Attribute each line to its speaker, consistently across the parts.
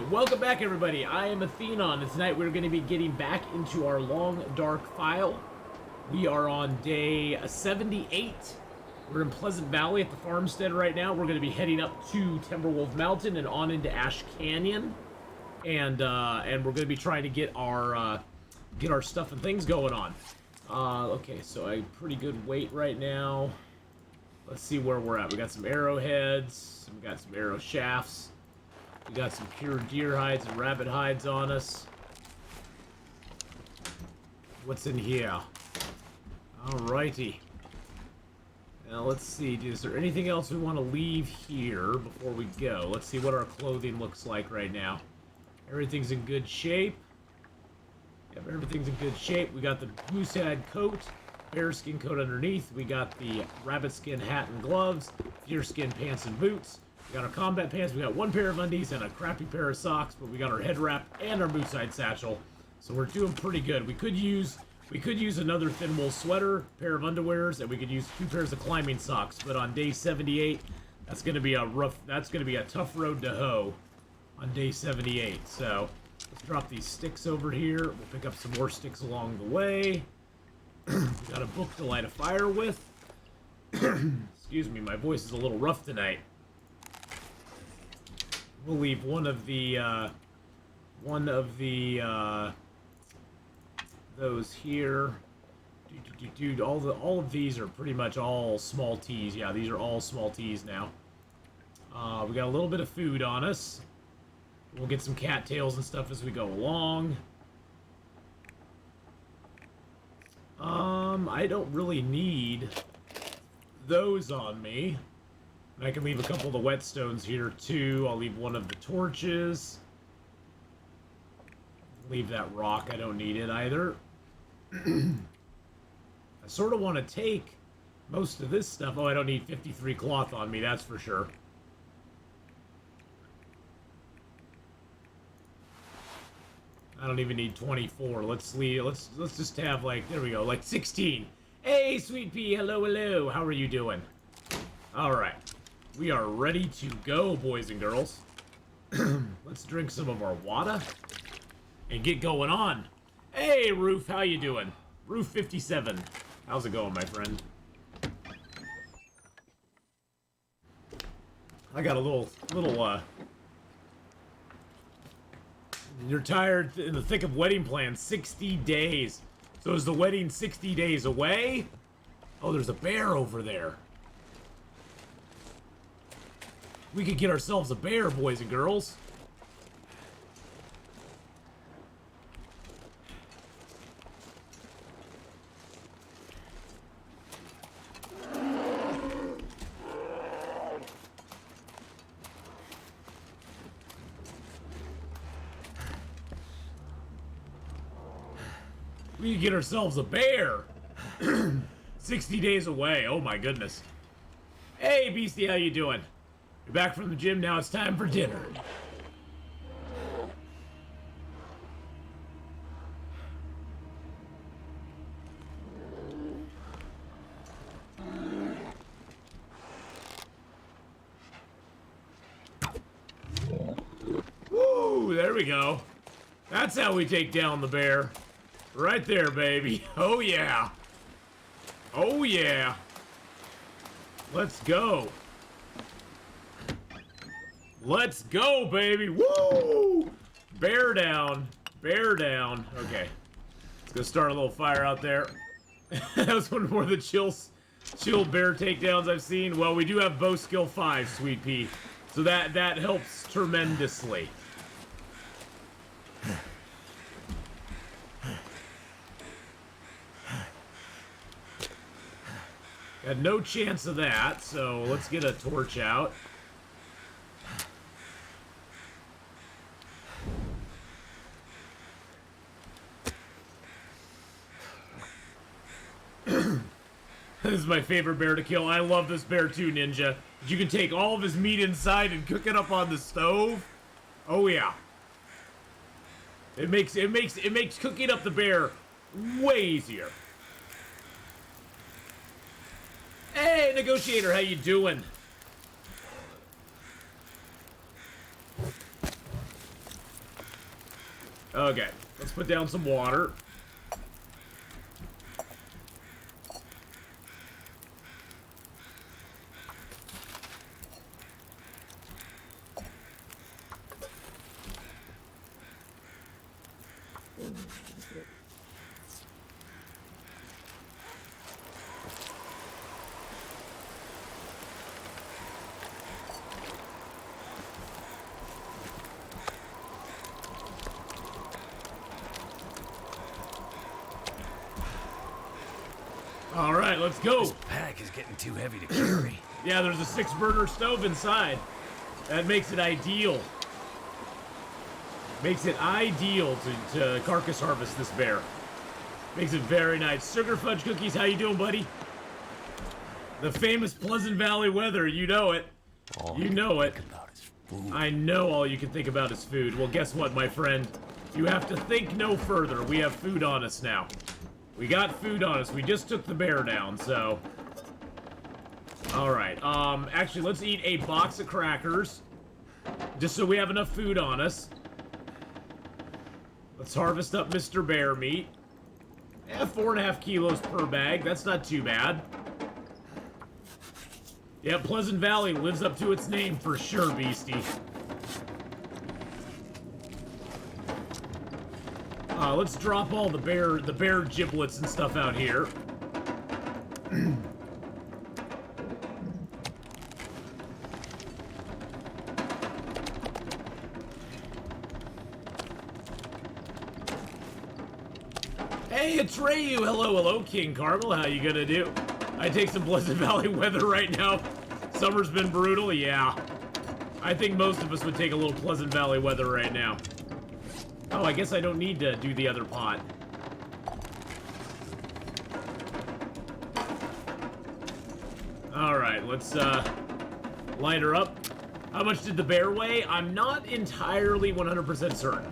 Speaker 1: Welcome back, everybody. I am Atheenon, and tonight we're going to be getting back into our long, dark file. We are on day 78. We're in Pleasant Valley at the farmstead right now. We're going to be heading up to Timberwolf Mountain and on into Ash Canyon, and we're going to be trying to get our stuff and things going on. Okay, so a pretty good weight right now. Let's see where we're at. We got some arrowheads. We got some arrow shafts. We got some cured deer hides and rabbit hides on us. What's in here? Alrighty. Now let's see, is there anything else we want to leave here before we go? Let's see what our clothing looks like right now. Everything's in good shape. Yep, everything's in good shape. We got the moosehide coat, bearskin coat underneath. We got the rabbit skin hat and gloves, deerskin pants and boots. We got our combat pants, we got one pair of undies and a crappy pair of socks, but we got our head wrap and our moosehide satchel. So we're doing pretty good. We could use another thin wool sweater, pair of underwears, and we could use 2 pairs of climbing socks. But on day 78, that's gonna be a tough road to hoe on day 78. So let's drop these sticks over here. We'll pick up some more sticks along the way. We got a book to light a fire with. Excuse me, my voice is a little rough tonight. We'll leave one of the those here. Dude, all of these are pretty much all small teas. Yeah, these are all small teas now. We got a little bit of food on us. We'll get some cattails and stuff as we go along. I don't really need those on me. I can leave a couple of the whetstones here too. I'll leave one of the torches. Leave that rock. I don't need it either. I sort of want to take most of this stuff. Oh, I don't need 53 cloth on me, that's for sure. I don't even need 24. Let's just have, like, there we go, like 16. Hey, Sweet Pea, hello. How are you doing? All right. We are ready to go, boys and girls. Let's drink some of our water and get going on. Hey, Roof, how you doing? Roof 57. How's it going, my friend? I got a little, you're tired in the thick of wedding plans. 60 days. So is the wedding 60 days away? Oh, there's a bear over there. We could get ourselves a bear, boys and girls. We could get ourselves a bear. 60 days away. Oh my goodness. Hey, Beastie, how you doing? You're back from the gym, now it's time for dinner. Woo, there we go. That's how we take down the bear. Right there, baby. Oh yeah. Oh yeah. Let's go. Let's go, baby! Woo! Bear down. Bear down. Okay. Let's go start a little fire out there. That was one more of the chill bear takedowns I've seen. Well, we do have bow skill 5, Sweet Pea. So that helps tremendously. Got no chance of that, so let's get a torch out. This is my favorite bear to kill. I love this bear too, Ninja. You can take all of his meat inside and cook it up on the stove. Oh yeah. It makes cooking up the bear way easier. Hey, Negotiator, how you doing? Okay, let's put down some water. All right, let's go.
Speaker 2: This pack is getting too heavy to carry.
Speaker 1: Yeah, there's a 6-burner stove inside. That makes it ideal. Makes it ideal to carcass harvest this bear. Makes it very nice. Sugar Fudge Cookies, how you doing, buddy? The famous Pleasant Valley weather, you know it. You know it. I know all you can think about is food. Well, guess what, my friend? You have to think no further. We have food on us now. We got food on us. We just took the bear down, so... Alright, actually, let's eat a box of crackers. Just so we have enough food on us. Let's harvest up Mr. Bear meat. Yeah, 4.5 kilos per bag. That's not too bad. Yeah, Pleasant Valley lives up to its name for sure, Beastie. Let's drop all the bear giblets and stuff out here. Hey, it's Rayu. Hello, hello, King Carmel. How you gonna do? I take some Pleasant Valley weather right now. Summer's been brutal, yeah. I think most of us would take a little Pleasant Valley weather right now. Oh, I guess I don't need to do the other pot. Alright, let's light her up. How much did the bear weigh? I'm not entirely 100% certain.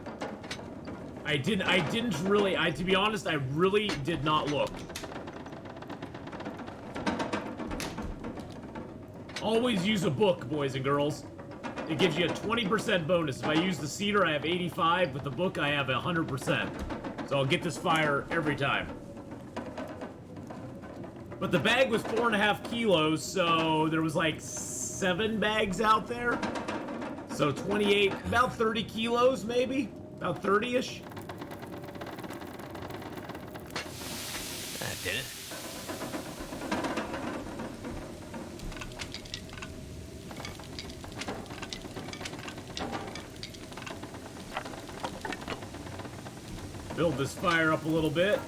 Speaker 1: I didn't really, to be honest, I really did not look. Always use a book, boys and girls. It gives you a 20% bonus. If I use the cedar, I have 85. With the book, I have 100%. So I'll get this fire every time. But the bag was 4.5 kilos, so there was like 7 bags out there. So 28, about 30 kilos maybe? About 30-ish?
Speaker 2: That did it.
Speaker 1: Build this fire up a little bit.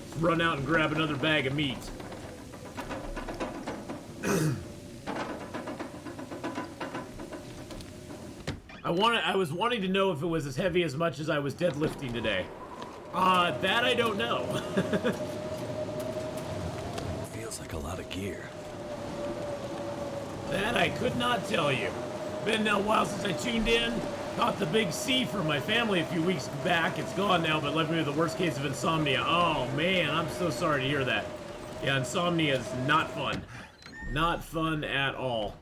Speaker 1: Let's run out and grab another bag of meat. I was wanting to know if it was as heavy as much as I was deadlifting today. That I don't know.
Speaker 2: Feels like a lot of gear.
Speaker 1: That I could not tell you. Been a while since I tuned in. Caught the big C for my family a few weeks back. It's gone now, but left me with the worst case of insomnia. Oh man, I'm so sorry to hear that. Yeah, insomnia is not fun. Not fun at all.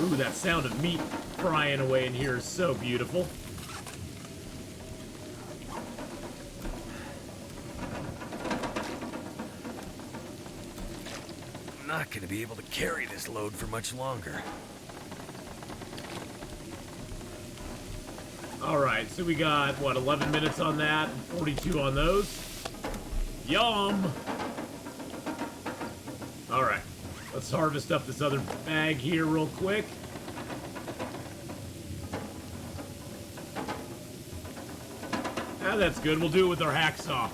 Speaker 1: Ooh, that sound of meat frying away in here is so beautiful.
Speaker 2: I'm not gonna be able to carry this load for much longer.
Speaker 1: Alright, so we got, what, 11 minutes on that, 42 on those. Yum! Alright, let's harvest up this other bag here real quick. Ah, that's good. We'll do it with our hacksaw.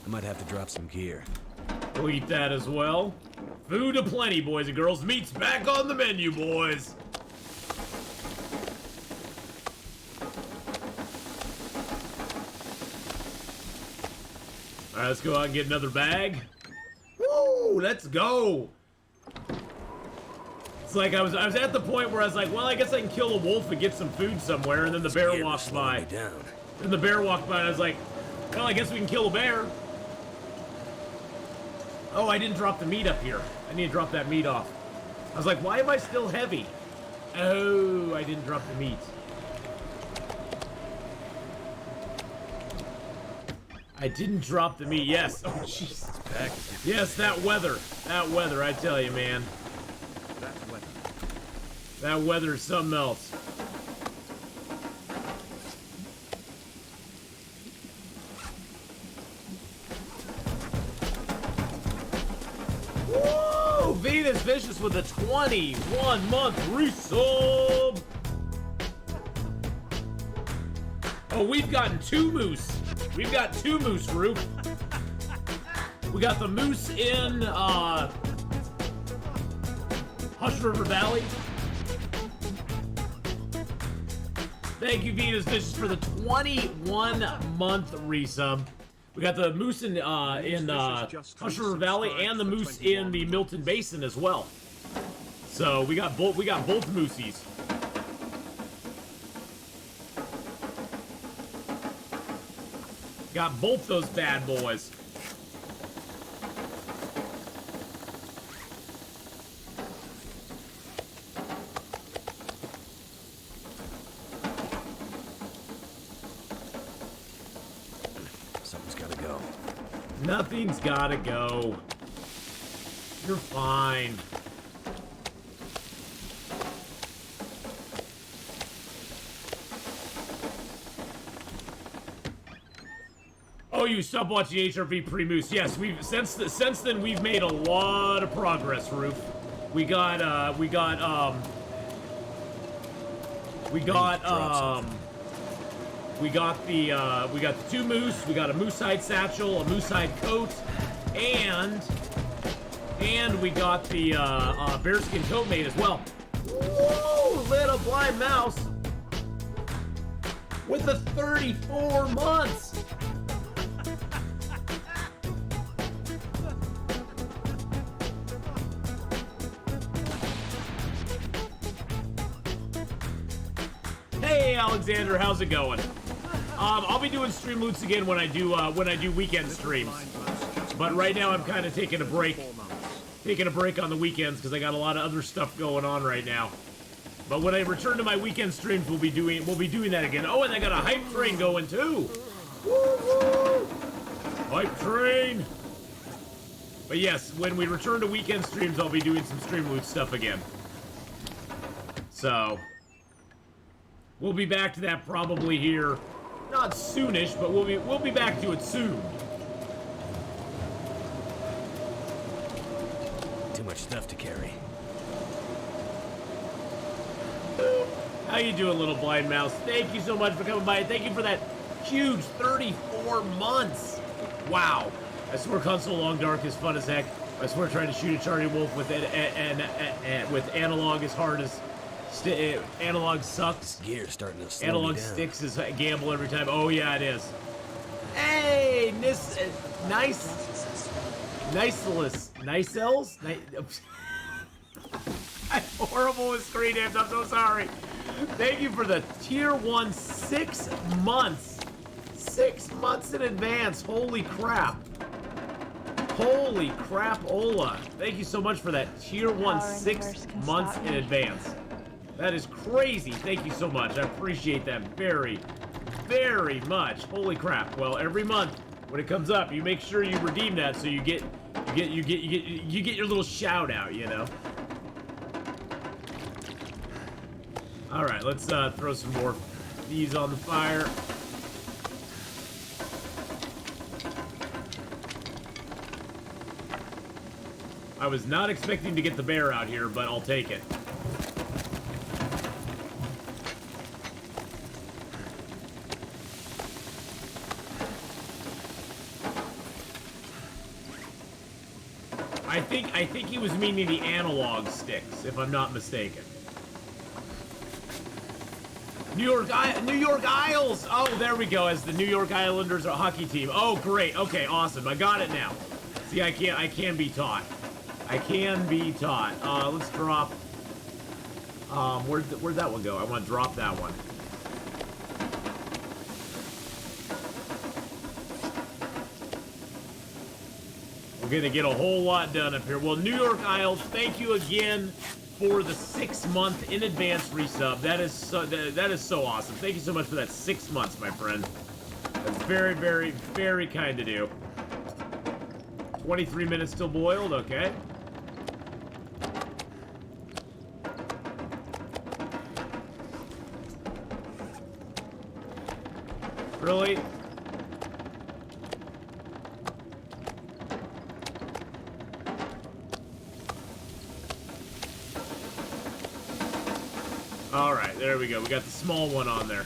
Speaker 2: I might have to drop some gear.
Speaker 1: We'll eat that as well. Food aplenty, boys and girls. Meat's back on the menu, boys. Alright, let's go out and get another bag. Woo! Let's go! It's like I was at the point where I was like, well, I guess I can kill a wolf and get some food somewhere, and then the bear walks by. And the bear walked by, and I was like, well, I guess we can kill a bear. Oh, I didn't drop the meat up here. I need to drop that meat off. I was like, why am I still heavy? Oh, I didn't drop the meat. I didn't drop the meat. Yes. Oh, jeez. Yes, that weather. That weather, I tell you, man. That weather's something else. Woo! Venus Vicious with a 21-month resub. Oh, we've gotten 2 moose. We've got 2 moose, Roof. We got the moose in Hush River Valley. Thank you, Venus Vicious, for the 21-month resub. We got the moose in Hush River Valley and the moose in the Milton Basin as well. So we got both moosies. Got both those bad boys.
Speaker 2: Something's gotta go.
Speaker 1: Nothing's gotta go. You're fine. Oh, you stopped watching HRV pre-moose. Yes, we've since then we've made a lot of progress, Roof. We got the 2 moose, we got a moose hide satchel, a moose hide coat, and we got the bearskin coat made as well. Woo! Little blind mouse with the 34 months. Hey Alexander, how's it going? I'll be doing stream loots again when I do weekend streams. But right now I'm kind of taking a break on the weekends because I got a lot of other stuff going on right now. But when I return to my weekend streams, we'll be doing that again. Oh, and I got a hype train going too. Woo-woo! Hype train. But yes, when we return to weekend streams, I'll be doing some stream loot stuff again. So we'll be back to that probably here, not soonish, but we'll be back to it soon.
Speaker 2: Too much stuff to carry.
Speaker 1: How you doing, little blind mouse? Thank you so much for coming by. Thank you for that huge 34 months. Wow. I swear Console Long Dark is fun as heck. I swear trying to shoot a Charlie Wolf with with analog is hard as analog sucks.
Speaker 2: Gear starting to slow
Speaker 1: Analog
Speaker 2: me down.
Speaker 1: sticks is a gamble every time. Oh yeah, it is. Hey, Niceless? I'm horrible with screen names. I'm so sorry. Thank you for the tier 1 6 months. 6 months in advance. Holy crap. Holy crap, Ola. Thank you so much for that tier 1 6 months in advance. That is crazy. Thank you so much. I appreciate that very, very much. Holy crap. Well, every month when it comes up, you make sure you redeem that so you get your little shout out, you know. All right, let's throw some more of these on the fire. I was not expecting to get the bear out here, but I'll take it. I think he was meaning the analog sticks, if I'm not mistaken. New York Isles! Oh, there we go, as the New York Islanders are hockey team. Oh, great. Okay, awesome. I got it now. See, I can be taught. I can be taught. Let's drop Where'd that one go? I want to drop that one. We're gonna get a whole lot done up here. Well, New York Isles, thank you again for the 6-month in advance resub. That is so awesome. Thank you so much for that 6 months, my friend. That's very, very, very kind to do. 23 minutes till boiled, okay. Really? Alright, there we go. We got the small one on there. I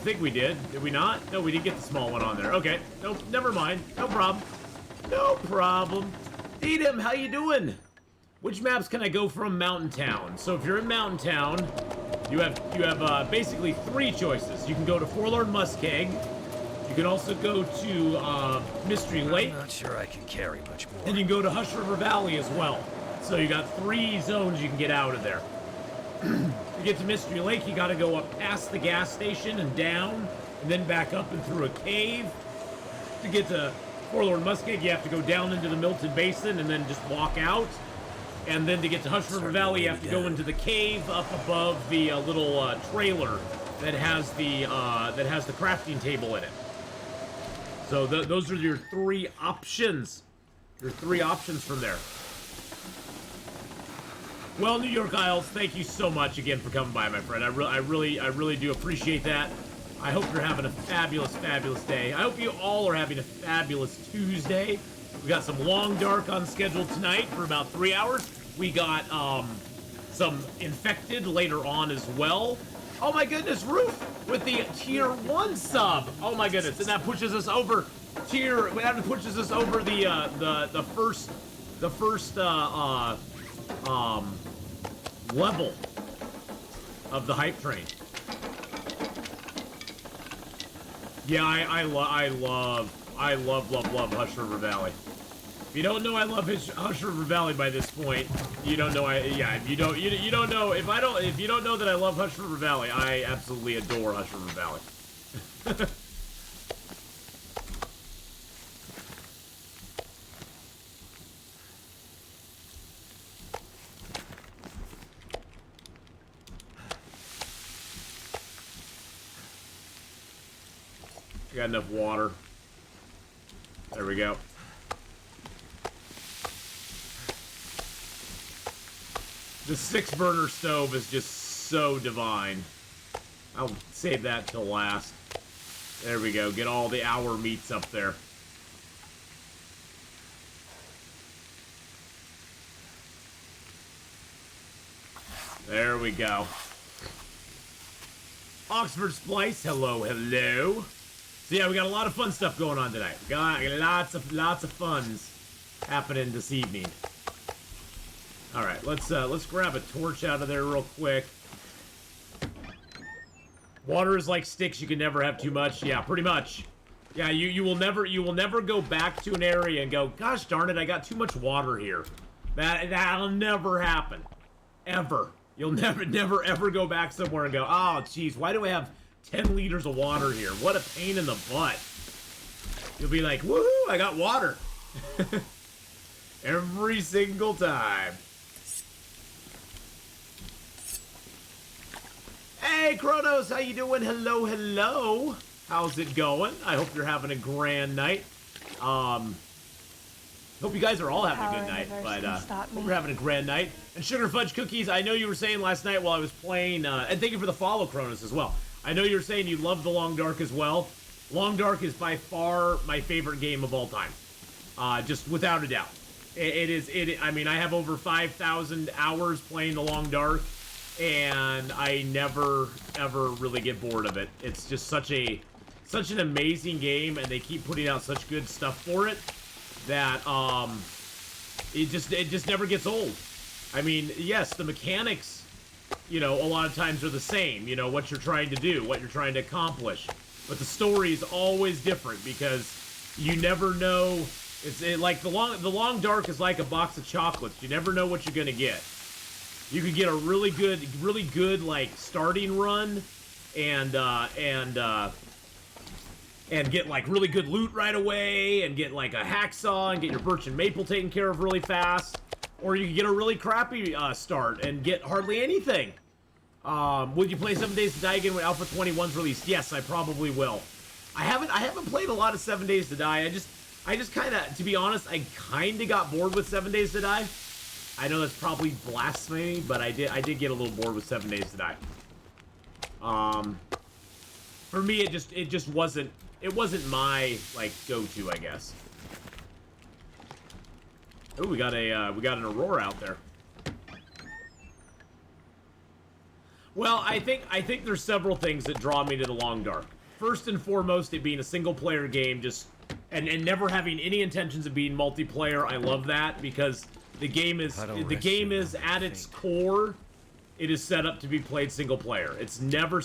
Speaker 1: think we did. Did we not? No, we didn't get the small one on there. Okay. Nope, never mind. No problem. No problem. Atheenon, how you doing? Which maps can I go from Mountain Town? So if you're in Mountain Town, you have basically 3 choices. You can go to Forlorn Muskeg. You can also go to Mystery Lake.
Speaker 2: I'm not sure I can carry much more.
Speaker 1: And you can go to Hush River Valley as well. So you got 3 zones you can get out of there. To get to Mystery Lake, you got to go up past the gas station and down, and then back up and through a cave. To get to Forlorn Muskeg, you have to go down into the Milton Basin and then just walk out. And then to get to Hush River Valley, you have to go into the cave up above the little trailer that has the crafting table in it. So those are your 3 options. Your 3 options from there. Well, New York Isles, thank you so much again for coming by, my friend. I really do appreciate that. I hope you're having a fabulous, fabulous day. I hope you all are having a fabulous Tuesday. We got some Long Dark on schedule tonight for about 3 hours. We got some Infected later on as well. Oh my goodness, Roof with the tier 1 sub. Oh my goodness, and that pushes us over that pushes us over the first level of the hype train. Yeah, I love Hush River Valley. If you don't know I love Hush River Valley by this point, you don't know if you don't know that I love Hush River Valley, I absolutely adore Hush River Valley. Got enough water. There we go. The 6-burner stove is just so divine. I'll save that till last. There we go. Get all the hour meats up there. There we go. Oxford Splice, hello, hello. So yeah, we got a lot of fun stuff going on tonight. We got lots of funs happening this evening. All right, let's grab a torch out of there real quick. Water is like sticks; you can never have too much. Yeah, pretty much. Yeah, you will never go back to an area and go, gosh darn it, I got too much water here. That'll never happen, ever. You'll never ever go back somewhere and go, oh geez, why do I have 10 liters of water here? What a pain in the butt. You'll be like, woohoo, I got water. Every single time. Hey, Kronos, how you doing? Hello, hello. How's it going? I hope you're having a grand night. Hope you guys are all having a good night, but hope you're having a grand night. And Sugar Fudge Cookies, I know you were saying last night while I was playing, and thank you for the follow, Kronos, as well. I know you were saying you love the Long Dark as well. Long Dark is by far my favorite game of all time. Just without a doubt. I mean, I have over 5,000 hours playing the Long Dark, and I never, ever really get bored of it. It's just such an amazing game, and they keep putting out such good stuff for it that it just never gets old. I mean, yes, the mechanics, you know, a lot of times are the same, you know, what you're trying to do, what you're trying to accomplish. But the story is always different because you never know. Like the long dark is like a box of chocolates. You never know what you're going to get. You could get a really good like starting run, and get like really good loot right away, and get like a hacksaw, and get your birch and maple taken care of really fast. Or you could get a really crappy start and get hardly anything. Would you play 7 Days to Die again when Alpha 21's released? Yes, I probably will. I haven't played a lot of 7 Days to Die. I just kind of, to be honest, I kind of got bored with 7 Days to Die. I know that's probably blasphemy, but I did get a little bored with 7 Days to Die. For me, it just wasn't my like go-to, I guess. Oh, we got an Aurora out there. Well, I think there's several things that draw me to the Long Dark. First and foremost, it being a single-player game, and never having any intentions of being multiplayer. I love that because the game is at its core, it is set up to be played single player. It's never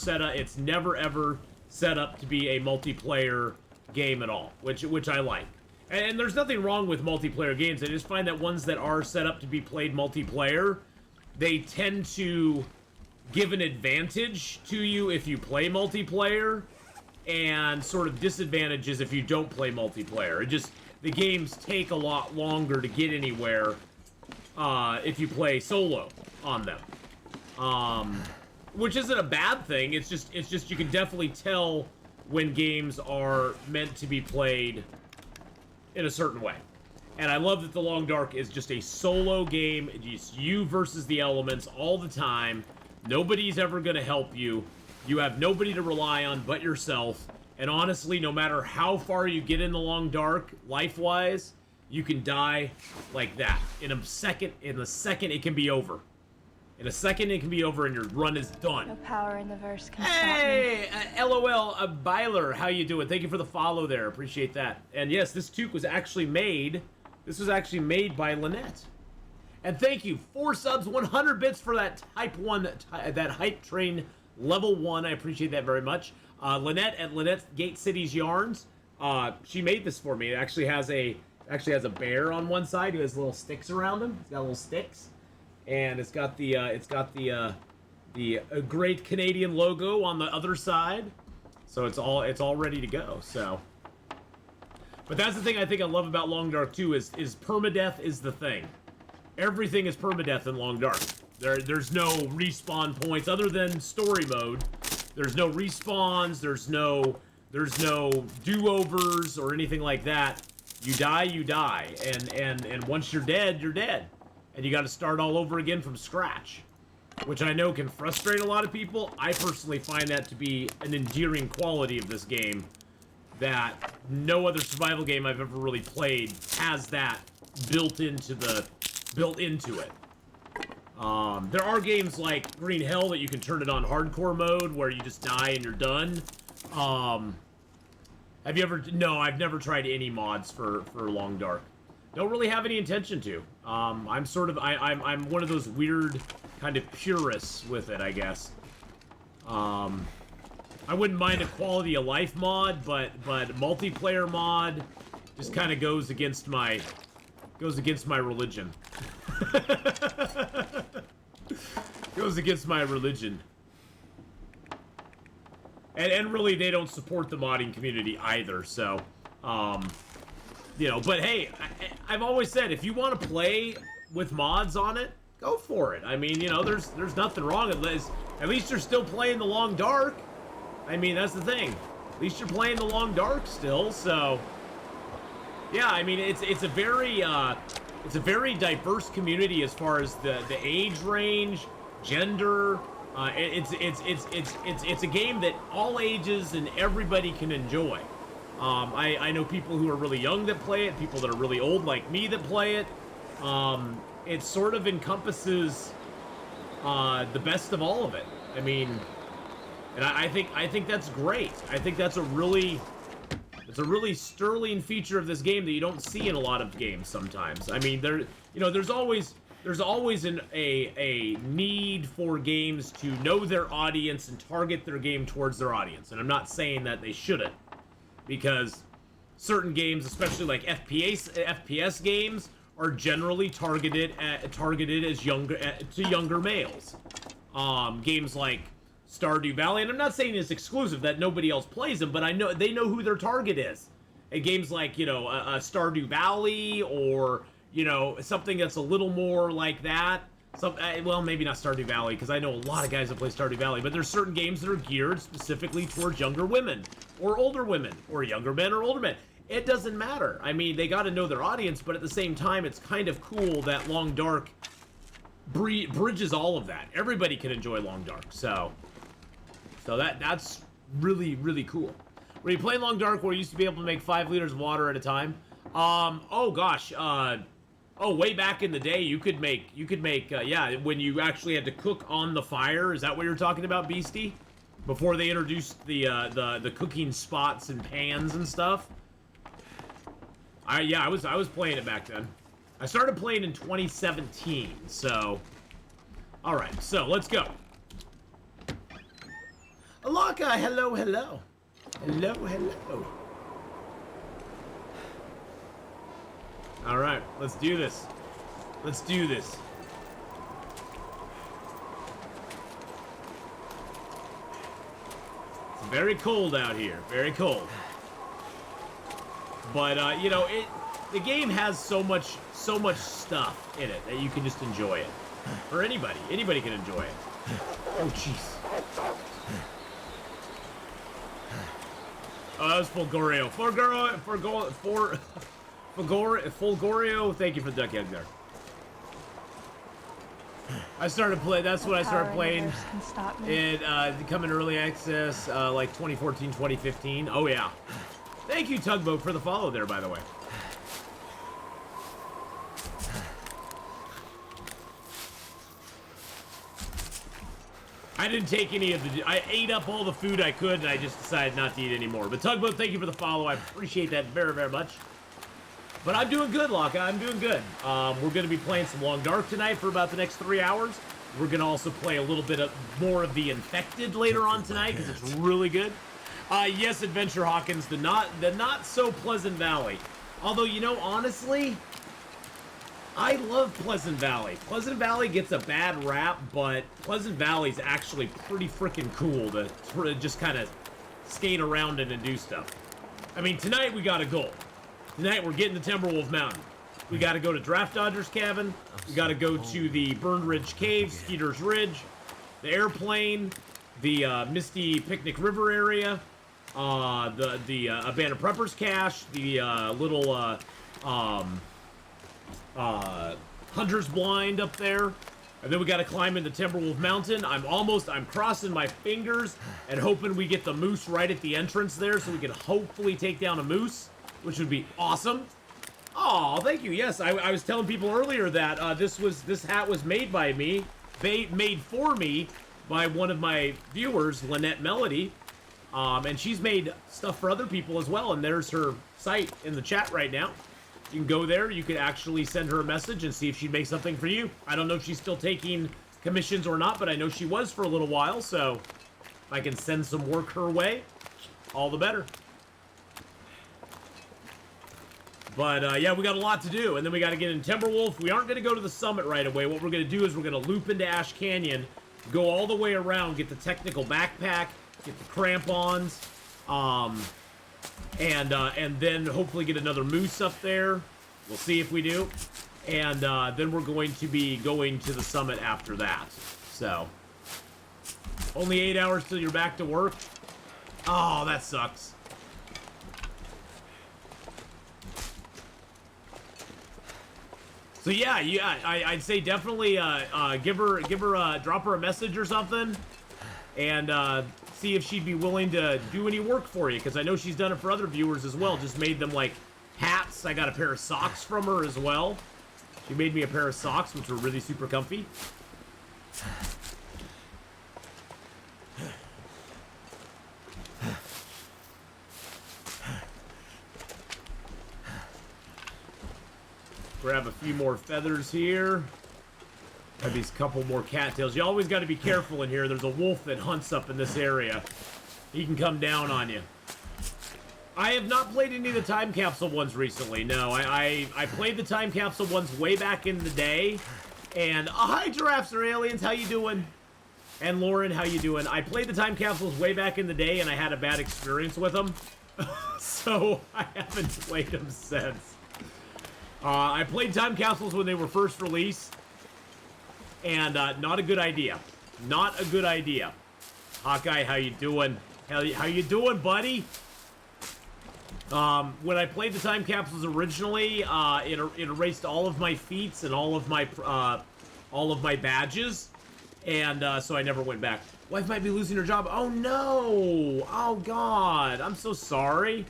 Speaker 1: ever set up to be a multiplayer game at all, which I like. And there's nothing wrong with multiplayer games. I just find that ones that are set up to be played multiplayer, they tend to give an advantage to you if you play multiplayer, and sort of disadvantages if you don't play multiplayer. The games take a lot longer to get anywhere if you play solo on them. Which isn't a bad thing. It's just you can definitely tell when games are meant to be played in a certain way. And I love that the Long Dark is just a solo game. It's you versus the elements all the time. Nobody's ever going to help you. You have nobody to rely on but yourself. And honestly, no matter how far you get in the Long Dark, life-wise, you can die like that. In a second, it can be over. In a second, it can be over and your run is done.
Speaker 3: No power in the verse can
Speaker 1: hey, LOL, Byler, how you doing? Thank you for the follow there. Appreciate that. And yes, this toque was actually made. This was actually made by Lynette. And thank you, 4 subs, 100 bits for that Type 1, that Hype Train Level 1. I appreciate that very much. Lynette at Lynette's Gate Cities Yarns. She made this for me. It actually has a bear on one side who has little sticks around him. It's got little sticks. And it's got the Great Canadian logo on the other side. So it's all ready to go. So, but that's the thing I think I love about Long Dark 2 is permadeath is the thing. Everything is permadeath in Long Dark. There's no respawn points other than story mode. There's no respawns. There's no do-overs or anything like that. You die, and once you're dead, you're dead, and you got to start all over again from scratch, which I know can frustrate a lot of people. I personally find that to be an endearing quality of this game that no other survival game I've ever really played has that built into it. There are games like Green Hell that you can turn it on hardcore mode where you just die and you're done. Have you ever? No, I've never tried any mods for Long Dark. Don't really have any intention to. I'm one of those weird kind of purists with it, I guess. I wouldn't mind a quality of life mod, but multiplayer mod just kind of goes against my religion. Goes against my religion. And really, they don't support the modding community either, so, you know, but hey, I've always said, if you want to play with mods on it, go for it. I mean, you know, there's nothing wrong, at least you're still playing the Long Dark. I mean, that's the thing. At least you're playing the Long Dark still, so, yeah, I mean, it's a very diverse community as far as the age range, gender. It's a game that all ages and everybody can enjoy. I know people who are really young that play it, people that are really old like me that play it. It sort of encompasses the best of all of it. I mean, and I think that's great. I think that's a really sterling feature of this game that you don't see in a lot of games sometimes. I mean, there's always a need for games to know their audience and target their game towards their audience. And I'm not saying that they shouldn't, because certain games, especially like FPS games, are generally targeted as younger males. Games like Stardew Valley, and I'm not saying it's exclusive that nobody else plays them, but I know they know who their target is. And games like, you know, Stardew Valley, or, you know, something that's a little more like that. Well, maybe not Stardew Valley, because I know a lot of guys that play Stardew Valley, but there's certain games that are geared specifically towards younger women, or older women, or younger men, or older men. It doesn't matter. I mean, they got to know their audience, but at the same time, it's kind of cool that Long Dark bridges all of that. Everybody can enjoy Long Dark, so that's really, really cool. Were you playing Long Dark where you used to be able to make 5 liters of water at a time? Oh gosh, way back in the day, you could make, yeah, when you actually had to cook on the fire. Is that what you're talking about, Beastie? Before they introduced the cooking spots and pans and stuff. I was playing it back then. I started playing in 2017, so. All right, so let's go. Alaka, hello, hello. Hello, hello. All right, let's do this. Let's do this. It's very cold out here, very cold. But you know, the game has so much stuff in it that you can just enjoy it. For anybody can enjoy it. Oh jeez. Oh, that was Fulgorio. Fulgorio, thank you for the duck egg there. I started playing, that's what I started playing in, coming early access, like 2014, 2015. Oh yeah. Thank you, Tugboat, for the follow there, by the way. I didn't take any of the... I ate up all the food I could, and I just decided not to eat anymore. But Tugboat, thank you for the follow. I appreciate that very, very much. But I'm doing good, Locka. I'm doing good. We're going to be playing some Long Dark tonight for about the next 3 hours. We're going to also play a little bit of more of the Infected later on tonight, because it's really good. Yes, Adventure Hawkins, the not so Pleasant Valley. Although, you know, honestly, I love Pleasant Valley. Pleasant Valley gets a bad rap, but Pleasant Valley's actually pretty freaking cool to just kind of skate around in and do stuff. I mean, tonight we got a goal. Tonight we're getting to Timberwolf Mountain. We got to go to Draft Dodger's cabin. We got to go to the Burned Ridge Cave, Skeeter's Ridge, the airplane, the Misty Picnic River area, the Abandoned Preppers cache, the little Hunter's Blind up there. And then we got to climb into Timberwolf Mountain. I'm crossing my fingers and hoping we get the moose right at the entrance there so we can hopefully take down a moose, which would be awesome. Oh, thank you. Yes, I was telling people earlier that this hat was made by me, made for me by one of my viewers, Lynette Melody, and she's made stuff for other people as well. And there's her site in the chat right now. You can go there. You could actually send her a message and see if she'd make something for you. I don't know if she's still taking commissions or not, but I know she was for a little while. So if I can send some work her way, all the better. But, yeah, we got a lot to do. And then we got to get in Timberwolf. We aren't going to go to the summit right away. What we're going to do is we're going to loop into Ash Canyon, go all the way around, get the technical backpack, get the crampons, and then hopefully get another moose up there. We'll see if we do. And then we're going to be going to the summit after that. So, only 8 hours till you're back to work. Oh, that sucks. So yeah, I'd say definitely drop her a message or something, and see if she'd be willing to do any work for you, because I know she's done it for other viewers as well. Just made them like hats. I got a pair of socks from her as well. She made me a pair of socks, which were really super comfy. Grab a few more feathers here. Grab these couple more cattails. You always got to be careful in here. There's a wolf that hunts up in this area. He can come down on you. I have not played any of the time capsule ones recently. No, I played the time capsule ones way back in the day. And hi, giraffes are aliens. How you doing? And Lauren, how you doing? I played the time capsules way back in the day, and I had a bad experience with them. So I haven't played them since. I played time capsules when they were first released, and not a good idea. Not a good idea. Hawkeye, how you doing? How you doing, buddy? When I played the time capsules originally, it erased all of my feats and all of my badges, and so I never went back. Wife might be losing her job. Oh no! Oh god! I'm so sorry.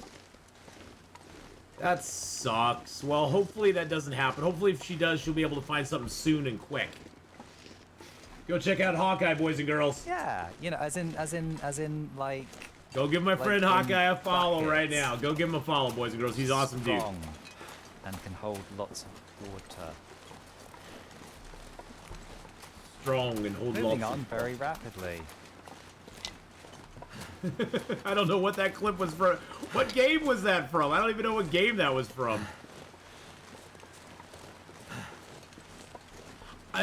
Speaker 1: That sucks. Well, hopefully that doesn't happen. Hopefully, if she does, she'll be able to find something soon and quick. Go check out Hawkeye, boys and girls.
Speaker 3: Yeah, you know, as in, like.
Speaker 1: Go give my friend Hawkeye a follow right now. Go give him a follow, boys and girls. He's awesome, dude.
Speaker 3: And can hold lots of water.
Speaker 1: Strong and hold
Speaker 3: Moving
Speaker 1: lots
Speaker 3: on very rapidly.
Speaker 1: I don't know what that clip was from. What game was that from? I don't even know what game that was from.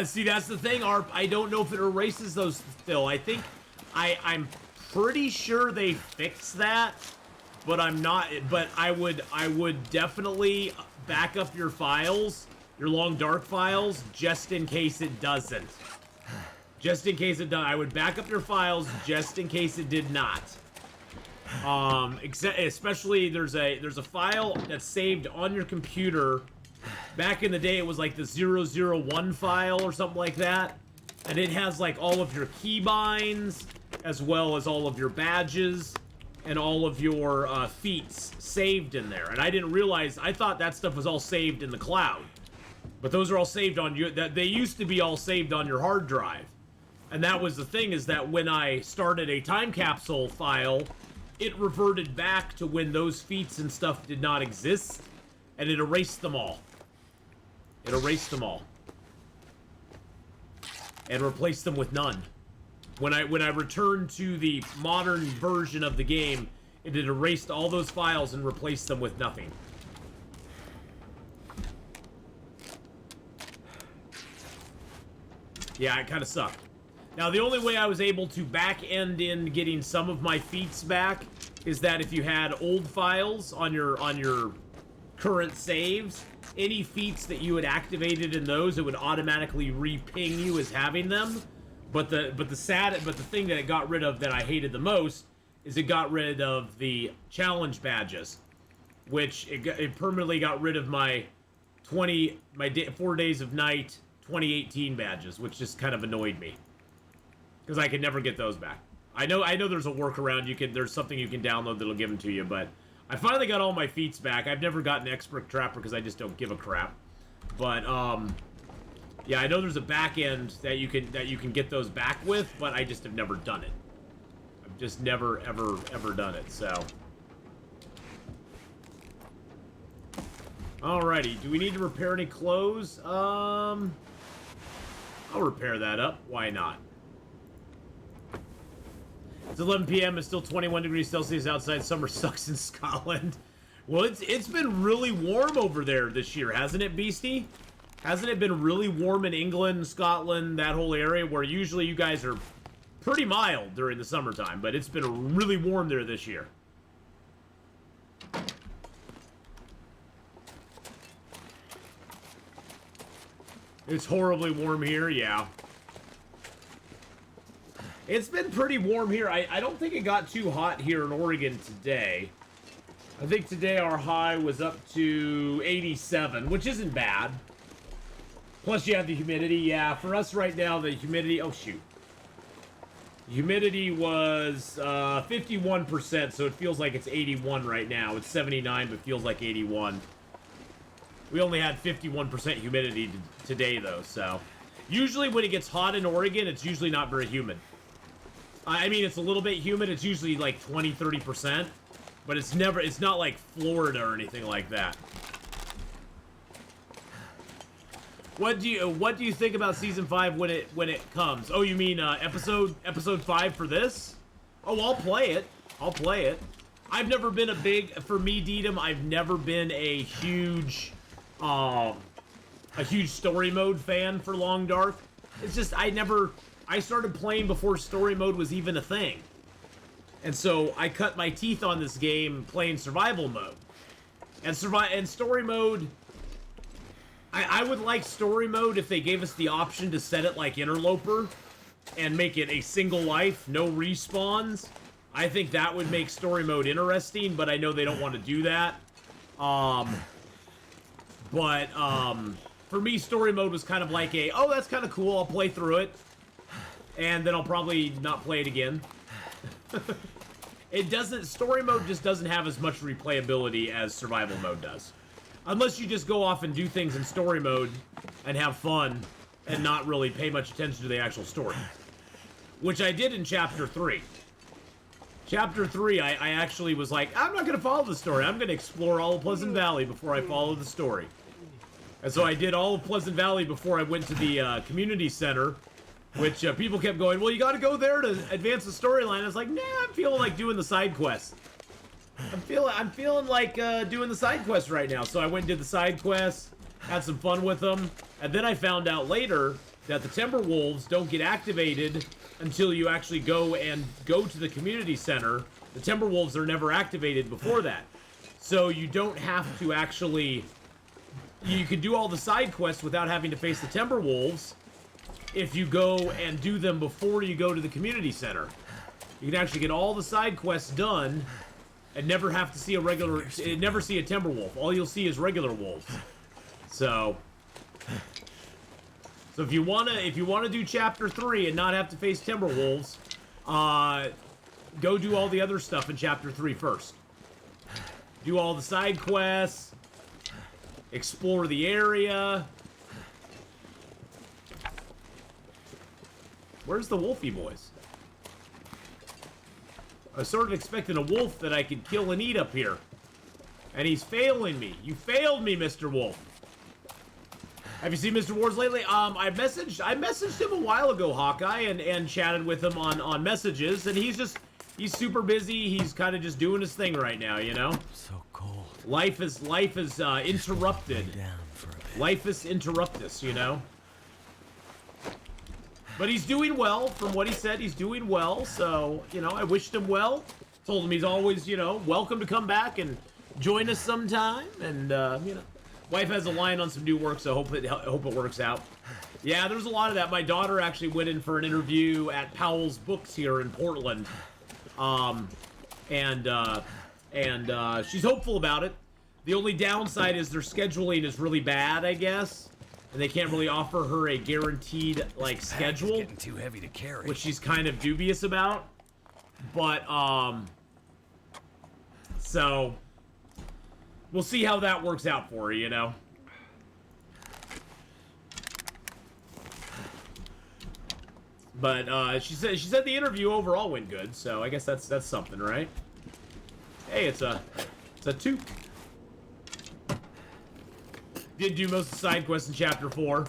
Speaker 1: See, that's the thing, Arp. I don't know if it erases those still. I think I'm pretty sure they fixed that, but I'm not. But I would definitely back up your files, your long dark files, just in case it doesn't. Just in case it does, I would back up your files just in case it did not. Especially there's a file that's saved on your computer. Back in the day, it was like the 001 file or something like that, and it has like all of your keybinds, as well as all of your badges and all of your feats saved in there. And I didn't realize, I thought that stuff was all saved in the cloud, but those are all saved on you. That they used to be all saved on your hard drive. And that was the thing, is that when I started a time capsule file, it reverted back to when those feats and stuff did not exist, and it erased them all. It erased them all. And replaced them with none. When I returned to the modern version of the game, it had erased all those files and replaced them with nothing. Yeah, it kind of sucked. Now, the only way I was able to back end in getting some of my feats back is that if you had old files on your current saves, any feats that you had activated in those, it would automatically re-ping you as having them. But the thing that it got rid of that I hated the most is it got rid of the challenge badges, which it permanently got rid of my 4 days of night 2018 badges, which just kind of annoyed me. Because I could never get those back. I know there's a workaround. There's something you can download that'll give them to you, but I finally got all my feats back. I've never gotten Expert Trapper because I just don't give a crap. But yeah, I know there's a back end that you can get those back with, but I just have never done it. I've just never ever done it. So, alrighty, do we need to repair any clothes? I'll repair that up. Why not? It's 11 p.m. It's still 21 degrees Celsius outside. Summer sucks in Scotland. Well, it's been really warm over there this year, hasn't it, Beastie? Hasn't it been really warm in England, Scotland, that whole area, where usually you guys are pretty mild during the summertime, but it's been really warm there this year. It's horribly warm here, yeah. It's been pretty warm here. I don't think it got too hot here in Oregon today. I think today our high was up to 87, which isn't bad. Plus you have the humidity. Yeah, for us right now, the humidity... Oh, shoot. Humidity was 51%, so it feels like it's 81 right now. It's 79, but feels like 81. We only had 51% humidity today, though, so... Usually when it gets hot in Oregon, it's usually not very humid. I mean, it's a little bit humid. It's usually like 20-30%, but it's not like Florida or anything like that. What do you think about season 5 when it comes? Oh, you mean episode 5 for this? Oh, I'll play it. I'll play it. I've never been for me, Deedham, I've never been a huge story mode fan for Long Dark. It's just, I started playing before story mode was even a thing. And so I cut my teeth on this game playing survival mode. And story mode, I would like story mode if they gave us the option to set it like Interloper and make it a single life, no respawns. I think that would make story mode interesting, but I know they don't want to do that. For me, story mode was kind of like oh, that's kind of cool, I'll play through it. And then I'll probably not play it again. Story mode just doesn't have as much replayability as survival mode does. Unless you just go off and do things in story mode and have fun and not really pay much attention to the actual story. Which I did in Chapter 3. Chapter 3, I actually was like, I'm not going to follow the story. I'm going to explore all of Pleasant Valley before I follow the story. And so I did all of Pleasant Valley before I went to the community center, which people kept going, well, you got to go there to advance the storyline. I was like, nah, I'm feeling like doing the side quest. I'm feeling like doing the side quest right now. So I went and did the side quest, had some fun with them, and then I found out later that the Timberwolves don't get activated until you actually go to the community center. The Timberwolves are never activated before that. So you don't have to actually... You can do all the side quests without having to face the Timberwolves if you go and do them before you go to the community center. You can actually get all the side quests done and never have to see never see a Timberwolf. All you'll see is regular wolves. So if you wanna do Chapter 3 and not have to face Timberwolves, go do all the other stuff in Chapter 3 first. Do all the side quests, explore the area. Where's the Wolfie boys? I was sort of expecting a wolf that I could kill and eat up here. And he's failing me. You failed me, Mr. Wolf. Have you seen Mr. Wars lately? I messaged him a while ago, Hawkeye, and chatted with him on messages, and he's super busy. He's kind of just doing his thing right now, you know?
Speaker 2: So cold.
Speaker 1: Life is interrupted.
Speaker 2: Lay down for a bit.
Speaker 1: Life is interruptus, you know? But he's doing well. From what he said, he's doing well. So, you know, I wished him well. Told him he's always, you know, welcome to come back and join us sometime. And, you know, wife has a line on some new work, so hope it works out. Yeah, there's a lot of that. My daughter actually went in for an interview at Powell's Books here in Portland. She's hopeful about it. The only downside is their scheduling is really bad, I guess. And they can't really offer her a guaranteed, like, schedule.
Speaker 2: Getting too heavy to carry.
Speaker 1: Which she's kind of dubious about. But, so... We'll see how that works out for her, you know? But, she said the interview overall went good, so I guess that's something, right? Hey, it's a 2. Did do most of the side quests in Chapter 4.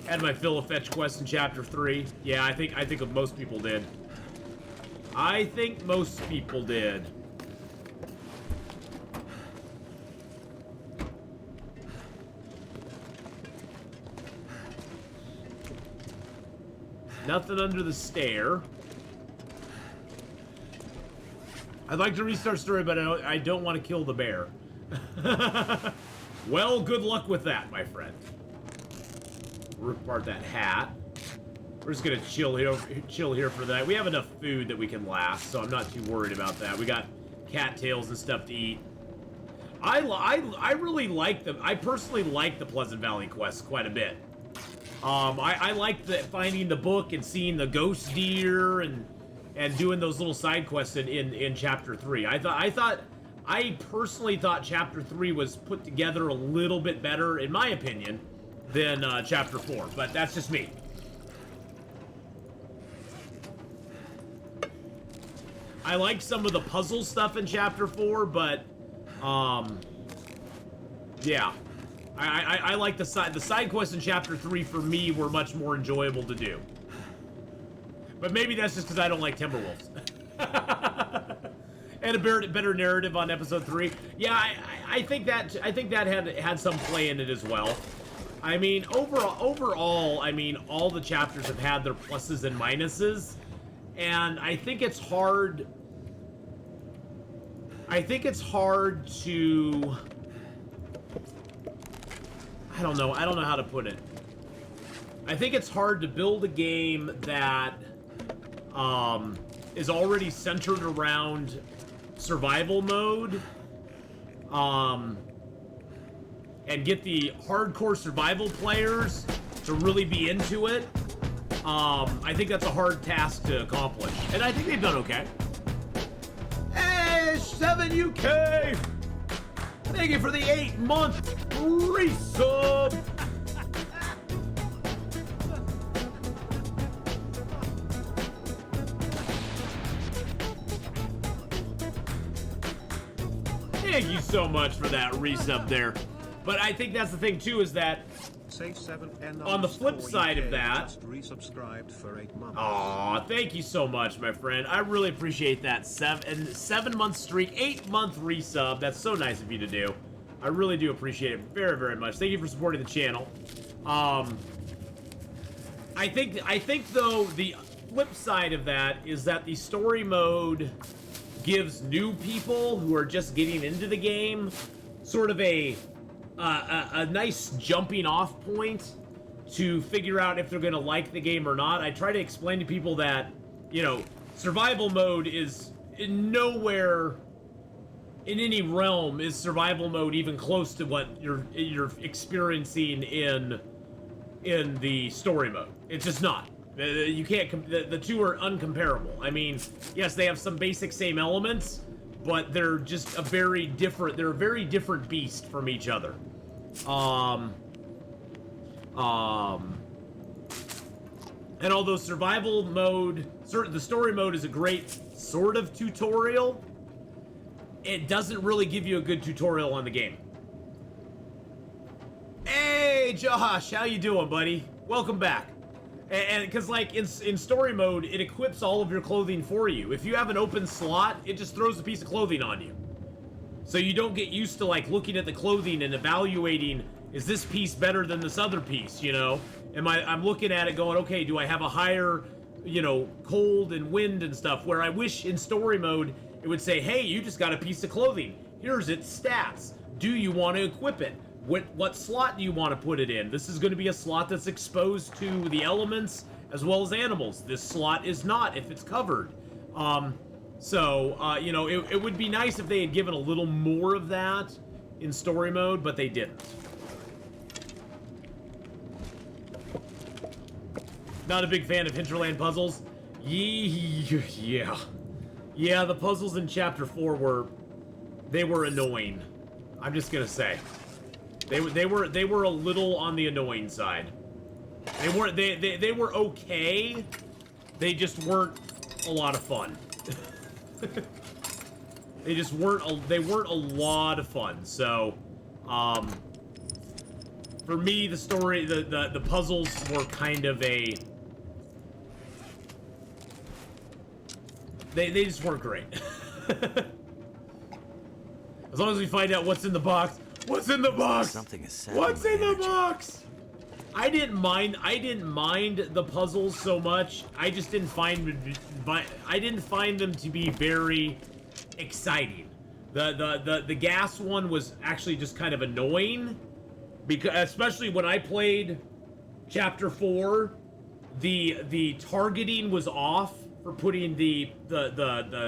Speaker 1: Had my fill of fetch quests in Chapter 3. Yeah, I think most people did. I think most people did. Nothing under the stair. I'd like to restart story, but I don't want to kill the bear. Well, good luck with that, my friend. Rip apart that hat. We're just gonna chill here for the night. We have enough food that we can last, so I'm not too worried about that. We got cattails and stuff to eat. I really like them. I personally like the Pleasant Valley quests quite a bit. I like finding the book and seeing the ghost deer and doing those little side quests in Chapter 3. I personally thought Chapter 3 was put together a little bit better, in my opinion, than Chapter 4, but that's just me. I like some of the puzzle stuff in Chapter 4, but, yeah. I like the side quests in Chapter 3 for me were much more enjoyable to do. But maybe that's just because I don't like Timberwolves. And a better narrative on episode 3. Yeah, I think that had some play in it as well. I mean, overall, I mean, all the chapters have had their pluses and minuses, and I think it's hard. I think it's hard to. I don't know how to put it. I think it's hard to build a game that is already centered around survival mode, and get the hardcore survival players to really be into it. I think that's a hard task to accomplish, and I think they've done okay. Hey, 7UK! Thank you for the 8-month resub! Thank you so much for that resub there. But I think that's the thing too, is that on the flip side of that,
Speaker 4: just resubscribed for 8 months.
Speaker 1: Aw, thank you so much, my friend. I really appreciate that. 7-month streak, 8-month resub. That's so nice of you to do. I really do appreciate it very, very much. Thank you for supporting the channel. I think though the flip side of that is that the story mode gives new people who are just getting into the game sort of a nice jumping off point to figure out if they're going to like the game or not. I try to explain to people that, you know, survival mode is nowhere in any realm is survival mode even close to what you're experiencing in the story mode. It's just not. You can't. The two are uncomparable. I mean, yes, they have some basic same elements, but they're just a very different. They're a very different beast from each other. And although survival mode, the story mode is a great sort of tutorial, it doesn't really give you a good tutorial on the game. Hey, Josh, how you doing, buddy? Welcome back. And because, like, in story mode, it equips all of your clothing for you. If you have an open slot, it just throws a piece of clothing on you. So you don't get used to, like, looking at the clothing and evaluating, is this piece better than this other piece, you know? I'm looking at it going, okay, do I have a higher, you know, cold and wind and stuff, where I wish in story mode, it would say, hey, you just got a piece of clothing. Here's its stats. Do you want to equip it? What slot do you want to put it in? This is going to be a slot that's exposed to the elements as well as animals. This slot is not if it's covered. You know, it would be nice if they had given a little more of that in story mode, but they didn't. Not a big fan of hinterland puzzles. Yeah. Yeah, the puzzles in Chapter 4 were annoying. I'm just gonna say. They were a little on the annoying side. They were okay. They just weren't a lot of fun. They weren't a lot of fun. So, for me, the story, the puzzles were kind of a. They just weren't great. As long as we find out what's in the box. What's in the box?
Speaker 2: Something is
Speaker 1: What's in the
Speaker 2: energy.
Speaker 1: box? I didn't mind the puzzles so much. I just didn't find them to be very exciting. The gas one was actually just kind of annoying, because especially when I played Chapter 4, the targeting was off for putting the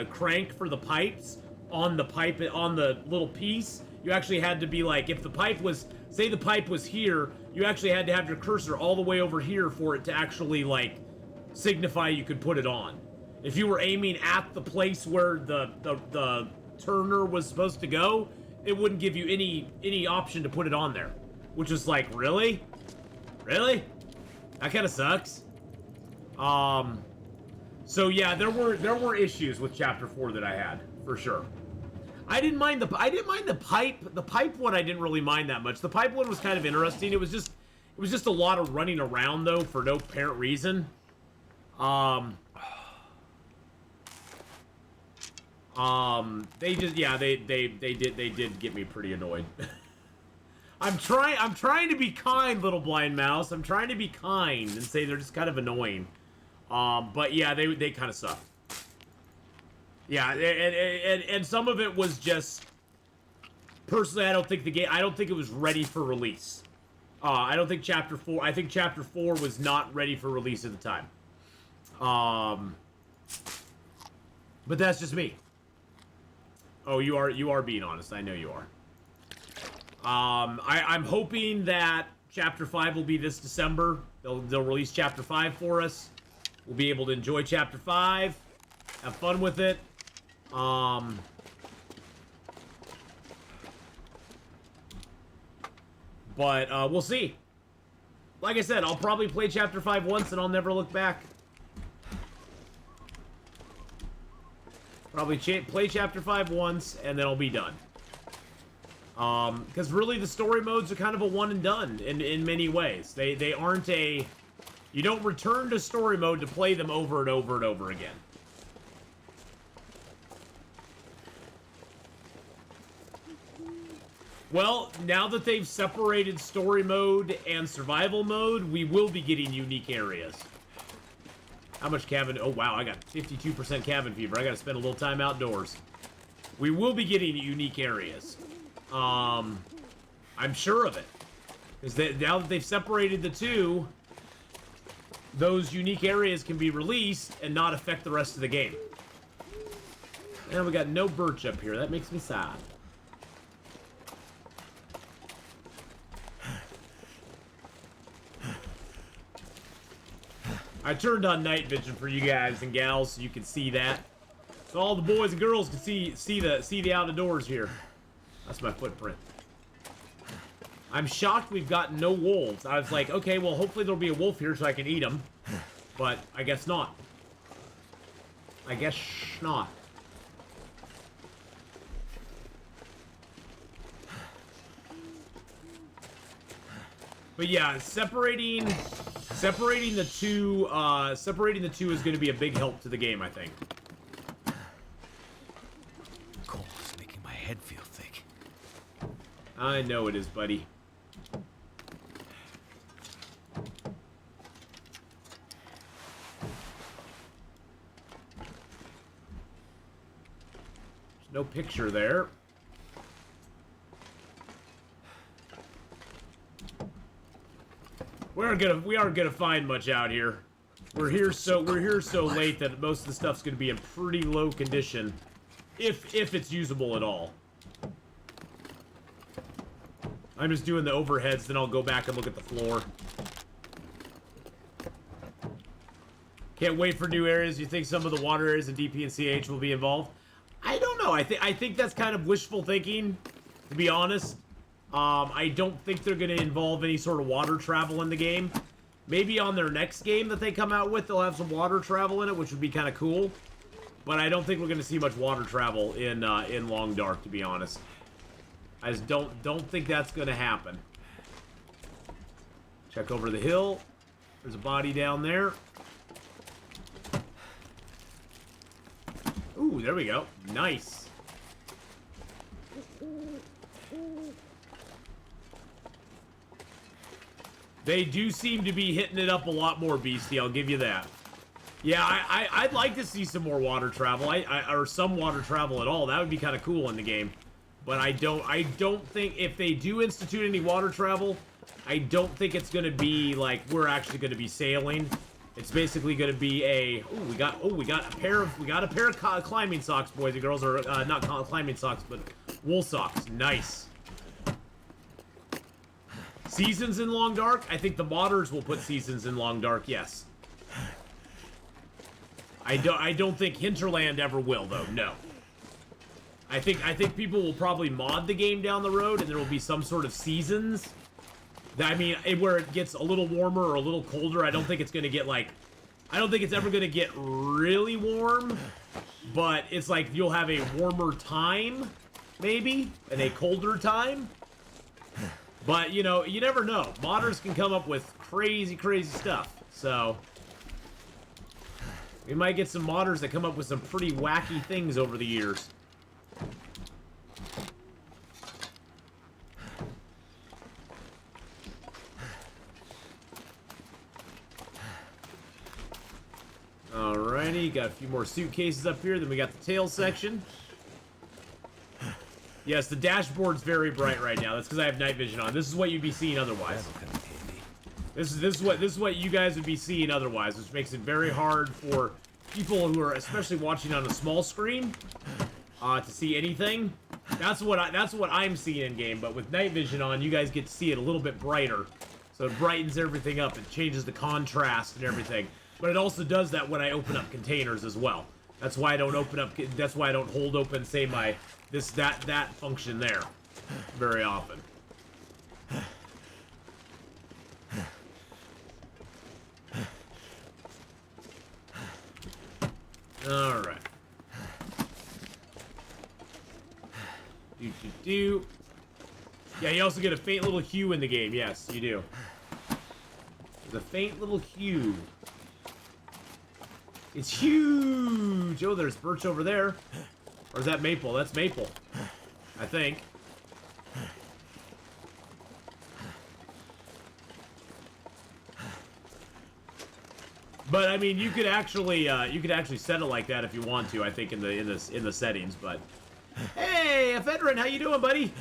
Speaker 1: crank for the pipes on the little piece. You actually had to be like, if the pipe was, say the pipe was here, you actually had to have your cursor all the way over here for it to actually, like, signify you could put it on. If you were aiming at the place where the turner was supposed to go, it wouldn't give you any option to put it on there. Which was like, really? Really? That kind of sucks. So yeah, there were issues with Chapter 4 that I had, for sure. I didn't mind the pipe. The pipe one I didn't really mind that much. The pipe one was kind of interesting. It was just a lot of running around though for no apparent reason. They just, yeah, they did get me pretty annoyed. I'm trying to be kind, little blind mouse. I'm trying to be kind and say they're just kind of annoying. But yeah, they kind of suck. Yeah, and some of it was just, personally, I don't think it was ready for release. I don't think Chapter 4, I think Chapter 4 was not ready for release at the time. But that's just me. Oh, you are being honest. I know you are. I'm hoping that Chapter 5 will be this December. They'll release Chapter 5 for us. We'll be able to enjoy Chapter 5. Have fun with it. But we'll see. Like I said, I'll probably play Chapter 5 once and I'll never look back. Probably play Chapter 5 once and then I'll be done. Because really the story modes are kind of a one and done in many ways. They aren't a... You don't return to story mode to play them over and over and over again. Well, now that they've separated story mode and survival mode, we will be getting unique areas. How much cabin? Oh, wow, I got 52% cabin fever. I gotta spend a little time outdoors. We will be getting unique areas. I'm sure of it. Because now that they've separated the two, those unique areas can be released and not affect the rest of the game. And we got no birch up here. That makes me sad. I turned on night vision for you guys and gals so you can see that. So all the boys and girls can see the outdoors here. That's my footprint. I'm shocked we've got no wolves. I was like, okay, well, hopefully there'll be a wolf here so I can eat them. But I guess not. I guess not. But yeah, separating the two is going to be a big help to the game, I think.
Speaker 2: Cold is making my head feel thick.
Speaker 1: I know it is, buddy. There's no picture there. We aren't gonna find much out here. We're here so late that most of the stuff's gonna be in pretty low condition, if it's usable at all. I'm just doing the overheads, then I'll go back and look at the floor. Can't wait for new areas. You think some of the water areas in DP and CH will be involved? I don't know. I think that's kind of wishful thinking, to be honest. I don't think they're going to involve any sort of water travel in the game. Maybe on their next game that they come out with, they'll have some water travel in it, which would be kind of cool. But I don't think we're going to see much water travel in Long Dark, to be honest. I just don't think that's going to happen. Check over the hill. There's a body down there. Ooh, there we go. Nice. They do seem to be hitting it up a lot more, Beastie. I'll give you that. Yeah, I'd like to see some more water travel. Or some water travel at all. That would be kind of cool in the game. But I don't think if they do institute any water travel, I don't think it's gonna be like we're actually gonna be sailing. It's basically gonna be a we got a pair of climbing socks, boys and girls, or not climbing socks, but wool socks. Nice. Seasons in Long Dark? I think the modders will put seasons in Long Dark, yes. I don't think Hinterland ever will, though, no. I think people will probably mod the game down the road, and there will be some sort of seasons. I mean, where it gets a little warmer or a little colder. I don't think it's going to get, like... I don't think it's ever going to get really warm, but it's like you'll have a warmer time, maybe, and a colder time. But, you know, you never know. Modders can come up with crazy, crazy stuff. So, We might get some modders that come up with some pretty wacky things over the years. Alrighty, got a few more suitcases up here. Then we got the tail section. Yes, the dashboard's very bright right now. That's because I have night vision on. This is what you'd be seeing otherwise.
Speaker 2: That'll come in handy.
Speaker 1: This is what you guys would be seeing otherwise, which makes it very hard for people who are especially watching on a small screen to see anything. That's what I'm seeing in game. But with night vision on, you guys get to see it a little bit brighter, so it brightens everything up. It changes the contrast and everything. But it also does that when I open up containers as well. That's why I don't open up. That's why I don't hold open, say, my that function there very often. All right. Do. Yeah, you also get a faint little hue in the game. Yes, you do. There's a faint little hue. It's huge! Oh, there's birch over there. Or is that maple? That's maple. I think. But I mean, you could actually set it like that if you want to. I think in the settings. But hey, Atheenon, how you doing, buddy?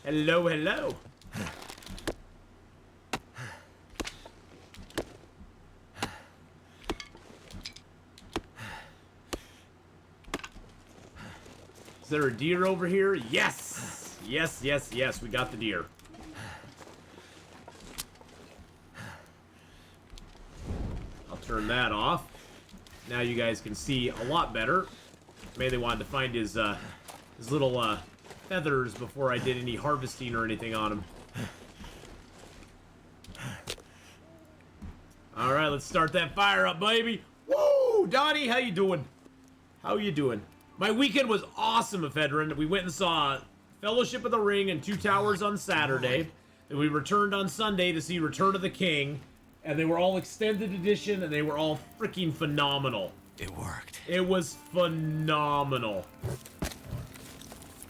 Speaker 1: Hello, hello. Is there a deer over here? Yes! Yes, yes, yes, we got the deer. I'll turn that off. Now you guys can see a lot better. Maybe they wanted to find his little feathers before I did any harvesting or anything on him. Alright, let's start that fire up, baby! Woo! Donnie, how you doing? How you doing? My weekend was awesome, Atheenon. We went and saw Fellowship of the Ring and Two Towers on Saturday. And we returned on Sunday to see Return of the King. And they were all extended edition, and they were all freaking phenomenal.
Speaker 2: It worked.
Speaker 1: It was phenomenal.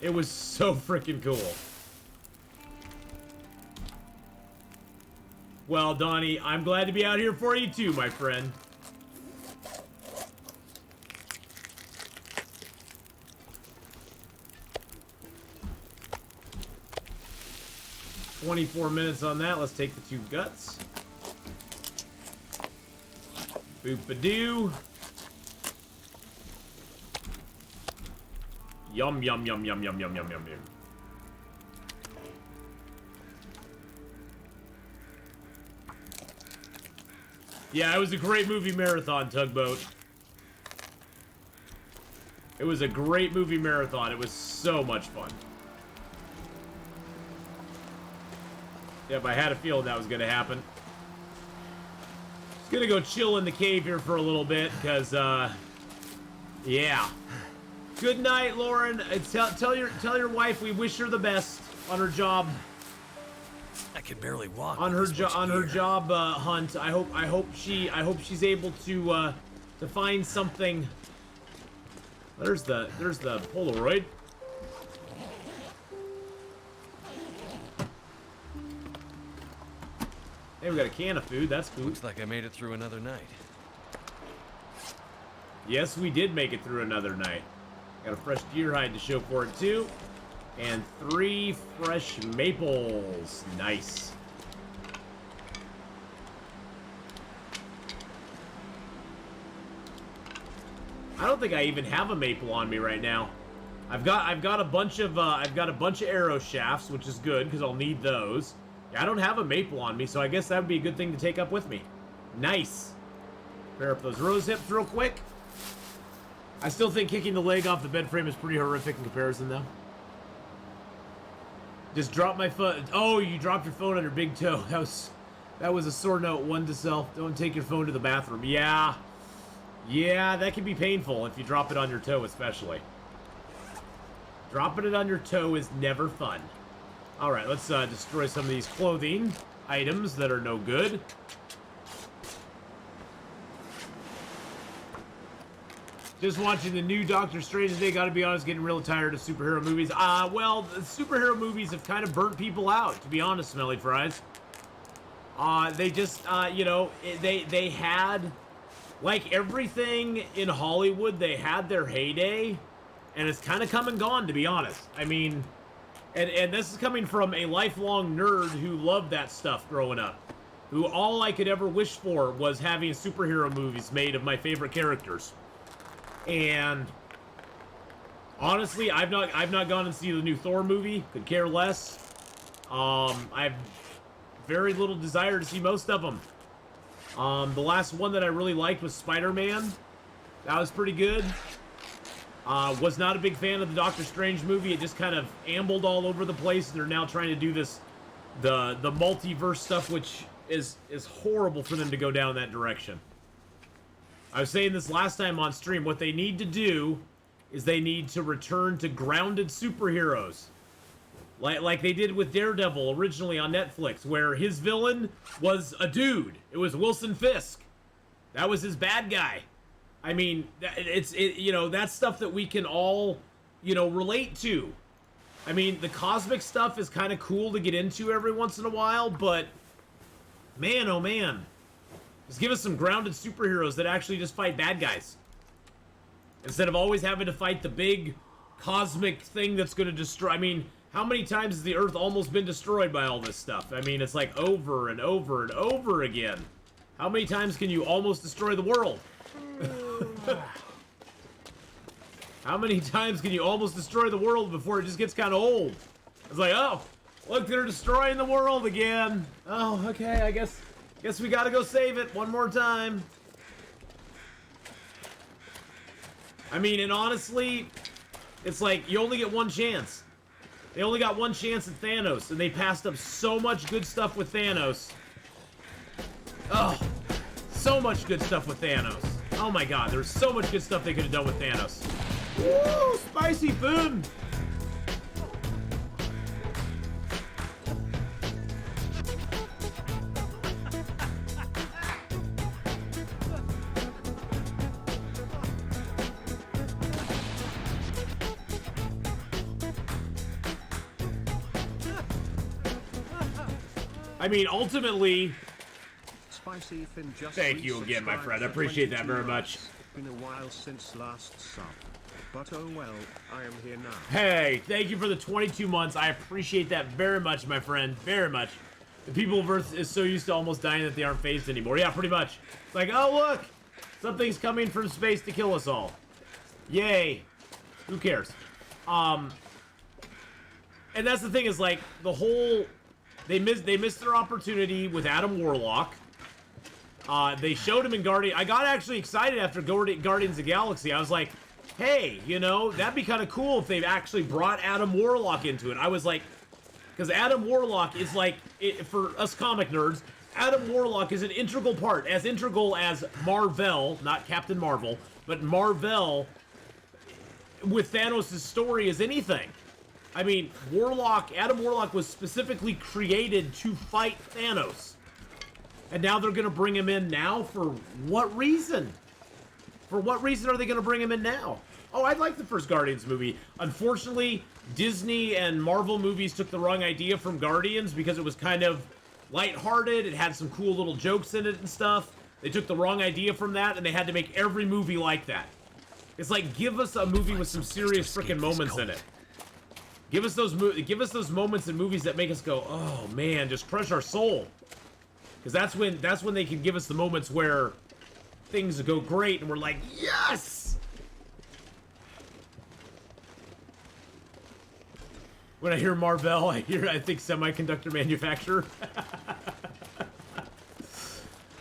Speaker 1: It was so freaking cool. Well, Donnie, I'm glad to be out here for you too, my friend. 24 minutes on that. Let's take the 2 guts. Boop-a-doo. Yum, yum, yum, yum, yum, yum, yum, yum, yum. Yeah, it was a great movie marathon, Tugboat. It was a great movie marathon. It was so much fun. Yep, I had a feeling that was going to happen. Just going to go chill in the cave here for a little bit, because, yeah. Good night, Lauren. Tell your wife we wish her the best on her job.
Speaker 2: I can barely walk.
Speaker 1: On her job hunt. I hope she's able to find something. There's the Polaroid. Hey, we got a can of food. That's cool.
Speaker 2: Looks like I made it through another night.
Speaker 1: Yes, we did make it through another night. Got a fresh deer hide to show for it too. And 3 fresh maples. Nice. I don't think I even have a maple on me right now. I've got a bunch of arrow shafts, which is good because I'll need those. Yeah, I don't have a maple on me, so I guess that would be a good thing to take up with me. Nice. Pair up those rose hips real quick. I still think kicking the leg off the bed frame is pretty horrific in comparison, though. Just drop my phone. Oh, you dropped your phone on your big toe. That was a sore note. 1 to self. Don't take your phone to the bathroom. Yeah. Yeah, that can be painful if you drop it on your toe, especially. Dropping it on your toe is never fun. All right, let's destroy some of these clothing items that are no good. Just watching the new Doctor Strange today. Gotta be honest, getting real tired of superhero movies. Well, the superhero movies have kind of burnt people out, to be honest, Smelly Fries. They just, you know, they had, like everything in Hollywood, they had their heyday, and it's kind of come and gone, to be honest. I mean, and this is coming from a lifelong nerd who loved that stuff growing up, who all I could ever wish for was having superhero movies made of my favorite characters. And honestly, I've not gone and seen the new Thor movie. Could care less. I've very little desire to see most of them. The last one that I really liked was Spider-Man. That was pretty good. Was not a big fan of the Doctor Strange movie. It just kind of ambled all over the place. They're now trying to do this, the multiverse stuff, which is horrible for them to go down that direction. I was saying this last time on stream. What they need to do is they need to return to grounded superheroes. Like they did with Daredevil originally on Netflix, where his villain was a dude. It was Wilson Fisk. That was his bad guy. I mean, you know, that's stuff that we can all, you know, relate to. I mean, the cosmic stuff is kind of cool to get into every once in a while, but man, oh man. Just give us some grounded superheroes that actually just fight bad guys. Instead of always having to fight the big cosmic thing that's going to destroy. I mean, how many times has the Earth almost been destroyed by all this stuff? I mean, it's like over and over and over again. How many times can you almost destroy the world? How many times can you almost destroy the world before it just gets kind of old? It's like, oh, look, they're destroying the world again. Oh, okay, I guess we gotta go save it one more time. I mean, and honestly, it's like, you only get one chance. They only got one chance at Thanos, and they passed up so much good stuff with Thanos. Oh, so much good stuff with Thanos. Oh my god, there's so much good stuff they could have done with Thanos. Woo, spicy food! I mean, ultimately...
Speaker 4: Spicy Fin just
Speaker 1: Thank you again, my friend. I appreciate that very much.
Speaker 4: Been a while since last sub. But oh well, I am here now.
Speaker 1: Hey, thank you for the 22 months. I appreciate that very much, my friend. Very much. The people of Earth is so used to almost dying that they aren't phased anymore. Yeah, pretty much. It's like, oh, look! Something's coming from space to kill us all. Yay. Who cares? And that's the thing is, like, the whole... They missed their opportunity with Adam Warlock. They showed him in Guardian. I got actually excited after Guardians of the Galaxy. I was like, hey, you know, that'd be kind of cool if they actually brought Adam Warlock into it. I was like, because Adam Warlock is like, for us comic nerds, Adam Warlock is an integral part, as integral as Marvel, not Captain Marvel, but Marvel with Thanos' story as anything. I mean, Adam Warlock was specifically created to fight Thanos. And now they're going to bring him in now? For what reason? For what reason are they going to bring him in now? Oh, I like the first Guardians movie. Unfortunately, Disney and Marvel movies took the wrong idea from Guardians because it was kind of lighthearted. It had some cool little jokes in it and stuff. They took the wrong idea from that, and they had to make every movie like that. It's like, give us a movie with some serious freaking moments in it. Give us those moments in movies that make us go, oh man, just crush our soul. Because that's when they can give us the moments where things go great and we're like, yes! When I hear Marvel, I think semiconductor manufacturer.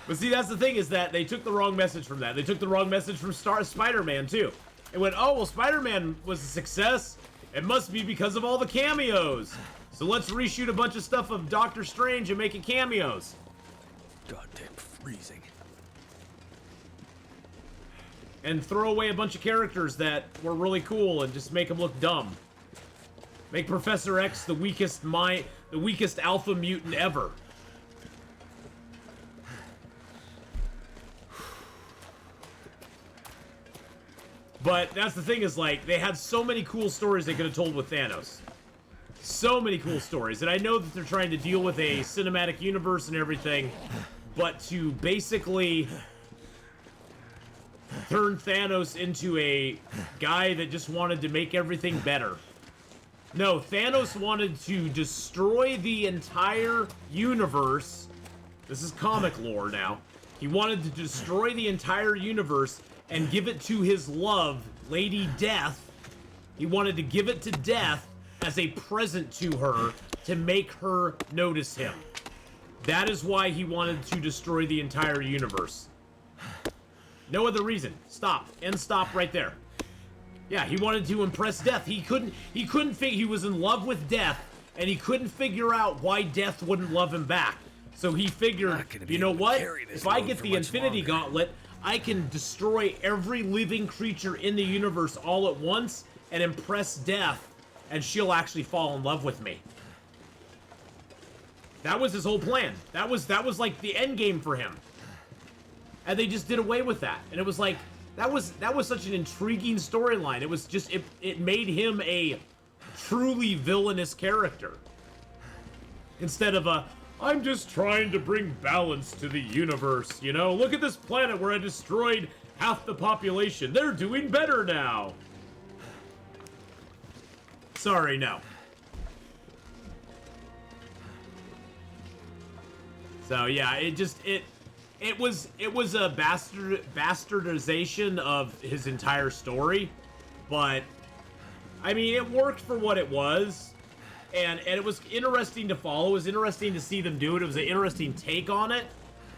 Speaker 1: But see, that's the thing, is that they took the wrong message from that. They took the wrong message from Spider-Man too. It went, oh well, Spider-Man was a success. It must be because of all the cameos. So let's reshoot a bunch of stuff of Doctor Strange and make it cameos.
Speaker 2: Goddamn freezing.
Speaker 1: And throw away a bunch of characters that were really cool and just make them look dumb. Make Professor X the weakest alpha mutant ever. But that's the thing is, like, they had so many cool stories they could have told with Thanos. So many cool stories. And I know that they're trying to deal with a cinematic universe and everything, but to basically turn Thanos into a guy that just wanted to make everything better. No, Thanos wanted to destroy the entire universe. This is comic lore now. He wanted to destroy the entire universe and give it to his love, Lady Death. He wanted to give it to Death as a present to her to make her notice him. That is why he wanted to destroy the entire universe. No other reason. Stop. End stop right there. Yeah, he wanted to impress Death. He couldn't he was in love with Death, and he couldn't figure out why Death wouldn't love him back. So he figured, you know what? If I get the Infinity Gauntlet, I can destroy every living creature in the universe all at once and impress Death, and she'll actually fall in love with me. That was his whole plan. That was like the end game for him. And they just did away with that. And it was like, that was such an intriguing storyline. It was just, it made him a truly villainous character. Instead of a, I'm just trying to bring balance to the universe, you know? Look at this planet where I destroyed half the population. They're doing better now. Sorry, no. So yeah, it was a bastardization of his entire story, but I mean, it worked for what it was, and it was interesting to follow. It was interesting to see them do it. It was an interesting take on it.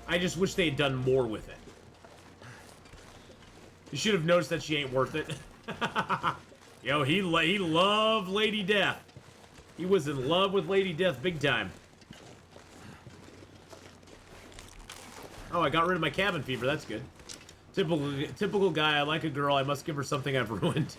Speaker 1: I just wish they had done more with it. You should have noticed that she ain't worth it. Yo, he loved Lady Death. He was in love with Lady Death big time. Oh, I got rid of my cabin fever. That's good. Typical guy. I like a girl. I must give her something I've ruined.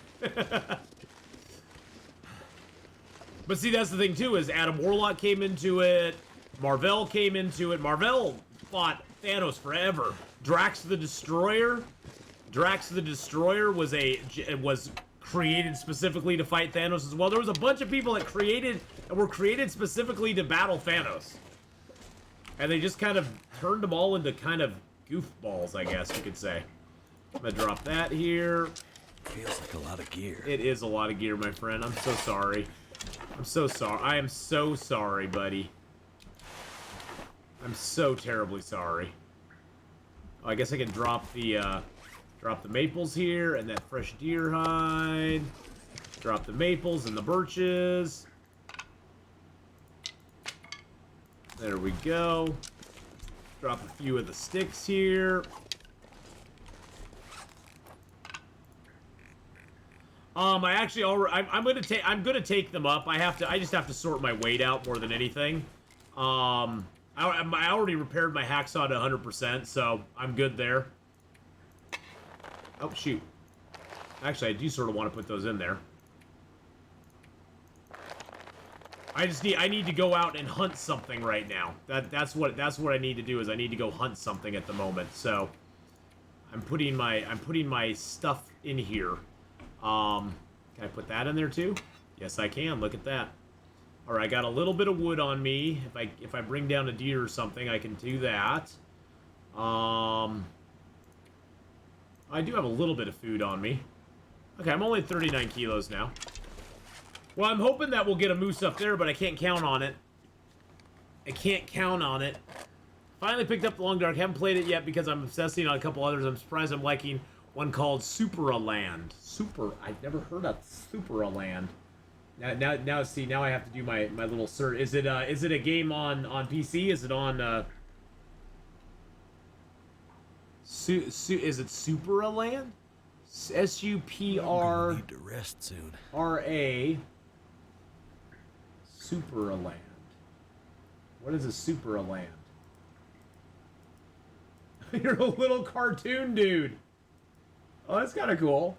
Speaker 1: But see, that's the thing too. Is Adam Warlock came into it. Marvel came into it. Marvel fought Thanos forever. Drax the Destroyer. Drax the Destroyer was created specifically to fight Thanos as well. There was a bunch of people that were created specifically to battle Thanos. And they just kind of turned them all into kind of goofballs, I guess you could say. I'm gonna drop that here.
Speaker 2: Feels like a lot of gear.
Speaker 1: It is a lot of gear, my friend. I'm so sorry. I'm so sorry. I am so sorry, buddy. I'm so terribly sorry. Oh, I guess I can drop the maples here and that fresh deer hide. Drop the maples and the birches. There we go. Drop a few of the sticks here. I actually already, I'm gonna take them up. I just have to sort my weight out more than anything. I already repaired my hacksaw to 100%, so I'm good there. Oh shoot. Actually, I do sort of want to put those in there. I need to go out and hunt something right now. That's what I need to do, is I need to go hunt something at the moment. So I'm putting my stuff in here. Can I put that in there too? Yes, I can. Look at that. All right, I got a little bit of wood on me. If I bring down a deer or something, I can do that. I do have a little bit of food on me. Okay, I'm only at 39 kilos now. Well, I'm hoping that we'll get a moose up there, but I can't count on it. I can't count on it. Finally picked up the Long Dark. Haven't played it yet because I'm obsessing on a couple others. I'm surprised I'm liking one called Superaland. I've never heard of Superaland. Now, see, now I have to do my little search. Is it a game on PC? Is it on? Is it Superaland? S-U-P-R.
Speaker 2: Need to rest soon.
Speaker 1: R-A. Superaland. What is a Superaland? You're a little cartoon dude. Oh, that's kind of cool.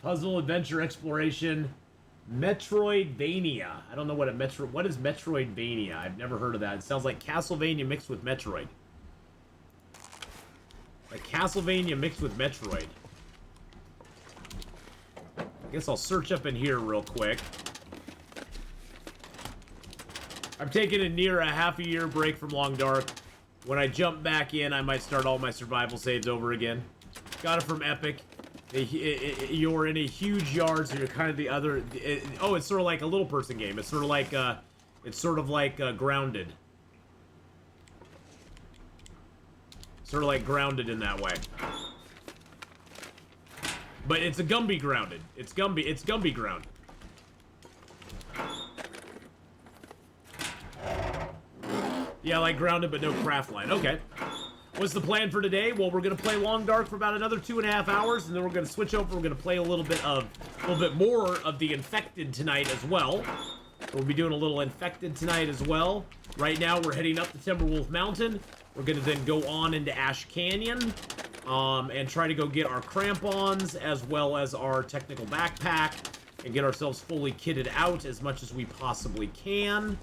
Speaker 1: Puzzle, adventure, exploration, Metroidvania. I don't know what what is Metroidvania? I've never heard of that. It sounds like Castlevania mixed with Metroid. Like Castlevania mixed with Metroid. I guess I'll search up in here real quick. I'm taking a near a half-a-year break from Long Dark. When I jump back in, I might start all my survival saves over again. Got it from Epic. You're in a huge yard, so you're kind of the other... oh, it's sort of like a little person game. It's sort of like, Grounded. Sort of like Grounded in that way. But it's a Gumby Grounded. It's Gumby Grounded. Yeah, like Grounded, but no craft line. Okay. What's the plan for today? Well, we're gonna play Long Dark for about another 2.5 hours, and then we're gonna switch over. We're gonna play a little bit more of the Infected tonight as well. We'll be doing a little Infected tonight as well. Right now, we're heading up the Timberwolf Mountain. We're gonna then go on into Ash Canyon, and try to go get our crampons as well as our technical backpack, and get ourselves fully kitted out as much as we possibly can.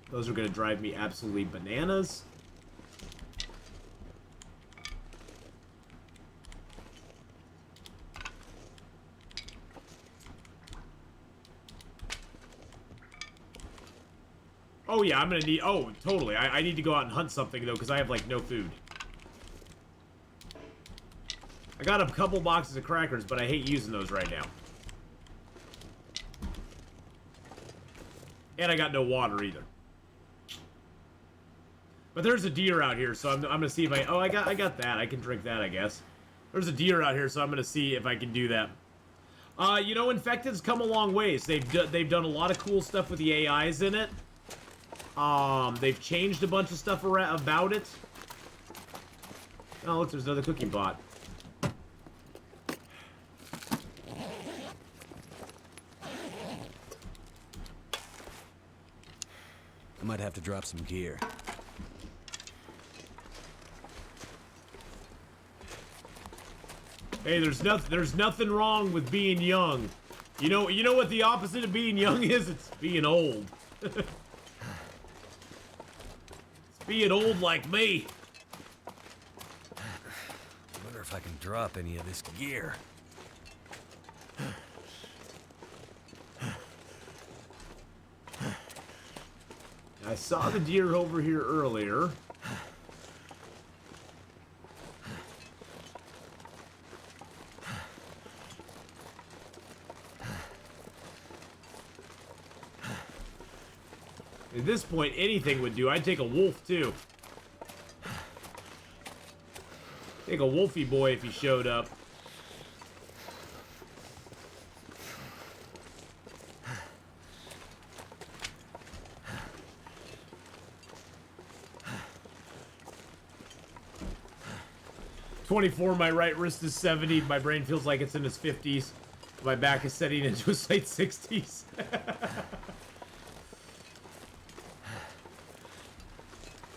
Speaker 1: Those are going to drive me absolutely bananas. Oh yeah, I'm going to need... oh, totally. I need to go out and hunt something, though, because I have, like, no food. I got a couple boxes of crackers, but I hate using those right now. And I got no water, either. But there's a deer out here, so I'm gonna see if I... oh, I got that. I can drink that, I guess. There's a deer out here, so I'm gonna see if I can do that. You know, Infected's come a long ways. They've done a lot of cool stuff with the AIs in it. They've changed a bunch of stuff about it. Oh, look, there's another cooking pot.
Speaker 2: I might have to drop some gear.
Speaker 1: Hey, there's nothing wrong with being young. You know what the opposite of being young is? It's being old. It's being old like me.
Speaker 2: I wonder if I can drop any of this gear.
Speaker 1: I saw the deer over here earlier. At this point, anything would do. I'd take a wolf, too. Take a wolfy boy if he showed up. .24, my right wrist is 70. My brain feels like it's in its 50s. My back is setting into its late 60s.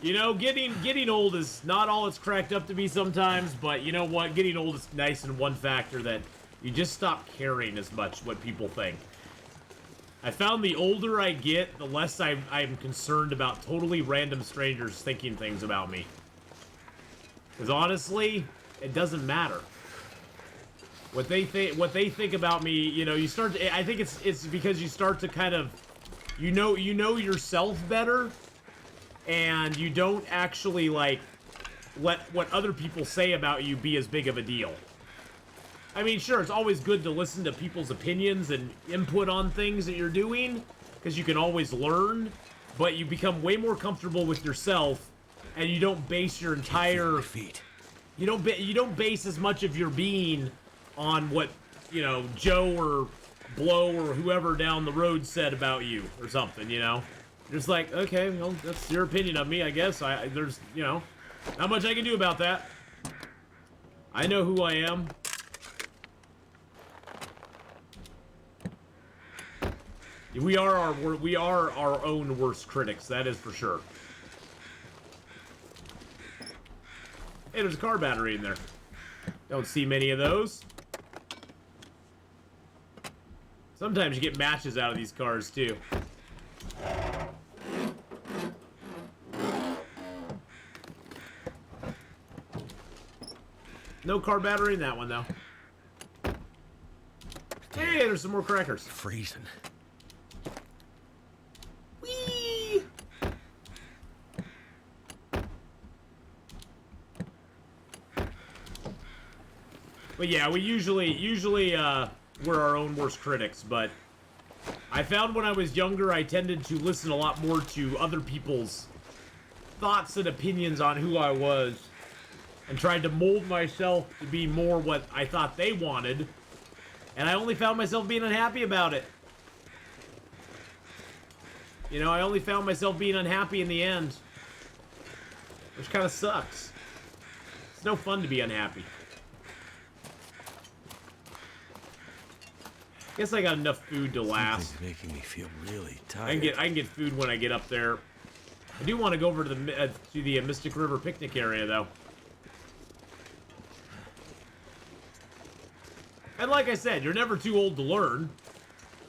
Speaker 1: You know, getting old is not all it's cracked up to be sometimes, but you know what? Getting old is nice in one factor, that you just stop caring as much what people think. I found the older I get, the less I'm concerned about totally random strangers thinking things about me. Because honestly, it doesn't matter. What they think about me, you know, you start to, I think it's because you start to kind of, you know yourself better. And you don't actually, like, let what other people say about you be as big of a deal. I mean, sure, it's always good to listen to people's opinions and input on things that you're doing, because you can always learn, but you become way more comfortable with yourself, and you don't base your entire... You don't base as much of your being on what, you know, Joe or Blow or whoever down the road said about you, or something, you know? Just like, okay, well, that's your opinion of me, I guess. There's, you know, not much I can do about that. I know who I am. We are our own worst critics, that is for sure. Hey, there's a car battery in there. Don't see many of those. Sometimes you get matches out of these cars, too. No car battery in that one, though. Hey, there's some more crackers.
Speaker 2: Freezing.
Speaker 1: Whee! But yeah, we usually we're our own worst critics, but I found when I was younger I tended to listen a lot more to other people's thoughts and opinions on who I was and tried to mold myself to be more what I thought they wanted, and I only found myself being unhappy about it. You know, I only found myself being unhappy in the end, which kind of sucks. It's no fun to be unhappy. Guess I got enough food to last.
Speaker 2: Something's making me feel really tired.
Speaker 1: I can get food when I get up there. I do want to go over to the Mystic River picnic area though. And like I said, you're never too old to learn.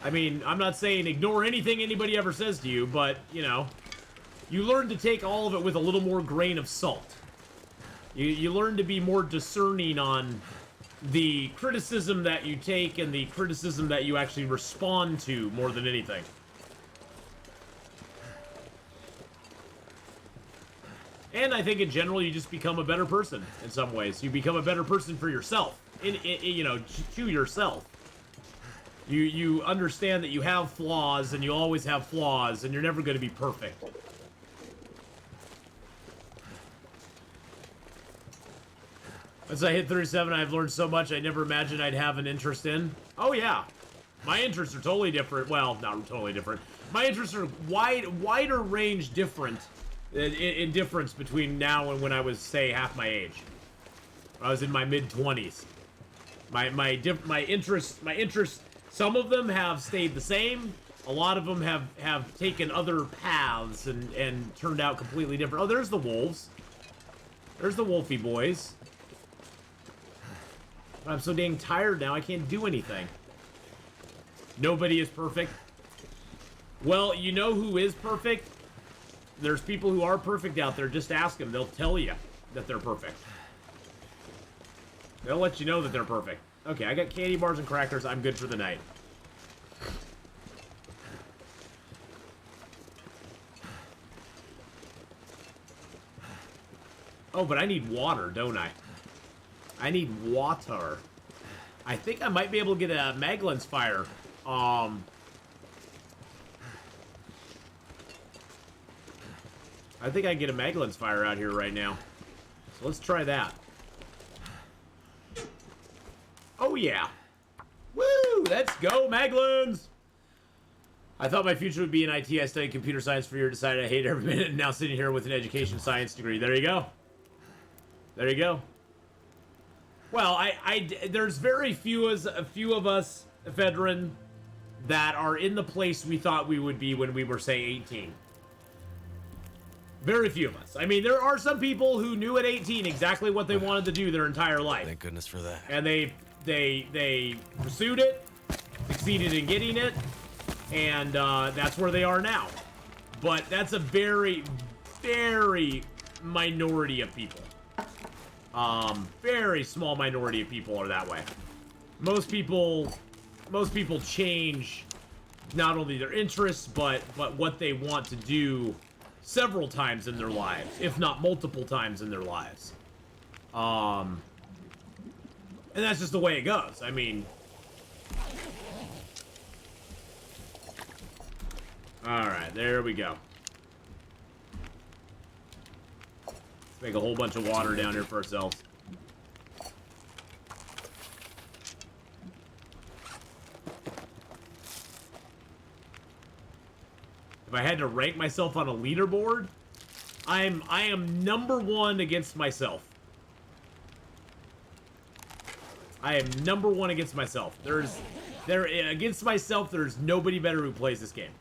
Speaker 1: I mean, I'm not saying ignore anything anybody ever says to you, but you know, you learn to take all of it with a little more grain of salt. You learn to be more discerning on the criticism that you take and the criticism that you actually respond to more than anything. And I think in general you just become a better person in some ways. You become a better person for yourself, you know, to yourself. You understand that you have flaws and you always have flaws and you're never going to be perfect. As I hit 37, I've learned so much I never imagined I'd have an interest in. Oh yeah, my interests are totally different. Well, not totally different. My interests are wider range different in difference between now and when I was, say, half my age. I was in my mid-20s. My interests, some of them have stayed the same. A lot of them have taken other paths and turned out completely different. Oh, there's the wolves. There's the wolfy boys. I'm so dang tired now, I can't do anything. Nobody is perfect. Well, you know who is perfect? There's people who are perfect out there. Just ask them. They'll tell you that they're perfect. They'll let you know that they're perfect. Okay, I got candy bars and crackers. I'm good for the night. Oh, but I need water, don't I? I need water. I think I might be able to get a Maglin's fire. I think I can get a Maglin's fire out here right now. So let's try that. Oh yeah. Woo! Let's go, Maglins! I thought my future would be in IT. I studied computer science for a year, decided I hate every minute, and now sitting here with an education science degree. There you go. There you go. Well, there's very few of us, Fedrin, that are in the place we thought we would be when we were, say, 18. Very few of us. I mean, there are some people who knew at 18 exactly what they wanted to do their entire life.
Speaker 2: Thank goodness for that.
Speaker 1: And they pursued it, succeeded in getting it, and that's where they are now. But that's a very, very minority of people. Very small minority of people are that way. Most people change not only their interests, but what they want to do several times in their lives, if not multiple times in their lives. And that's just the way it goes. I mean, all right, there we go. Let's make a whole bunch of water down here for ourselves. If I had to rank myself on a leaderboard, I am number one against myself. I am number one against myself. Against myself, there's nobody better who plays this game.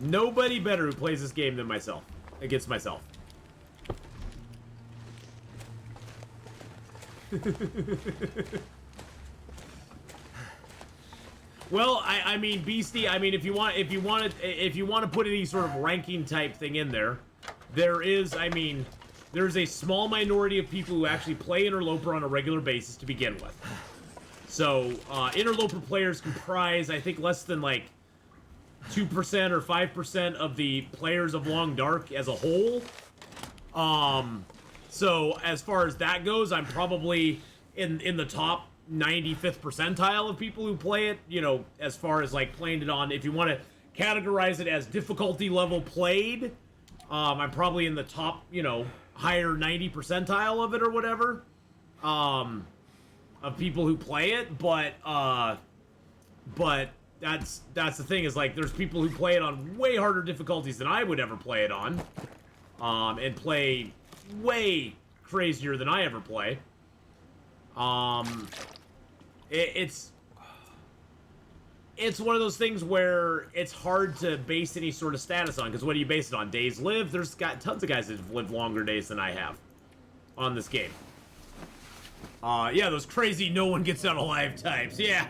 Speaker 1: Nobody better who plays this game than myself. Against myself. Well, I mean, Beastie. I mean, if you want to put any sort of ranking type thing in there, there is. I mean, there's a small minority of people who actually play Interloper on a regular basis to begin with. So, Interloper players comprise, I think, less than like 2% or 5% of the players of Long Dark as a whole. So as far as that goes, I'm probably in the top 95th percentile of people who play it, you know, as far as like playing it on, if you want to categorize it as difficulty level played, I'm probably in the top, you know, higher 90 percentile of it or whatever, of people who play it, but that's the thing, is like there's people who play it on way harder difficulties than I would ever play it on, and play way crazier than I ever play. It's one of those things where it's hard to base any sort of status on, because what do you base it on? Days lived? There's got tons of guys that have lived longer days than I have on this game. Yeah, those crazy no one gets out alive types. Yeah,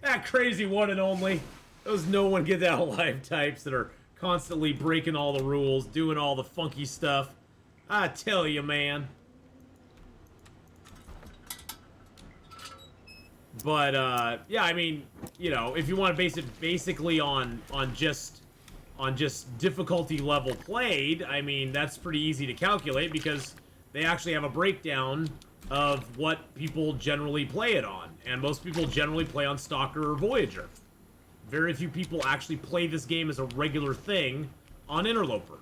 Speaker 1: that crazy one and only. Those no one gets out alive types that are constantly breaking all the rules, doing all the funky stuff. I tell you, man. But, yeah, I mean, you know, if you want to base it basically on just difficulty level played, I mean, that's pretty easy to calculate, because they actually have a breakdown of what people generally play it on. And most people generally play on Stalker or Voyager. Very few people actually play this game as a regular thing on Interloper.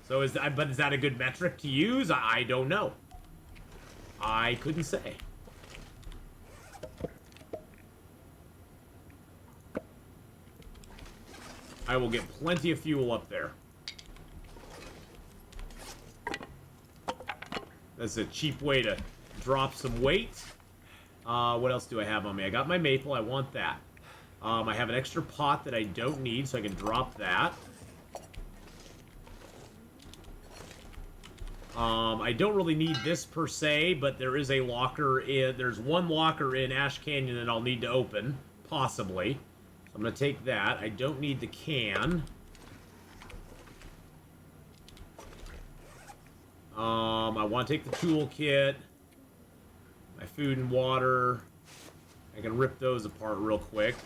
Speaker 1: So is that a good metric to use? I don't know. I couldn't say. I will get plenty of fuel up there. That's a cheap way to drop some weight. What else do I have on me? I got my maple. I want that. I have an extra pot that I don't need, so I can drop that. I don't really need this per se, but there is a locker in... There's one locker in Ash Canyon that I'll need to open, possibly. So I'm going to take that. I don't need the can. I want to take the toolkit. My food and water. I can rip those apart real quick.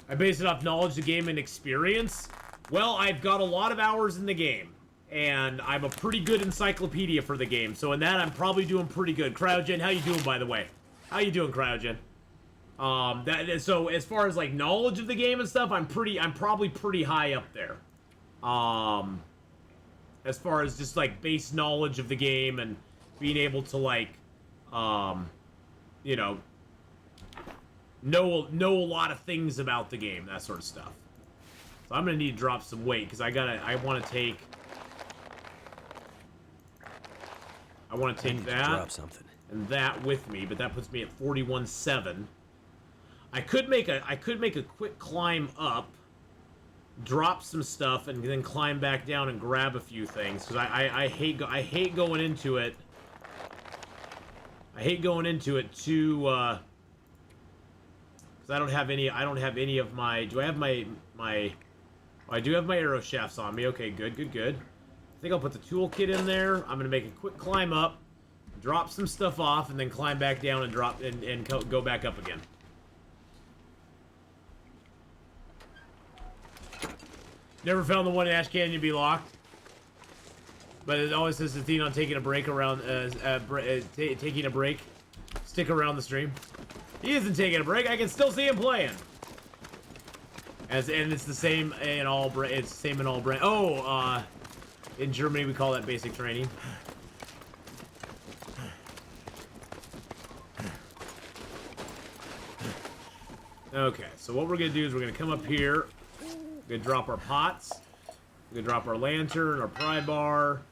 Speaker 1: I base it off knowledge of the game and experience. Well, I've got a lot of hours in the game, and I'm a pretty good encyclopedia for the game. So in that, I'm probably doing pretty good. Cryogen, how you doing, by the way? How you doing, Cryogen? So as far as like knowledge of the game and stuff, I'm probably pretty high up there. As far as just like base knowledge of the game and being able to like, you know a lot of things about the game, that sort of stuff. So I'm gonna need to drop some weight, because I want to take that
Speaker 2: drop something.
Speaker 1: and that with me, but that puts me at 41.7. I could make a quick climb up, drop some stuff, and then climb back down and grab a few things, because I hate going into it. I hate going into it too, because I don't have any of my... Do I have my... Oh, I do have my arrow shafts on me. Okay, good. I think I'll put the toolkit in there. I'm gonna make a quick climb up, drop some stuff off, and then climb back down and drop and go back up again. Never found the one in Ash Canyon be locked, but it always says Atheenon taking a break around, taking a break. Stick around the stream. He isn't taking a break. I can still see him playing. And it's the same in all. It's the same in all brand. Oh, in Germany we call that basic training. Okay, so what we're gonna do is we're gonna come up here. We're gonna drop our pots. We're gonna drop our lantern, our pry bar,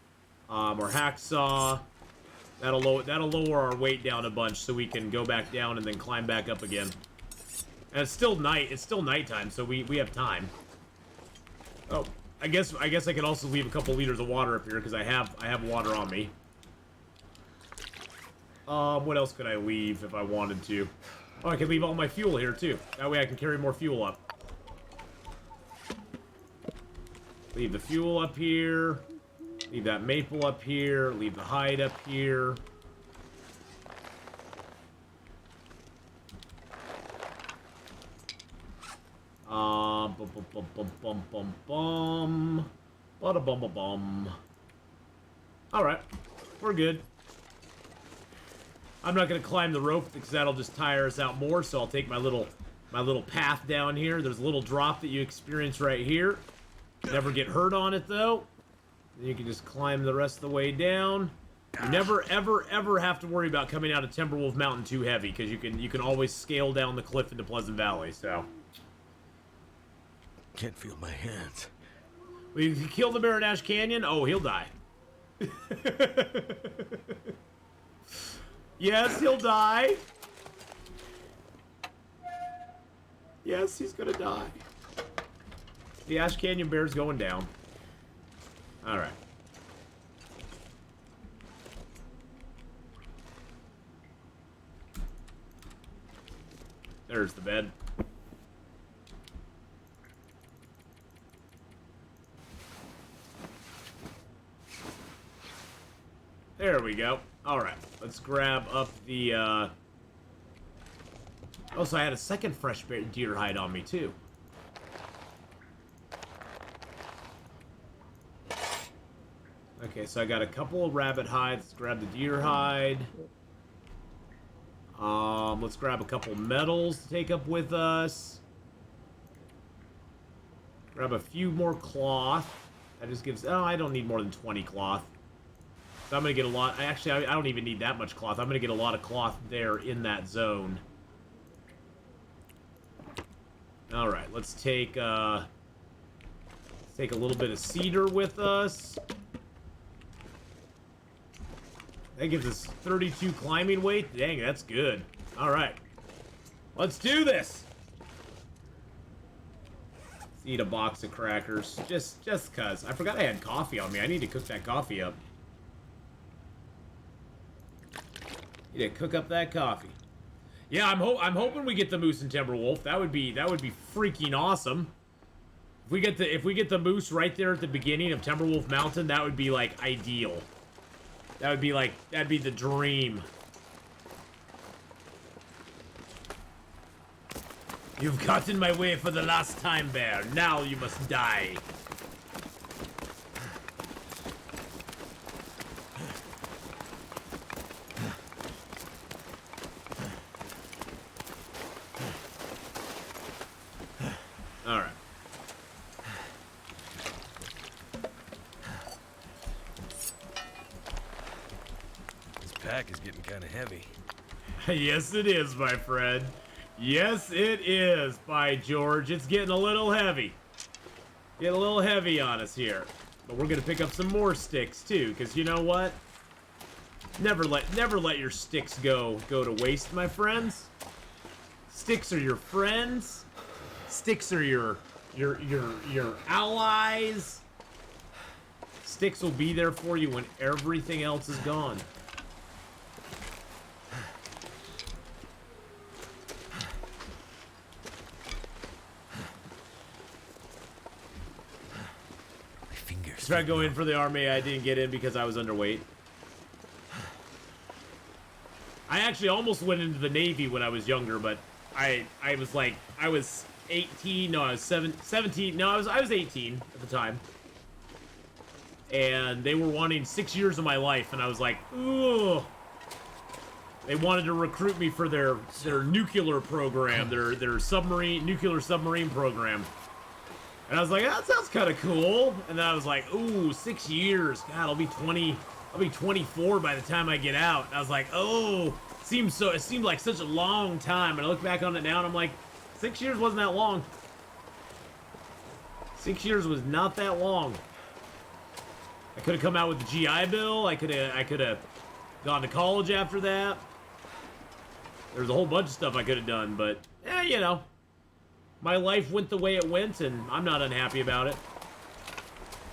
Speaker 1: our hacksaw. That'll lower our weight down a bunch, so we can go back down and then climb back up again. And it's still night. It's still nighttime, so we have time. Oh, I guess I can also leave a couple liters of water up here, because I have water on me. What else could I leave if I wanted to? Oh, I could leave all my fuel here, too. That way I can carry more fuel up. Leave the fuel up here. Leave that maple up here. Leave the hide up here. Bum bum bum bum bum bum bum. Bada bum bum bum. Alright. We're good. I'm not gonna climb the rope because that'll just tire us out more, so I'll take my little path down here. There's a little drop that you experience right here. Never get hurt on it though. Then you can just climb the rest of the way down. You never ever ever have to worry about coming out of Timberwolf Mountain too heavy, because you can always scale down the cliff into Pleasant Valley, so.
Speaker 2: Can't feel my hands.
Speaker 1: Well, if you kill the bear in Ash Canyon, oh, he'll die. Yes, he'll die. Yes, he's gonna die. The Ash Canyon bear's going down. Alright. There's the bed. There we go. Alright, let's grab up the, Oh, so I had a second fresh deer hide on me, too. Okay, so I got a couple of rabbit hides. Let's grab the deer hide. Let's grab a couple metals to take up with us. Grab a few more cloth. That just gives... Oh, I don't need more than 20 cloth. So I'm going to get a lot... Actually, I don't even need that much cloth. I'm going to get a lot of cloth there in that zone. Alright, let's take a little bit of cedar with us. That gives us 32 climbing weight. Dang, that's good. Alright. Let's do this! Let's eat a box of crackers. Just cuz. I forgot I had coffee on me. I need to cook that coffee up. Need to cook up that coffee. Yeah, I'm hoping we get the moose and Timberwolf. That would be freaking awesome. If we get the moose right there at the beginning of Timberwolf Mountain, that would be like ideal. That'd be the dream. You've got in my way for the last time, bear. Now you must die. Alright.
Speaker 2: This pack is getting kind of heavy.
Speaker 1: Yes, it is, my friend. Yes, it is, by George. It's getting a little heavy. Getting a little heavy on us here. But we're gonna pick up some more sticks too, because you know what? Never let your sticks go to waste, my friends. Sticks are your friends. Sticks are your allies. Sticks will be there for you when everything else is gone. Tried to go in for the army. I didn't get in because I was underweight. I actually almost went into the Navy when I was younger, but I was 18. No, I was 17. No, I was 18 at the time. And they were wanting 6 years of my life, and I was like, ooh. They wanted to recruit me for their nuclear program, their nuclear submarine program. And I was like, that sounds kind of cool. And then I was like, ooh, 6 years. God, I'll be 24 by the time I get out. And I was like, oh, it seemed like such a long time. And I look back on it now and I'm like, 6 years wasn't that long. 6 years was not that long. I could have come out with the GI Bill. I could have gone to college after that. There's a whole bunch of stuff I could have done, but, you know. My life went the way it went, and I'm not unhappy about it.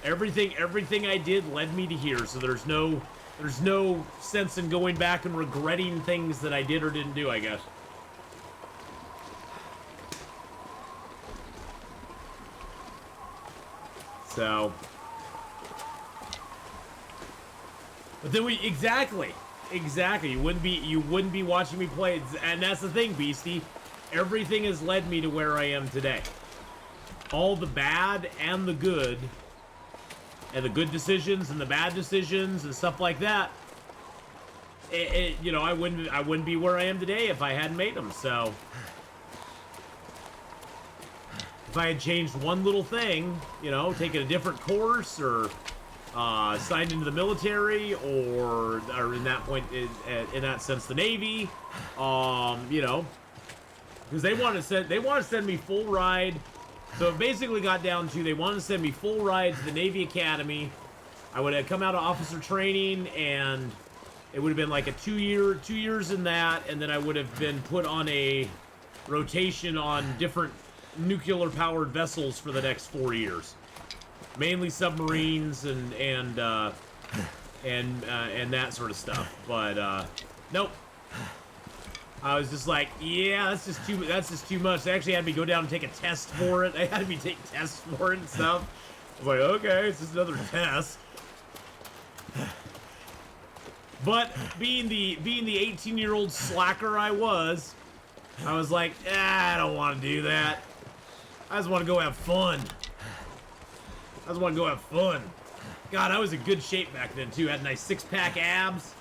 Speaker 1: Everything I did led me to here, so there's no sense in going back and regretting things that I did or didn't do, I guess. So, but then exactly. You wouldn't be watching me play, and that's the thing, Beastie. Everything has led me to where I am today. All the bad and the good decisions and the bad decisions and stuff like that. You know, I wouldn't be where I am today if I hadn't made them. So, if I had changed one little thing, you know, taken a different course or signed into the military or in that point, in that sense, the Navy, you know, because they want to send me full ride. So it basically got down to they wanted to send me full ride to the Navy Academy. I would have come out of officer training, and it would have been like a 2 years in that, and then I would have been put on a rotation on different nuclear-powered vessels for the next 4 years, mainly submarines and that sort of stuff. But nope. I was just like, yeah, that's just too much. They actually had me go down and take a test for it. They had me take tests for it and stuff. I was like, okay, it's just another test. But being the 18-year-old slacker I was like, I don't want to do that. I just want to go have fun. God, I was in good shape back then too. Had nice six-pack abs.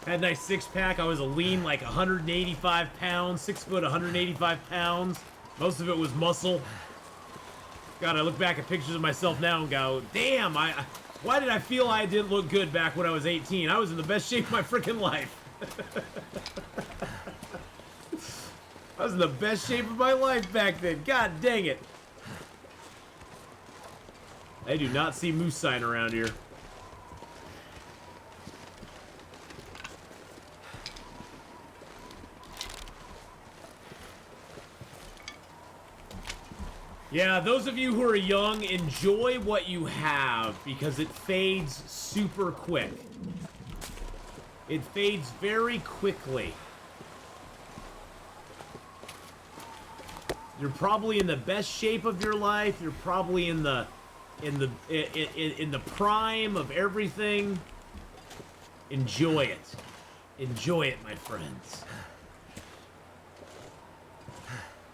Speaker 1: Had a nice six-pack. I was a lean, like 185 pounds, 6 foot, 185 pounds. Most of it was muscle. God, I look back at pictures of myself now and go, damn, why did I feel I didn't look good back when I was 18? I was in the best shape of my freaking life. I was in the best shape of my life back then. God dang it. I do not see moose sign around here. Yeah, those of you who are young, enjoy what you have because it fades super quick. It fades very quickly. You're probably in the best shape of your life. You're probably in the prime of everything. Enjoy it. Enjoy it, my friends.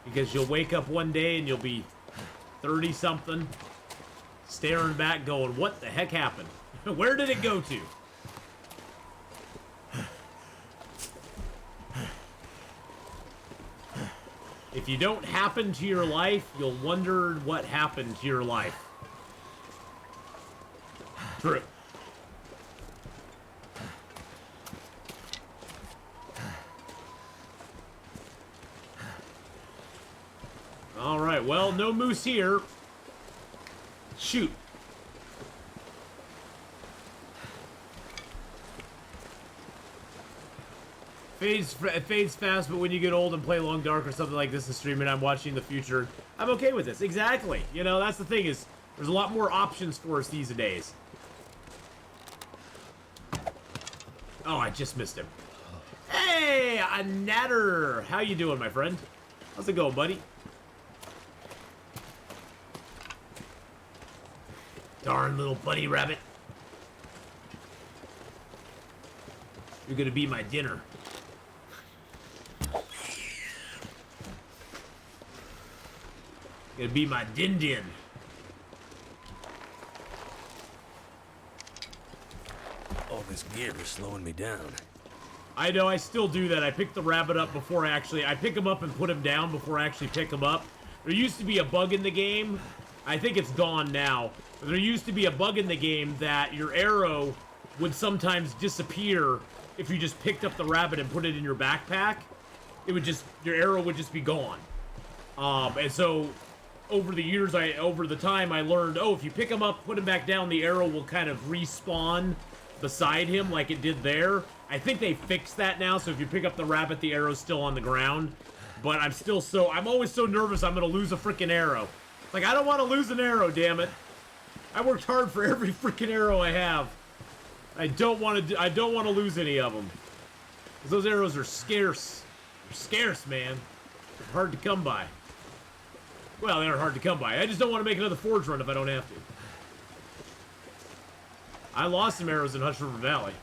Speaker 1: Because you'll wake up one day and you'll be 30-something, staring back going, what the heck happened? Where did it go to? If you don't happen to your life, you'll wonder what happened to your life. True. Alright, well, no moose here. Shoot. It fades fast, but when you get old and play Long Dark or something like this and stream it, I'm watching the future. I'm okay with this. Exactly. You know, that's the thing is, there's a lot more options for us these days. Oh, I just missed him. Hey, a natter. How you doing, my friend? How's it going, buddy? Darn little bunny rabbit. You're gonna be my dinner. Gonna be my din-din.
Speaker 2: All this gear is slowing me down.
Speaker 1: I know, I still do that. I pick the rabbit up before I pick him up and put him down before I actually pick him up. There used to be a bug in the game. I think it's gone now. There used to be a bug in the game that your arrow would sometimes disappear if you just picked up the rabbit and put it in your backpack. It would just, your arrow would just be gone. And so over the time I learned, oh, if you pick him up, put him back down, the arrow will kind of respawn beside him like it did there. I think they fixed that now, so if you pick up the rabbit, the arrow's still on the ground. But I'm always so nervous I'm gonna lose a freaking arrow. Like, I don't want to lose an arrow, damn it. I worked hard for every freaking arrow I have. I don't want to lose any of them. 'Cause those arrows are scarce. They're scarce, man. They're hard to come by. Well, they're hard to come by. I just don't want to make another forge run if I don't have to. I lost some arrows in Hush River Valley.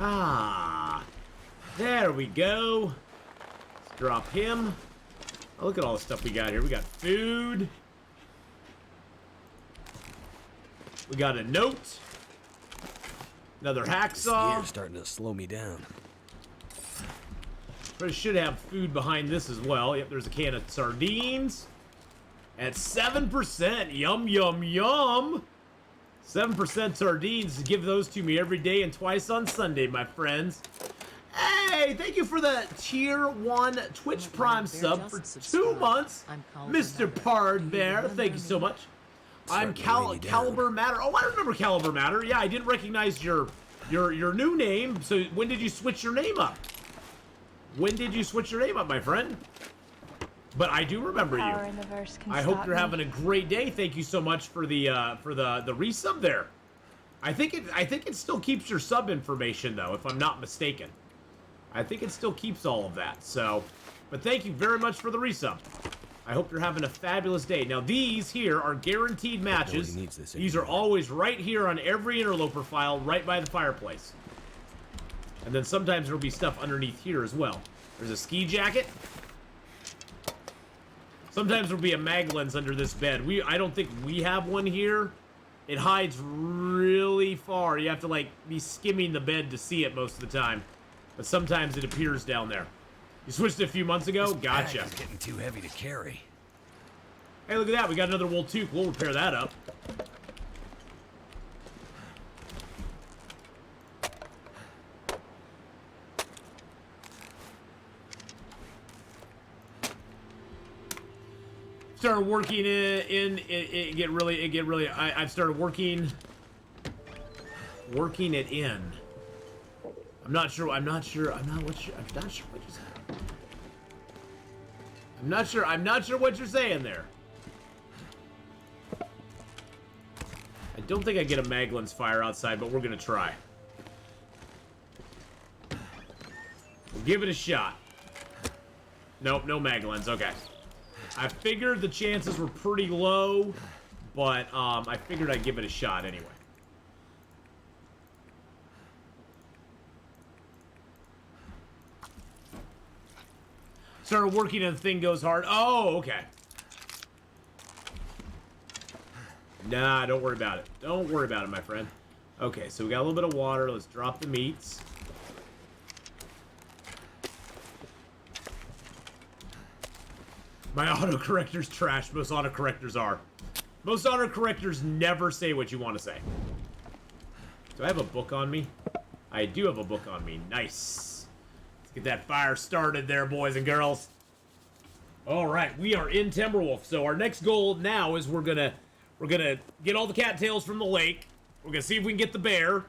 Speaker 1: Ah, there we go. Let's drop him. Oh, look at all the stuff we got here. We got food. We got a note. Another hacksaw.
Speaker 2: Gear's starting to slow me down.
Speaker 1: But it should have food behind this as well. Yep, there's a can of sardines. At 7%. Yum, yum, yum. 7% sardines. Give those to me every day and twice on Sunday, my friends. Hey, thank you for the tier 1 Twitch Prime sub for 2 months. Mr. Pard Bear, thank you so much. I'm Caliber Matter. Oh, I remember Caliber Matter. Yeah, I didn't recognize your new name. So when did you switch your name up? When did you switch your name up, my friend? But I do remember you. I hope you're having a great day. Thank you so much for the resub there. I think it still keeps your sub information though, if I'm not mistaken. I think it still keeps all of that. So, but thank you very much for the resub. I hope you're having a fabulous day. Now these here are guaranteed matches. These are always right here on every Interloper file, right by the fireplace. And then sometimes there'll be stuff underneath here as well. There's a ski jacket. Sometimes there'll be a mag lens under this bed. I don't think we have one here. It hides really far. You have to like be skimming the bed to see it most of the time. But sometimes it appears down there. You switched it a few months ago? Gotcha.
Speaker 2: It's getting too heavy to carry.
Speaker 1: Hey, look at that. We got another wool toque. We'll repair that up. Started working I've started working it in. I'm not sure what you're saying there. I don't think I get a Maglin's fire outside, but we're gonna try. We'll give it a shot. Nope, no Maglins, okay. I figured the chances were pretty low, but I figured I'd give it a shot anyway. Started working and the thing goes hard. Oh, okay. Nah, don't worry about it. Don't worry about it, my friend. Okay, so we got a little bit of water. Let's drop the meats. My autocorrector's trash. Most autocorrectors are. Most autocorrectors never say what you want to say. Do I have a book on me? I do have a book on me. Nice. Let's get that fire started there, boys and girls. Alright, we are in Timberwolf. So our next goal now is we're gonna get all the cattails from the lake. We're gonna see if we can get the bear.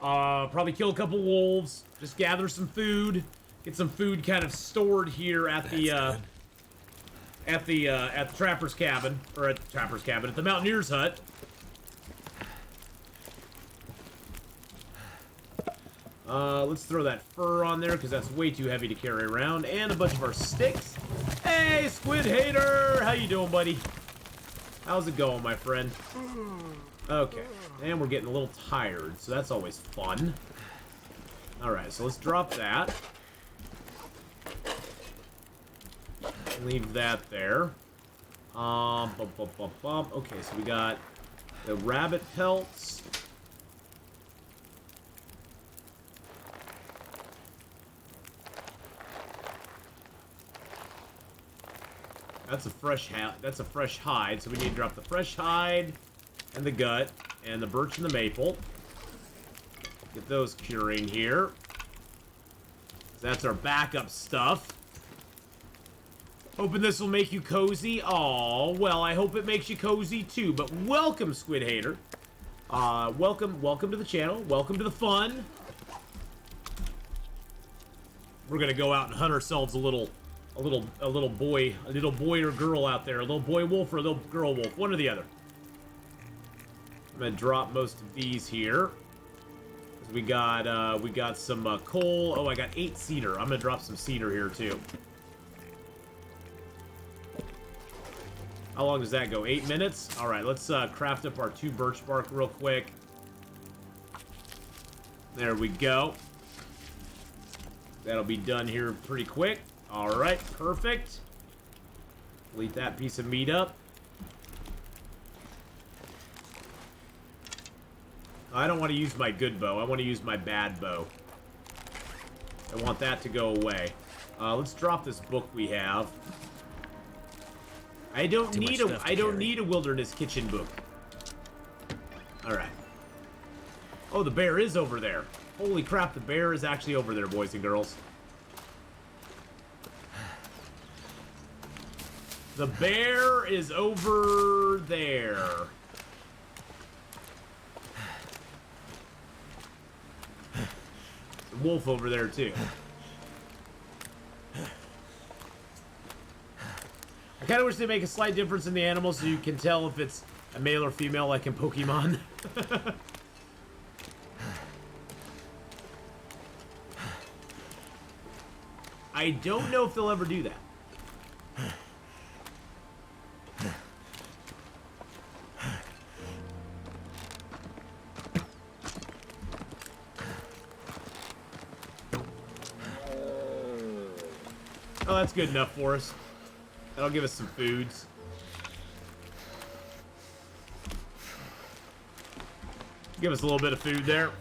Speaker 1: Probably kill a couple wolves. Just gather some food. Get some food kind of stored here at the trapper's cabin, or at the mountaineer's hut. Let's throw that fur on there because that's way too heavy to carry around, and a bunch of our sticks. Hey, Squid Hater, how you doing, buddy? How's it going, my friend? Okay, and we're getting a little tired, so that's always fun. All right, so let's drop that. Leave that there. Okay, so we got the rabbit pelts. That's a fresh hide, so we need to drop the fresh hide and the gut and the birch and the maple. Get those curing here. That's our backup stuff. Hoping this will make you cozy. Oh, well, I hope it makes you cozy too. But welcome, Squid Hater. Welcome to the channel. Welcome to the fun. We're gonna go out and hunt ourselves a little boy or girl out there, a little boy wolf or a little girl wolf, one or the other. I'm gonna drop most of these here. We got some coal. Oh, I got 8 cedar. I'm gonna drop some cedar here too. How long does that go? 8 minutes? All right, let's craft up our 2 birch bark real quick. There we go. That'll be done here pretty quick. All right, perfect. Delete that piece of meat up. I don't want to use my good bow. I want to use my bad bow. I want that to go away. Let's drop this book we have. I don't need a wilderness kitchen book. All right. Oh, the bear is over there. Holy crap, the bear is actually over there, boys and girls. The bear is over there. The wolf over there, too. I kind of wish they make a slight difference in the animals so you can tell if it's a male or female, like in Pokemon. I don't know if they'll ever do that. Oh, that's good enough for us. That'll give us some foods. Give us a little bit of food there.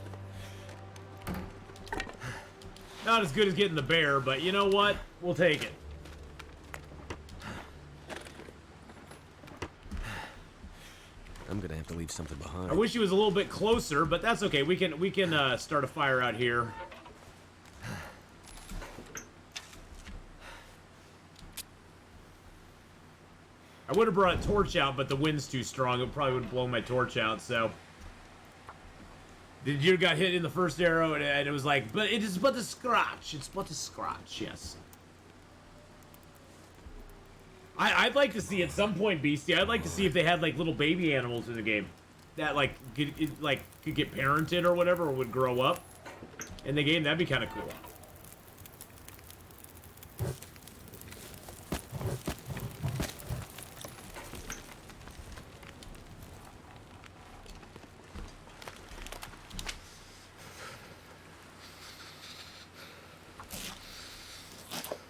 Speaker 1: Not as good as getting the bear, but you know what? We'll take it.
Speaker 2: I'm gonna have to leave something behind.
Speaker 1: I wish he was a little bit closer, but that's okay. We can start a fire out here. I would have brought a torch out, but the wind's too strong. It probably would have blown my torch out, so... The deer got hit in the first arrow, and it was like, but it is but a scratch. It's but a scratch, yes. I'd like to see at some point, Beastie, I'd like to see if they had, like, little baby animals in the game. That, like, could get parented or whatever, or would grow up in the game. That'd be kind of cool.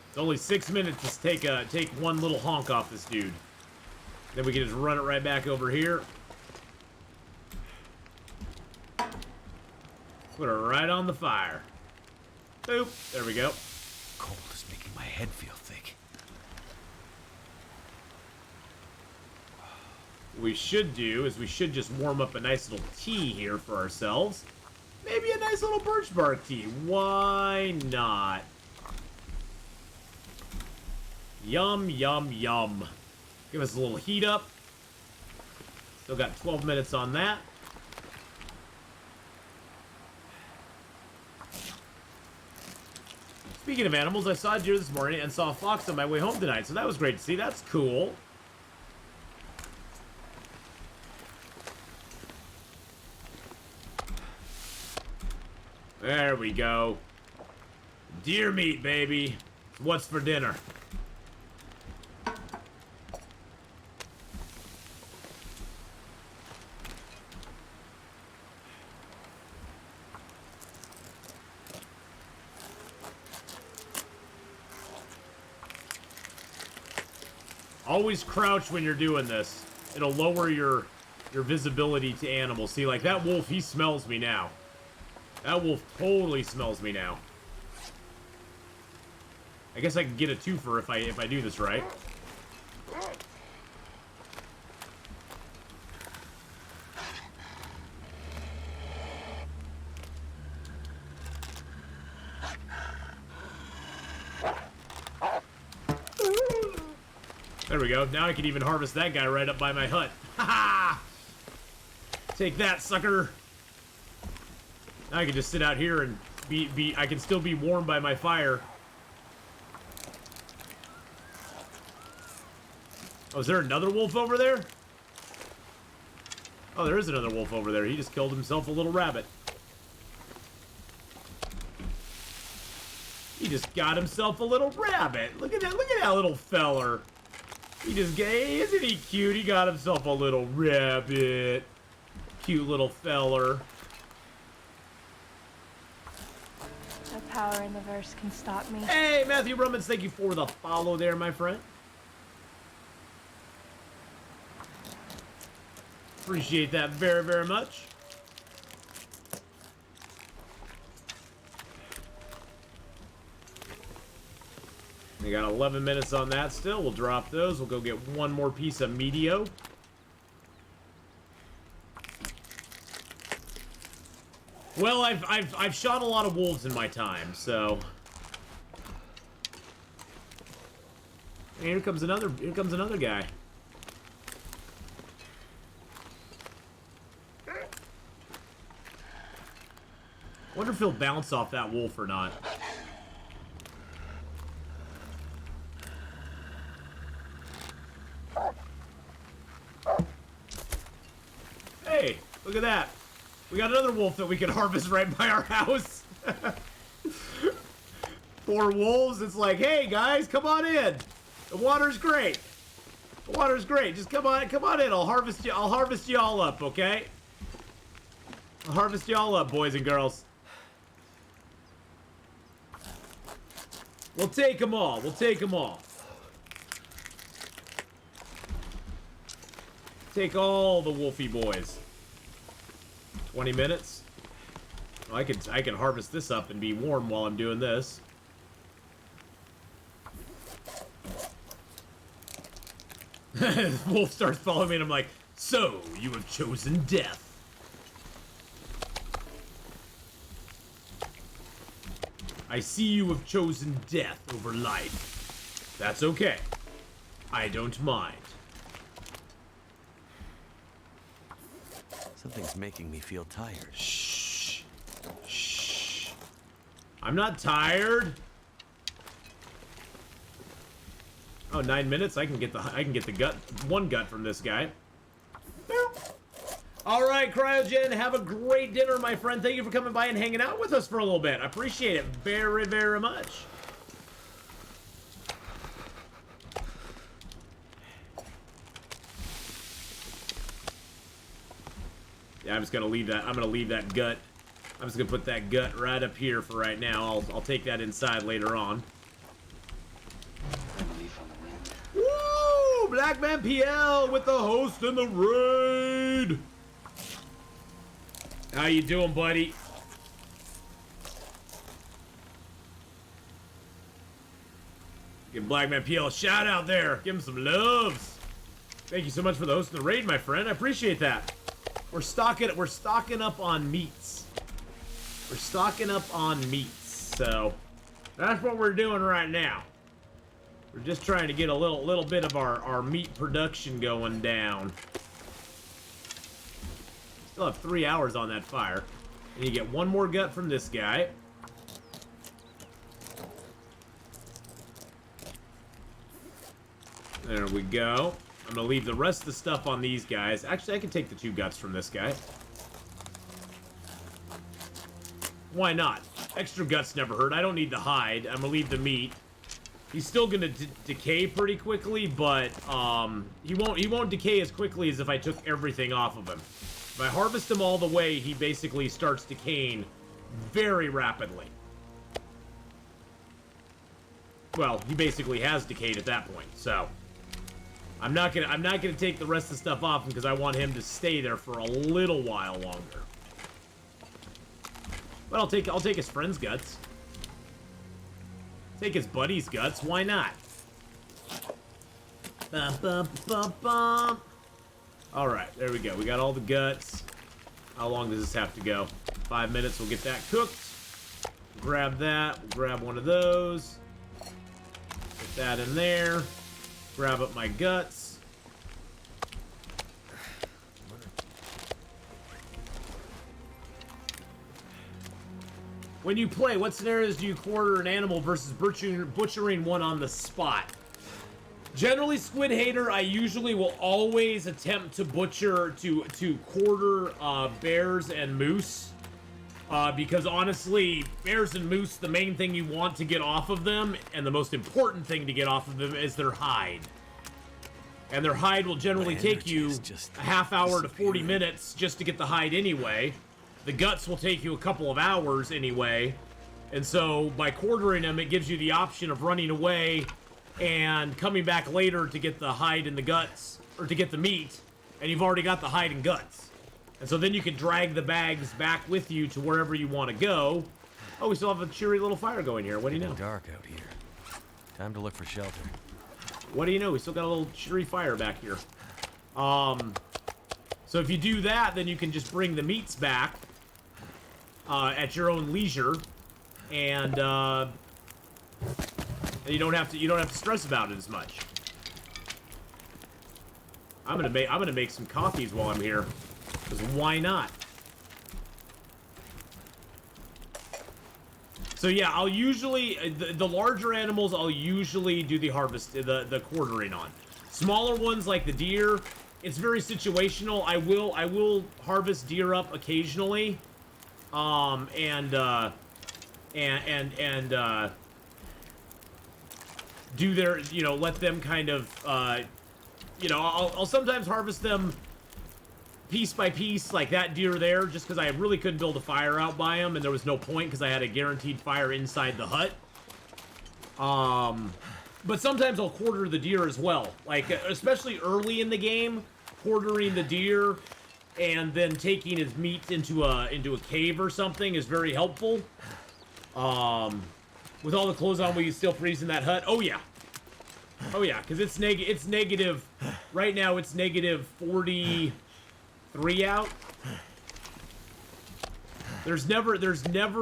Speaker 1: It's only 6 minutes to take one little honk off this dude. Then we can just run it right back over here. Put it right on the fire. Boop. There we go.
Speaker 2: Cold is making my head feel thick.
Speaker 1: What we should do is we should just warm up a nice little tea here for ourselves. Maybe a nice little birch bark tea. Why not? Yum, yum, yum. Give us a little heat up. Still got 12 minutes on that. Speaking of animals, I saw a deer this morning and saw a fox on my way home tonight, so that was great to see. That's cool. There we go. Deer meat, baby. What's for dinner? Always crouch when you're doing this. It'll lower your visibility to animals. See, like that wolf, he smells me now. That wolf totally smells me now. I guess I can get a twofer if I do this right. There we go. Now I can even harvest that guy right up by my hut. Ha ha! Take that, sucker. Now I can just sit out here and I can still be warmed by my fire. Oh, is there another wolf over there? Oh, there is another wolf over there. He just killed himself a little rabbit. He just got himself a little rabbit. Look at that little feller. He just isn't he cute? He got himself a little rabbit. Cute little feller.
Speaker 5: No power in the verse can stop me.
Speaker 1: Hey, Matthew Rummans, thank you for the follow there, my friend. Appreciate that very, very much. We got 11 minutes on that still. We'll drop those. We'll go get one more piece of medio. Well, I've shot a lot of wolves in my time, so. And here comes another guy. Wonder if he'll bounce off that wolf or not. Hey, look at that. We got another wolf that we can harvest right by our house. 4 wolves. It's like, hey guys, come on in. The water's great. The water's great. Just come on in. I'll harvest you all up, okay? I'll harvest you all up, boys and girls. We'll take them all. We'll take them all. Take all the wolfy boys. 20 minutes. Well, I can harvest this up and be warm while I'm doing this. Wolf starts following me and I'm like, so you have chosen death. I see you have chosen death over life. That's okay. I don't mind.
Speaker 2: Something's making me feel tired.
Speaker 1: Shh. Shh. I'm not tired. Oh, 9 minutes. I can get the gut, one gut from this guy. All right, Cryogen, have a great dinner, my friend. Thank you for coming by and hanging out with us for a little bit. I appreciate it very, very much. Yeah, I'm just gonna leave that. I'm gonna leave that gut. I'm just gonna put that gut right up here for right now. I'll take that inside later on. Woo! Blackman PL with the host and the raid. How you doing, buddy? Give Blackman PL a shout out there. Give him some loves. Thank you so much for the host and the raid, my friend. I appreciate that. We're stocking up on meats. We're stocking up on meats. So that's what we're doing right now. We're just trying to get a little bit of our meat production going down. Still have 3 hours on that fire. And you get one more gut from this guy. There we go. I'm gonna leave the rest of the stuff on these guys. Actually, I can take the 2 guts from this guy. Why not? Extra guts never hurt. I don't need the hide. I'm gonna leave the meat. He's still gonna decay pretty quickly, but he won't decay as quickly as if I took everything off of him. If I harvest him all the way, he basically starts decaying very rapidly. Well, he basically has decayed at that point, so I'm not gonna take the rest of the stuff off him because I want him to stay there for a little while longer. But I'll take his friend's guts. Take his buddy's guts. Why not? Bum, bum, bum, bum. All right, there we go. We got all the guts. How long does this have to go? 5 minutes. We'll get that cooked. Grab that. We'll grab one of those. Put that in there. Grab up my guts. When you play, what scenarios do you quarter an animal versus butchering one on the spot? Generally, Squid Hater, I usually will always attempt to butcher, to quarter bears and moose. Because honestly, bears and moose, the main thing you want to get off of them, and the most important thing to get off of them, is their hide. And their hide will generally take you a half hour to 40 minutes just to get the hide anyway. The guts will take you a couple of hours anyway. And so, by quartering them, it gives you the option of running away and coming back later to get the hide and the guts, or to get the meat, and you've already got the hide and guts. And so then you can drag the bags back with you to wherever you want to go. Oh, we still have a cheery little fire going here. What do you know?
Speaker 2: Dark out here. Time to look for shelter.
Speaker 1: What do you know? We still got a little cheery fire back here. So if you do that, then you can just bring the meats back at your own leisure, and you don't have to stress about it as much. I'm gonna make some coffees while I'm here, because why not? So yeah, I'll usually the larger animals I'll usually do the harvest, the quartering on. Smaller ones like the deer, it's very situational. I will harvest deer up occasionally, and do their, let them kind of, I'll sometimes harvest them piece by piece, like that deer there, just because I really couldn't build a fire out by them, and there was no point because I had a guaranteed fire inside the hut. But sometimes I'll quarter the deer as well, like especially early in the game, quartering the deer and then taking his meat into a cave or something is very helpful. With all the clothes on, will you still freeze in that hut? Oh yeah, because it's negative. Right now it's negative 43 out. There's never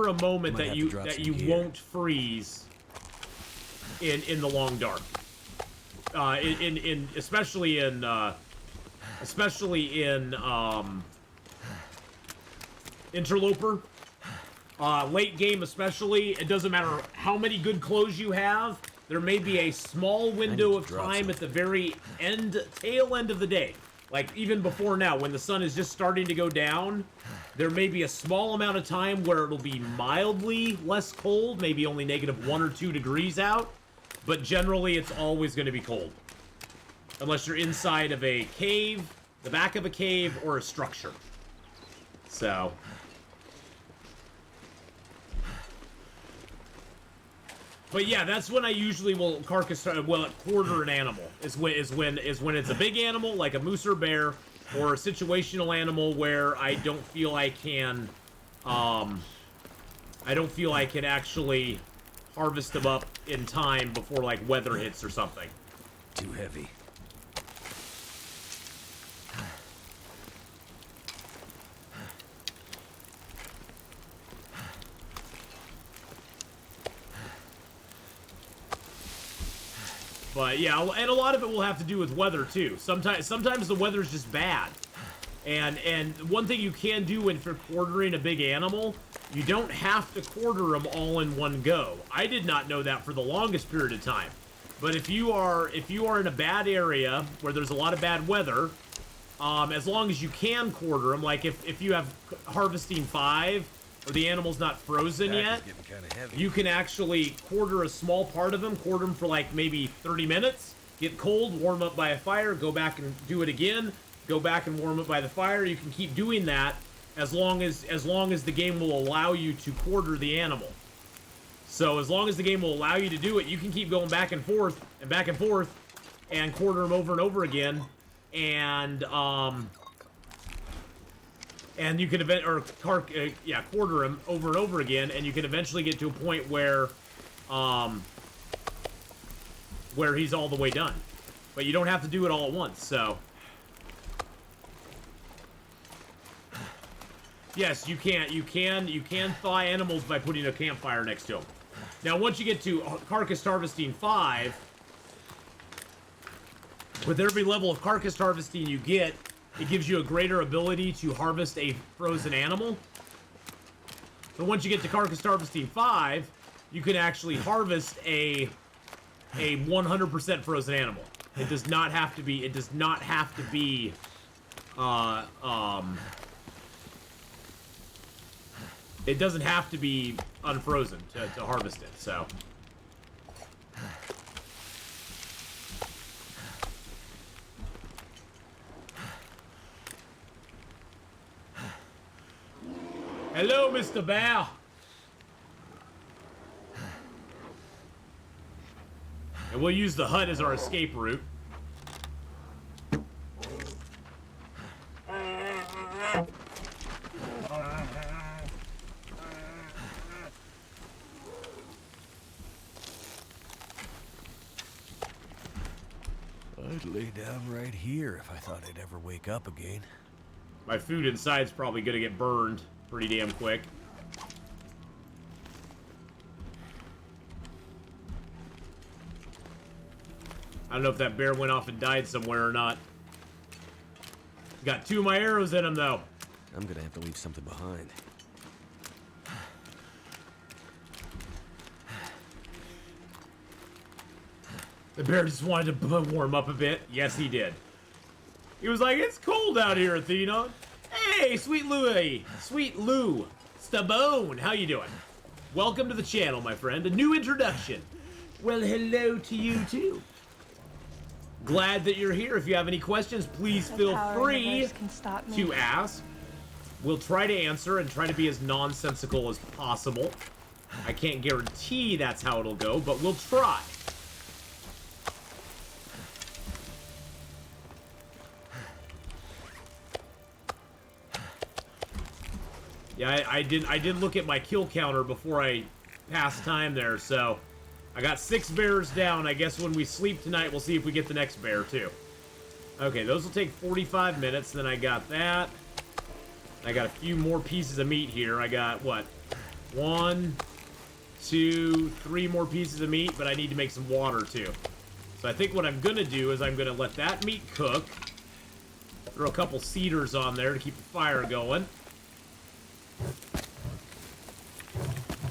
Speaker 1: a moment that you won't freeze in the long dark. Especially in Interloper. Late game especially, it doesn't matter how many good clothes you have, there may be a small window of time at the very tail end of the day. Like even before now, when the sun is just starting to go down, there may be a small amount of time where it'll be mildly less cold, maybe only negative 1 or 2 degrees out, but generally it's always going to be cold. Unless you're inside of a cave, the back of a cave, or a structure. So... But yeah, that's when I usually will quarter an animal. Is when it's a big animal like a moose or bear, or a situational animal where I don't feel I can actually harvest them up in time before like weather hits or something.
Speaker 2: Too heavy.
Speaker 1: But yeah, and a lot of it will have to do with weather too. Sometimes the weather's just bad. And one thing you can do when for quartering a big animal, you don't have to quarter them all in one go. I did not know that for the longest period of time. But if you are in a bad area where there's a lot of bad weather, as long as you can quarter them, like if you have harvesting 5 or the animal's not frozen yet, you can actually quarter a small part of them, quarter them for like maybe 30 minutes, get cold, warm up by a fire, go back and do it again, go back and warm up by the fire. You can keep doing that as long as the game will allow you to quarter the animal. So as long as the game will allow you to do it, you can keep going back and forth and quarter them over and over again, and you can quarter him over and over again, and you can eventually get to a point where he's all the way done. But you don't have to do it all at once, so. Yes, you can thaw animals by putting a campfire next to them. Now, once you get to Carcass Harvesting 5, With every level of carcass harvesting you get, it gives you a greater ability to harvest a frozen animal. So once you get to carcass harvesting 5, you can actually harvest a 100% frozen animal. It does not have to be. It does not have to be. It doesn't have to be unfrozen to harvest it. So. Hello, Mr. Bear. And we'll use the hut as our escape route.
Speaker 2: I'd lay down right here if I thought I'd ever wake up again.
Speaker 1: My food inside's probably gonna get burned pretty damn quick. I don't know if that bear went off and died somewhere or not. Got 2 of my arrows in him, though.
Speaker 2: I'm gonna have to leave something behind.
Speaker 1: The bear just wanted to warm up a bit. Yes, he did. He was like, it's cold out here, Atheenon. Hey, Sweet Louie. Sweet Lou. Stabone. How you doing? Welcome to the channel, my friend. A new introduction. Well, hello to you, too. Glad that you're here. If you have any questions, please feel free to ask. We'll try to answer and try to be as nonsensical as possible. I can't guarantee that's how it'll go, but we'll try. Yeah, I did look at my kill counter before I passed time there, so I got 6 bears down. I guess when we sleep tonight, we'll see if we get the next bear, too. Okay, those will take 45 minutes. Then I got that. I got a few more pieces of meat here. I got, what? 1, 2, 3 more pieces of meat, but I need to make some water, too. So I think what I'm going to do is I'm going to let that meat cook. Throw a couple cedars on there to keep the fire going.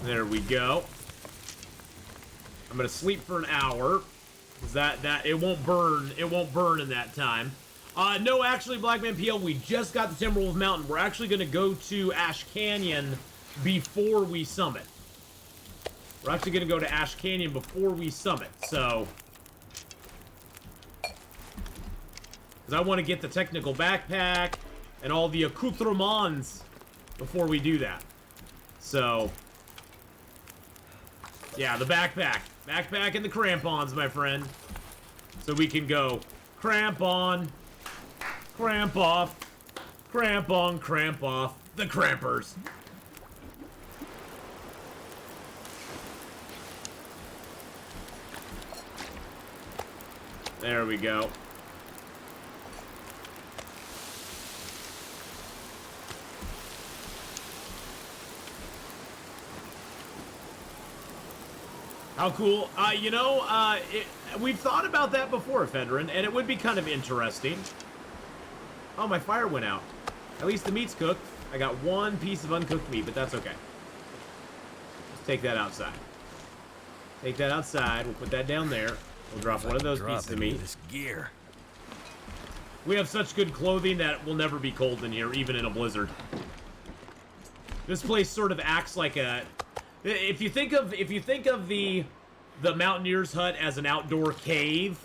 Speaker 1: There we go. I'm gonna sleep for an hour. Cause that it won't burn. It won't burn in that time. No, actually, Blackman PL, we just got the Timberwolf Mountain. We're actually gonna go to Ash Canyon before we summit. We're actually gonna go to Ash Canyon before we summit. So, because I want to get the technical backpack and all the accoutrements before we do that. So, yeah, the backpack. Backpack and the crampons, my friend. So we can go cramp on, cramp off, cramp on, cramp off. The crampers. There we go. How cool. You know, we've thought about that before, Federin, and it would be kind of interesting. Oh, my fire went out. At least the meat's cooked. I got 1 piece of uncooked meat, but that's okay. Let's take that outside. Take that outside. We'll put that down there. We'll drop one of those pieces of meat.
Speaker 2: This gear.
Speaker 1: We have such good clothing that will never be cold in here, even in a blizzard. This place sort of acts like a... If you think of the Mountaineer's hut as an outdoor cave,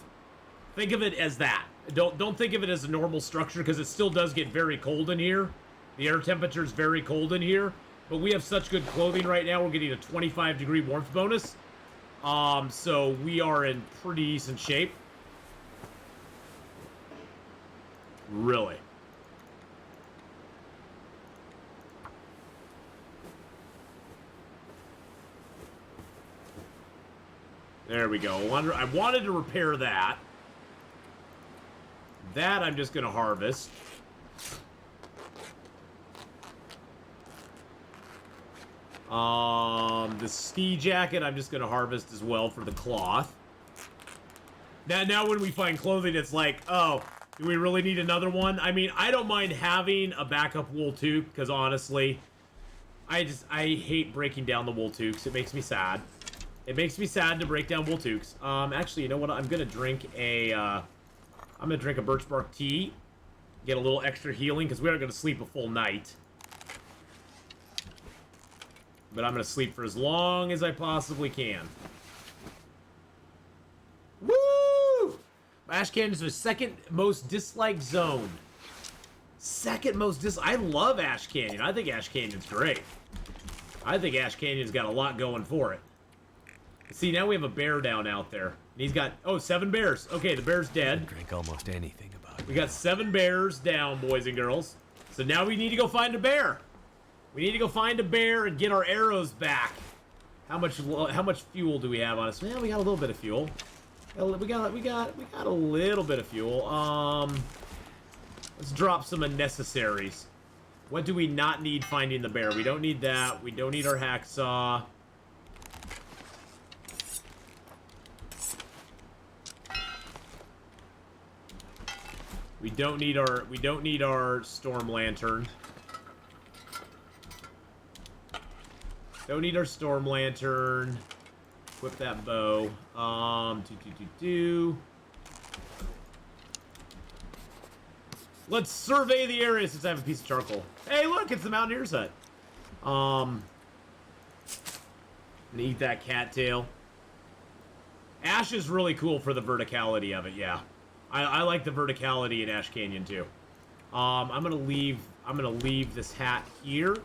Speaker 1: think of it as that. Don't think of it as a normal structure, because it still does get very cold in here. The air temperature is very cold in here, but we have such good clothing right now. We're getting a 25-degree warmth bonus, so we are in pretty decent shape. Really. There we go. I wanted to repair that. That I'm just going to harvest. The ski jacket I'm just going to harvest as well for the cloth. Now when we find clothing, it's like, oh, do we really need another one? I mean, I don't mind having a backup wool toque, because honestly, I hate breaking down the wool toques. It makes me sad. It makes me sad to break down wool toques. Actually, you know what? I'm gonna drink a birch bark tea. Get a little extra healing, because we aren't gonna sleep a full night. But I'm gonna sleep for as long as I possibly can. Woo! Ash Canyon is the second most disliked zone. Second most I love Ash Canyon. I think Ash Canyon's great. I think Ash Canyon's got a lot going for it. See, now we have a bear down out there. And he's got, 7 bears. Okay, the bear's dead.
Speaker 2: Drink almost anything about it.
Speaker 1: We got 7 bears down, boys and girls. So now we need to go find a bear. We need to go find a bear and get our arrows back. How much fuel do we have on us? Well, we got a little bit of fuel. We got a little bit of fuel. Let's drop some unnecessaries. What do we not need finding the bear? We don't need that. We don't need our hacksaw. We don't need our storm lantern. Don't need our storm lantern. Equip that bow. Let's survey the area since I have a piece of charcoal. Hey, look, it's the Mountaineer's hut. And eat that cattail. Ash is really cool for the verticality of it, yeah. I like the verticality in Ash Canyon too. I'm gonna leave this hat here.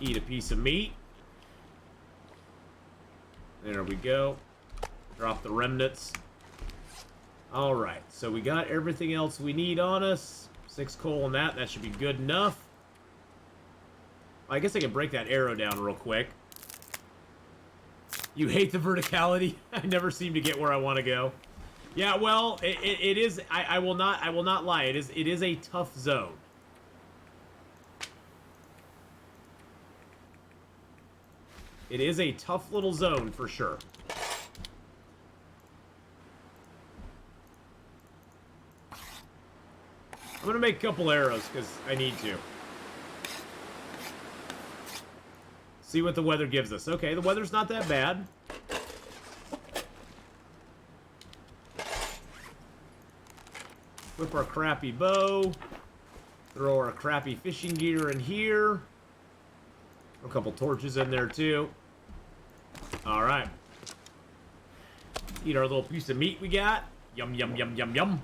Speaker 1: Eat a piece of meat. There we go. Drop the remnants. Alright, so we got everything else we need on us. 6 coal on that. That should be good enough. I guess I can break that arrow down real quick. You hate the verticality? I never seem to get where I want to go. Yeah, well, it is. I will not lie. It is a tough zone. It is a tough little zone for sure. I'm gonna make a couple arrows because I need to. See what the weather gives us. Okay, the weather's not that bad. Whip our crappy bow. Throw our crappy fishing gear in here. A couple torches in there too. Alright. Eat our little piece of meat we got. Yum, yum, yum, yum, yum.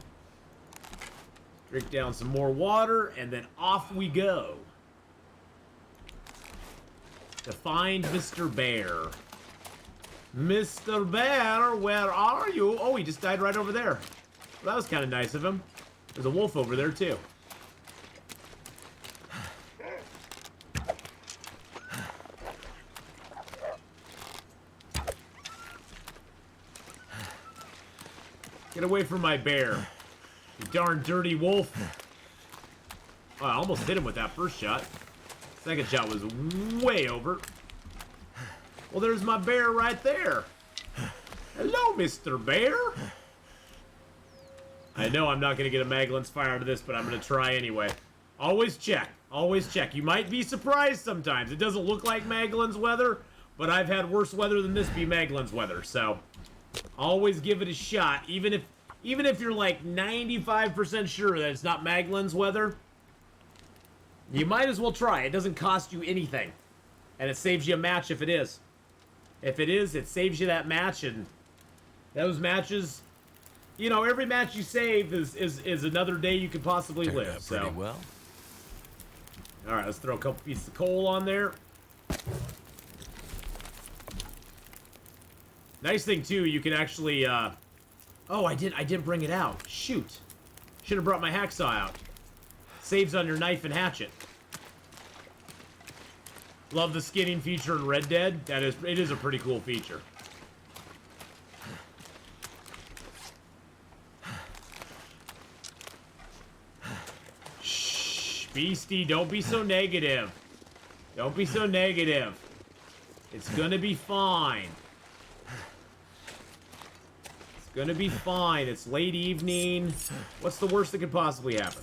Speaker 1: Drink down some more water, and then off we go. To find Mr. Bear. Mr. Bear, where are you? Oh, he just died right over there. Well, that was kind of nice of him. There's a wolf over there, too. Get away from my bear. You darn dirty wolf. Oh, I almost hit him with that first shot. Second shot was way over. Well, there's my bear right there. Hello, Mr. Bear. I know I'm not going to get a Maglin's fire out of this, but I'm going to try anyway. Always check. Always check. You might be surprised sometimes. It doesn't look like Maglin's weather, but I've had worse weather than this be Maglin's weather, so always give it a shot. Even if you're like 95% sure that it's not Maglin's weather, you might as well try. It doesn't cost you anything. And it saves you a match if it is. If it is, it saves you that match, and those matches, you know, every match you save is another day you could possibly
Speaker 2: Turned
Speaker 1: live.
Speaker 2: out pretty
Speaker 1: So
Speaker 2: well.
Speaker 1: alright, let's throw a couple pieces of coal on there. Nice thing too, you can actually oh, I didn't bring it out. Shoot. Should have brought my hacksaw out. Saves on your knife and hatchet. Love the skinning feature in Red Dead. It is a pretty cool feature. Shh, Beastie, don't be so negative. Don't be so negative. It's gonna be fine. It's gonna be fine. It's late evening. What's the worst that could possibly happen?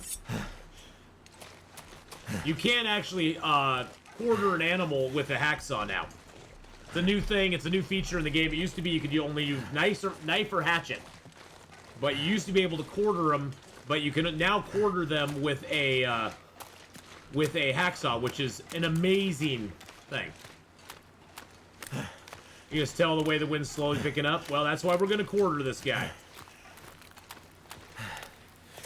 Speaker 1: You can't actually quarter an animal with a hacksaw now. It's a new thing. It's a new feature in the game. It used to be you could only use knife or hatchet. But you used to be able to quarter them, but you can now quarter them with a hacksaw, which is an amazing thing. You just tell the way the wind's slowly picking up. Well, that's why we're going to quarter this guy.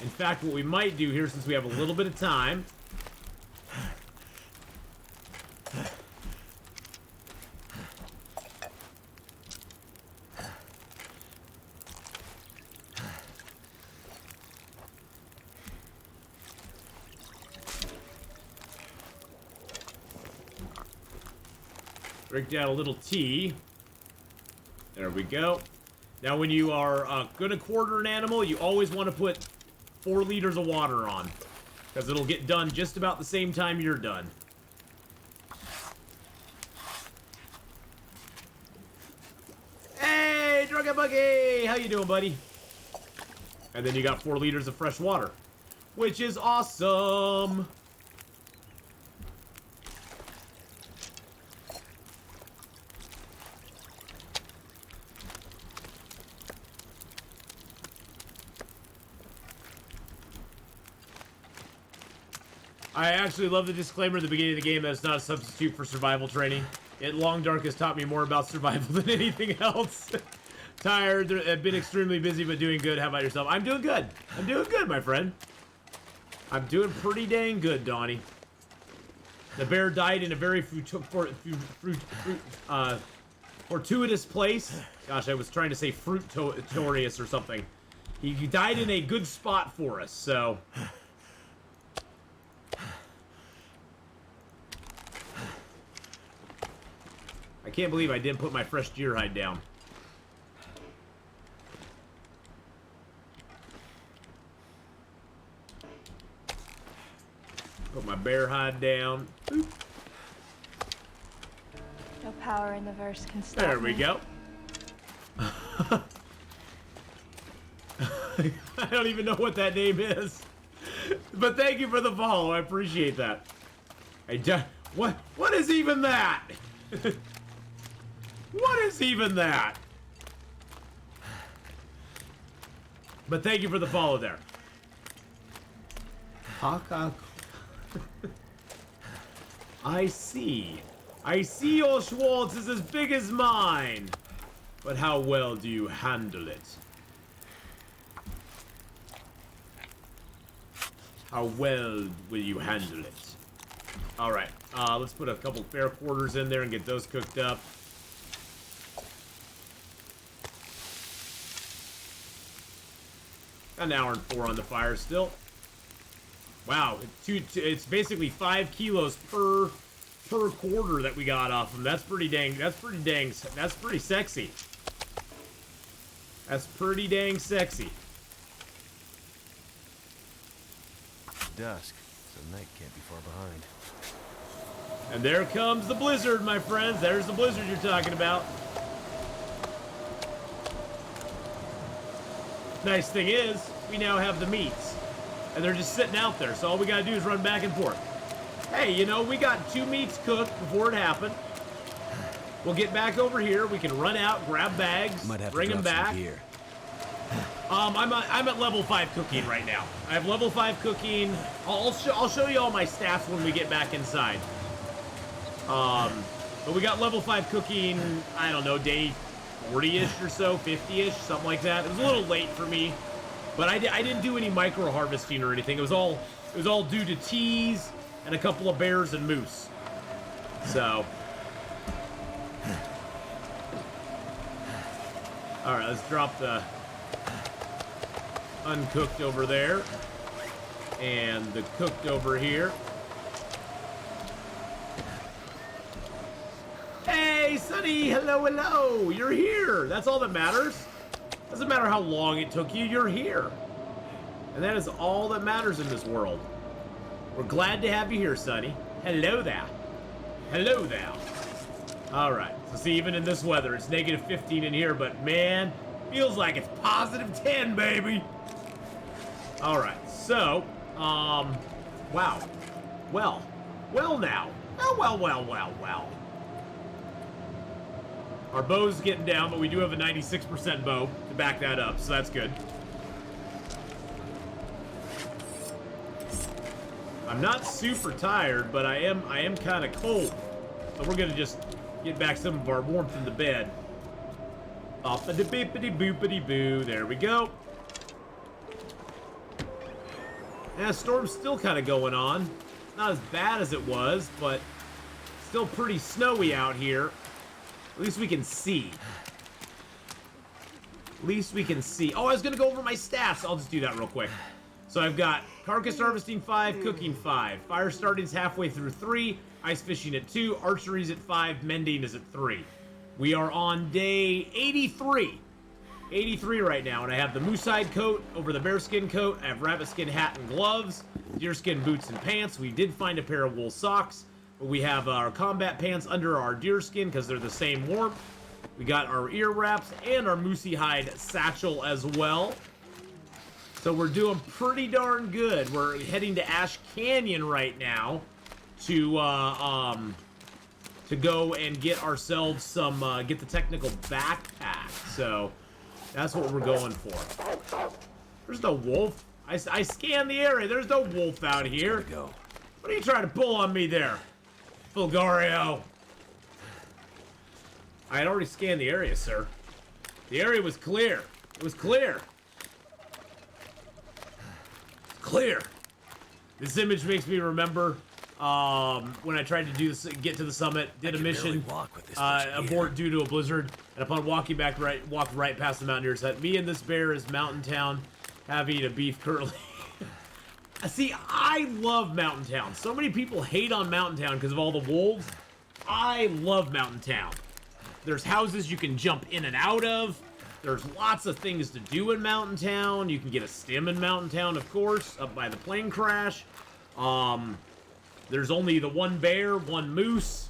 Speaker 1: In fact, what we might do here, since we have a little bit of time... break down a little tea. There we go. Now when you are gonna quarter an animal, you always want to put 4 liters of water on, because it'll get done just about the same time you're done. Hey, Drunken Buggy! How you doing, buddy? And then you got 4 liters of fresh water, which is awesome! I actually love the disclaimer at the beginning of the game that it's not a substitute for survival training. Yet Long Dark has taught me more about survival than anything else. Tired, I've been extremely busy, but doing good. How about yourself? I'm doing good. I'm doing good, my friend. I'm doing pretty dang good, Donnie. The bear died in a very fortuitous place. Gosh, I was trying to say fruitorious or something. He died in a good spot for us, so... I can't believe I didn't put my fresh deer hide down. Put my bear hide down. Boop.
Speaker 5: No power in the verse can stop
Speaker 1: There we
Speaker 5: me.
Speaker 1: go. I don't even know what that name is. But thank you for the follow. I appreciate that. What is even that? What is even that? But thank you for the follow there. Haka. I see. I see your Schwartz is as big as mine. But how well do you handle it? How well will you handle it? Alright, let's put a couple fair quarters in there and get those cooked up. An hour and 4 on the fire still. Wow, it's basically 5 kilos per quarter that we got off them. That's pretty sexy. That's pretty dang sexy.
Speaker 2: Dusk, so night can't be far behind.
Speaker 1: And there comes the blizzard, my friends. There's the blizzard you're talking about. Nice thing is, we now have the meats. And they're just sitting out there, so all we gotta do is run back and forth. Hey, you know, we got 2 meats cooked before it happened. We'll get back over here. We can run out, grab bags, bring them back.
Speaker 2: Here.
Speaker 1: I'm at level 5 cooking right now. I have level 5 cooking. I'll show you all my stats when we get back inside. But we got level 5 cooking, I don't know, day 40-ish or so, 50-ish, something like that. It was a little late for me, but I didn't do any micro harvesting or anything. It was all due to teas and a couple of bears and moose. So, all right, let's drop the uncooked over there and the cooked over here. Hey, Sonny! Hello, hello! You're here! That's all that matters. Doesn't matter how long it took you, you're here. And that is all that matters in this world. We're glad to have you here, Sonny. Hello there. Hello there. Alright, so see, even in this weather, it's negative 15 in here, but man, feels like it's positive 10, baby! Alright, so, wow. Well now. Well. Our bow's getting down, but we do have a 96% bow to back that up, so that's good. I'm not super tired, but I am kind of cold. So we're gonna just get back some of our warmth in the bed. Boopity-boopity-boo. There we go. Yeah, storm's still kind of going on. Not as bad as it was, but still pretty snowy out here. At least we can see. Oh, I was gonna go over my stats. I'll just do that real quick. So I've got carcass harvesting 5, cooking 5, fire starting's halfway through 3, ice fishing at 2, archery's at 5, mending is at 3. We are on day 83. 83 right now, and I have the moose hide coat over the bearskin coat. I have rabbit skin hat and gloves, deerskin boots and pants. We did find a pair of wool socks, but we have our combat pants under our deerskin because they're the same warmth. We got our ear wraps and our moosey hide satchel as well. So we're doing pretty darn good. We're heading to Ash Canyon right now to go and get ourselves some, get the technical backpack. So that's what we're going for. There's no wolf. I scanned the area. There's no wolf out here.
Speaker 2: Go.
Speaker 1: What are you trying to pull on me there, Fulgario? I had already scanned the area, sir. The area was clear. It was clear. Clear. This image makes me remember when I tried to do this, get to the summit, did a mission, abort due to a blizzard, and upon walking back walked right past the mountaineers. That me and this bear is Mountain Town having a beef curly. See, I love Mountain Town. So many people hate on Mountain Town because of all the wolves. I love Mountain Town. There's houses you can jump in and out of. There's lots of things to do in Mountain Town. You can get a stim in Mountain Town, of course, up by the plane crash. There's only the one bear, one moose.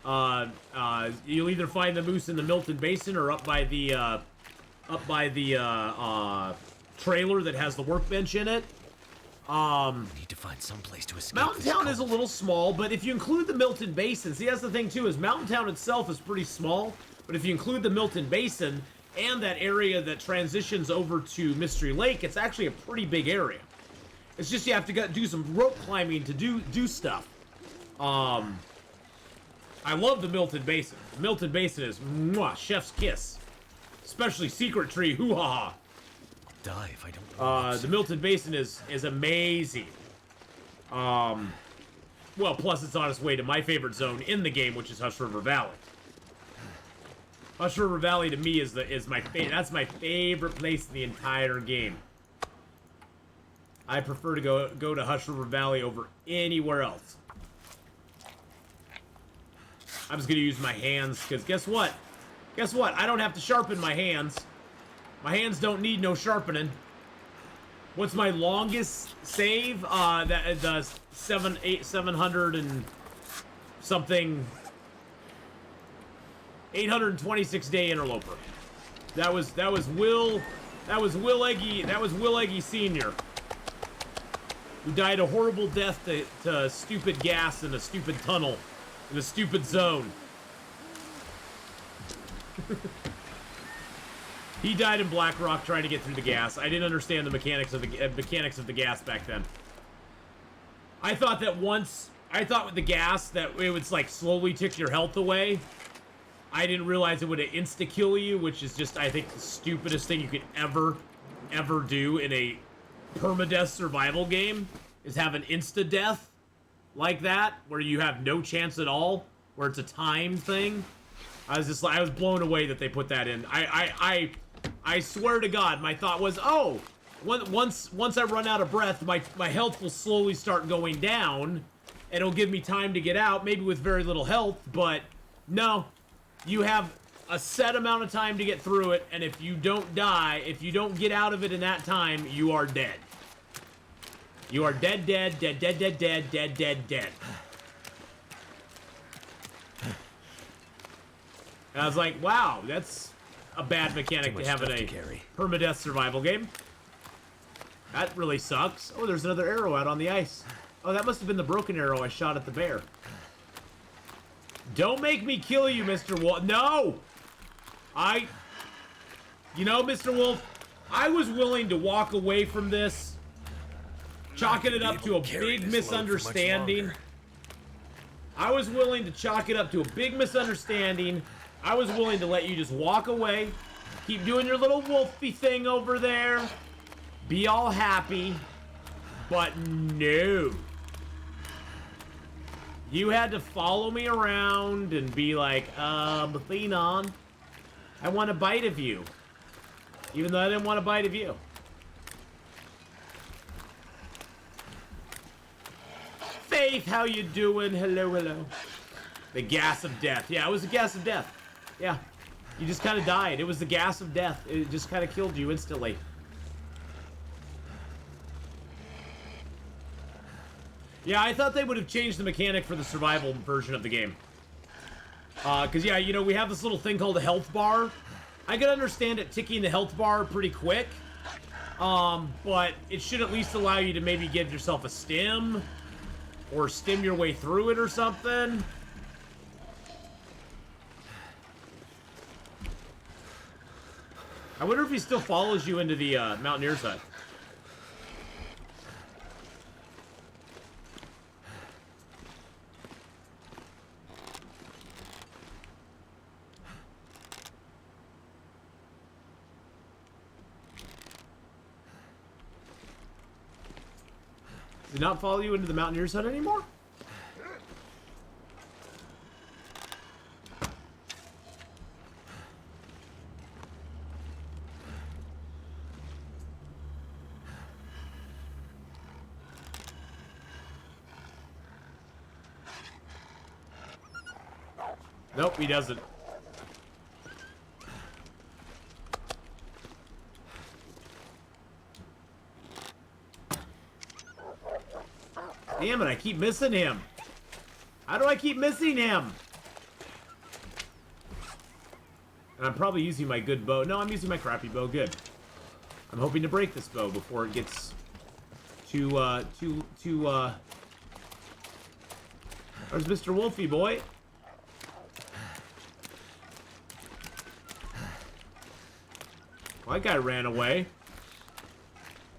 Speaker 1: You'll either find the moose in the Milton Basin or up by the trailer that has the workbench in it.
Speaker 2: We need to find some place to escape.
Speaker 1: Mountain Town is a little small, but if you include the Milton Basin, see, that's the thing too, is Mountain Town itself is pretty small, but if you include the Milton Basin and that area that transitions over to Mystery Lake, it's actually a pretty big area. It's just you have to do some rope climbing to do stuff. I love the Milton Basin. The Milton Basin is mwah, chef's kiss. Especially Secret Tree, hoo-ha-ha.
Speaker 2: Die if I don't.
Speaker 1: The Milton Basin is amazing. Well, plus it's on its way to my favorite zone in the game, which is Hush River Valley. Hush River Valley to me is that's my favorite place in the entire game. I prefer to go to Hush River Valley over anywhere else. I'm just gonna use my hands because guess what? Guess what? I don't have to sharpen my hands. My hands don't need no sharpening. What's my longest save? The 700 and something. 826 day interloper. That was Will Eggy Sr. who died a horrible death to stupid gas in a stupid tunnel in a stupid zone. He died in Black Rock trying to get through the gas. I didn't understand the mechanics of the gas back then. I thought with the gas that it would like slowly tick your health away. I didn't realize it would insta-kill you, which is just, I think, the stupidest thing you could ever do in a permadeath survival game, is have an insta-death like that, where you have no chance at all, where it's a timed thing. I was blown away that they put that in. I swear to God, my thought was, oh, once I run out of breath, my health will slowly start going down, and it'll give me time to get out, maybe with very little health, but no. You have a set amount of time to get through it, and if you don't die, if you don't get out of it in that time, you are dead. You are dead. And I was like, wow, that's a bad mechanic to have in a permadeath survival game. That really sucks. Oh, there's another arrow out on the ice. Oh, that must have been the broken arrow I shot at the bear. Don't make me kill you, Mr. Wolf. No! You know, Mr. Wolf, I was willing to walk away from this, chalking it up to a big misunderstanding. I was willing to chalk it up to a big misunderstanding. I was willing to let you just walk away, keep doing your little wolfy thing over there, be all happy, but no. You had to follow me around and be like, Atheenon, I want a bite of you. Even though I didn't want a bite of you. Faith, how you doing? Hello, hello. The gas of death. Yeah, it was the gas of death. Yeah. You just kind of died. It was the gas of death. It just kind of killed you instantly. Yeah, I thought they would have changed the mechanic for the survival version of the game. Because, yeah, you know, we have this little thing called a health bar. I can understand it ticking the health bar pretty quick. But it should at least allow you to maybe give yourself a stim. Or stim your way through it or something. I wonder if he still follows you into the Mountaineer's hut. Does he not follow you into the Mountaineer's hut anymore? Nope, he doesn't. Damn it, I keep missing him. How do I keep missing him? And I'm probably using my good bow. No, I'm using my crappy bow. Good. I'm hoping to break this bow before it gets too, Where's Mr. Wolfie, boy? Well, that guy ran away.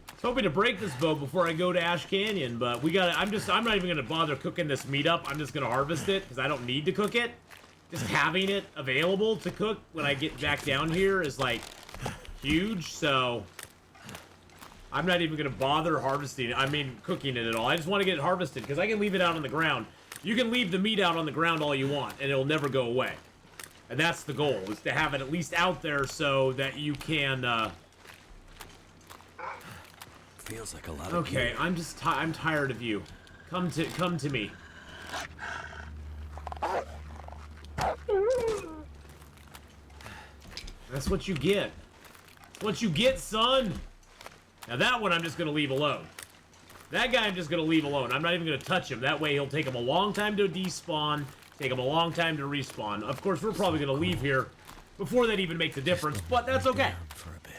Speaker 1: I was hoping to break this bow before I go to Ash Canyon, but we gotta, I'm not even gonna bother cooking this meat up. I'm just gonna harvest it, because I don't need to cook it. Just having it available to cook when I get back down here is, like, huge, so I'm not even gonna bother harvesting it. I mean, cooking it at all. I just want to get it harvested, because I can leave it out on the ground. You can leave the meat out on the ground all you want, and it'll never go away. And that's the goal, is to have it at least out there so that you can,
Speaker 2: Feels like a lot of
Speaker 1: okay, I'm tired of you. Come to me. That's what you get. That's what you get, son. Now that one I'm just gonna leave alone. That guy I'm just gonna leave alone. I'm not even gonna touch him. That way he'll take him a long time to despawn, take him a long time to respawn. Of course, we're probably gonna leave here before that even makes a difference, but that's okay.
Speaker 2: for a bit.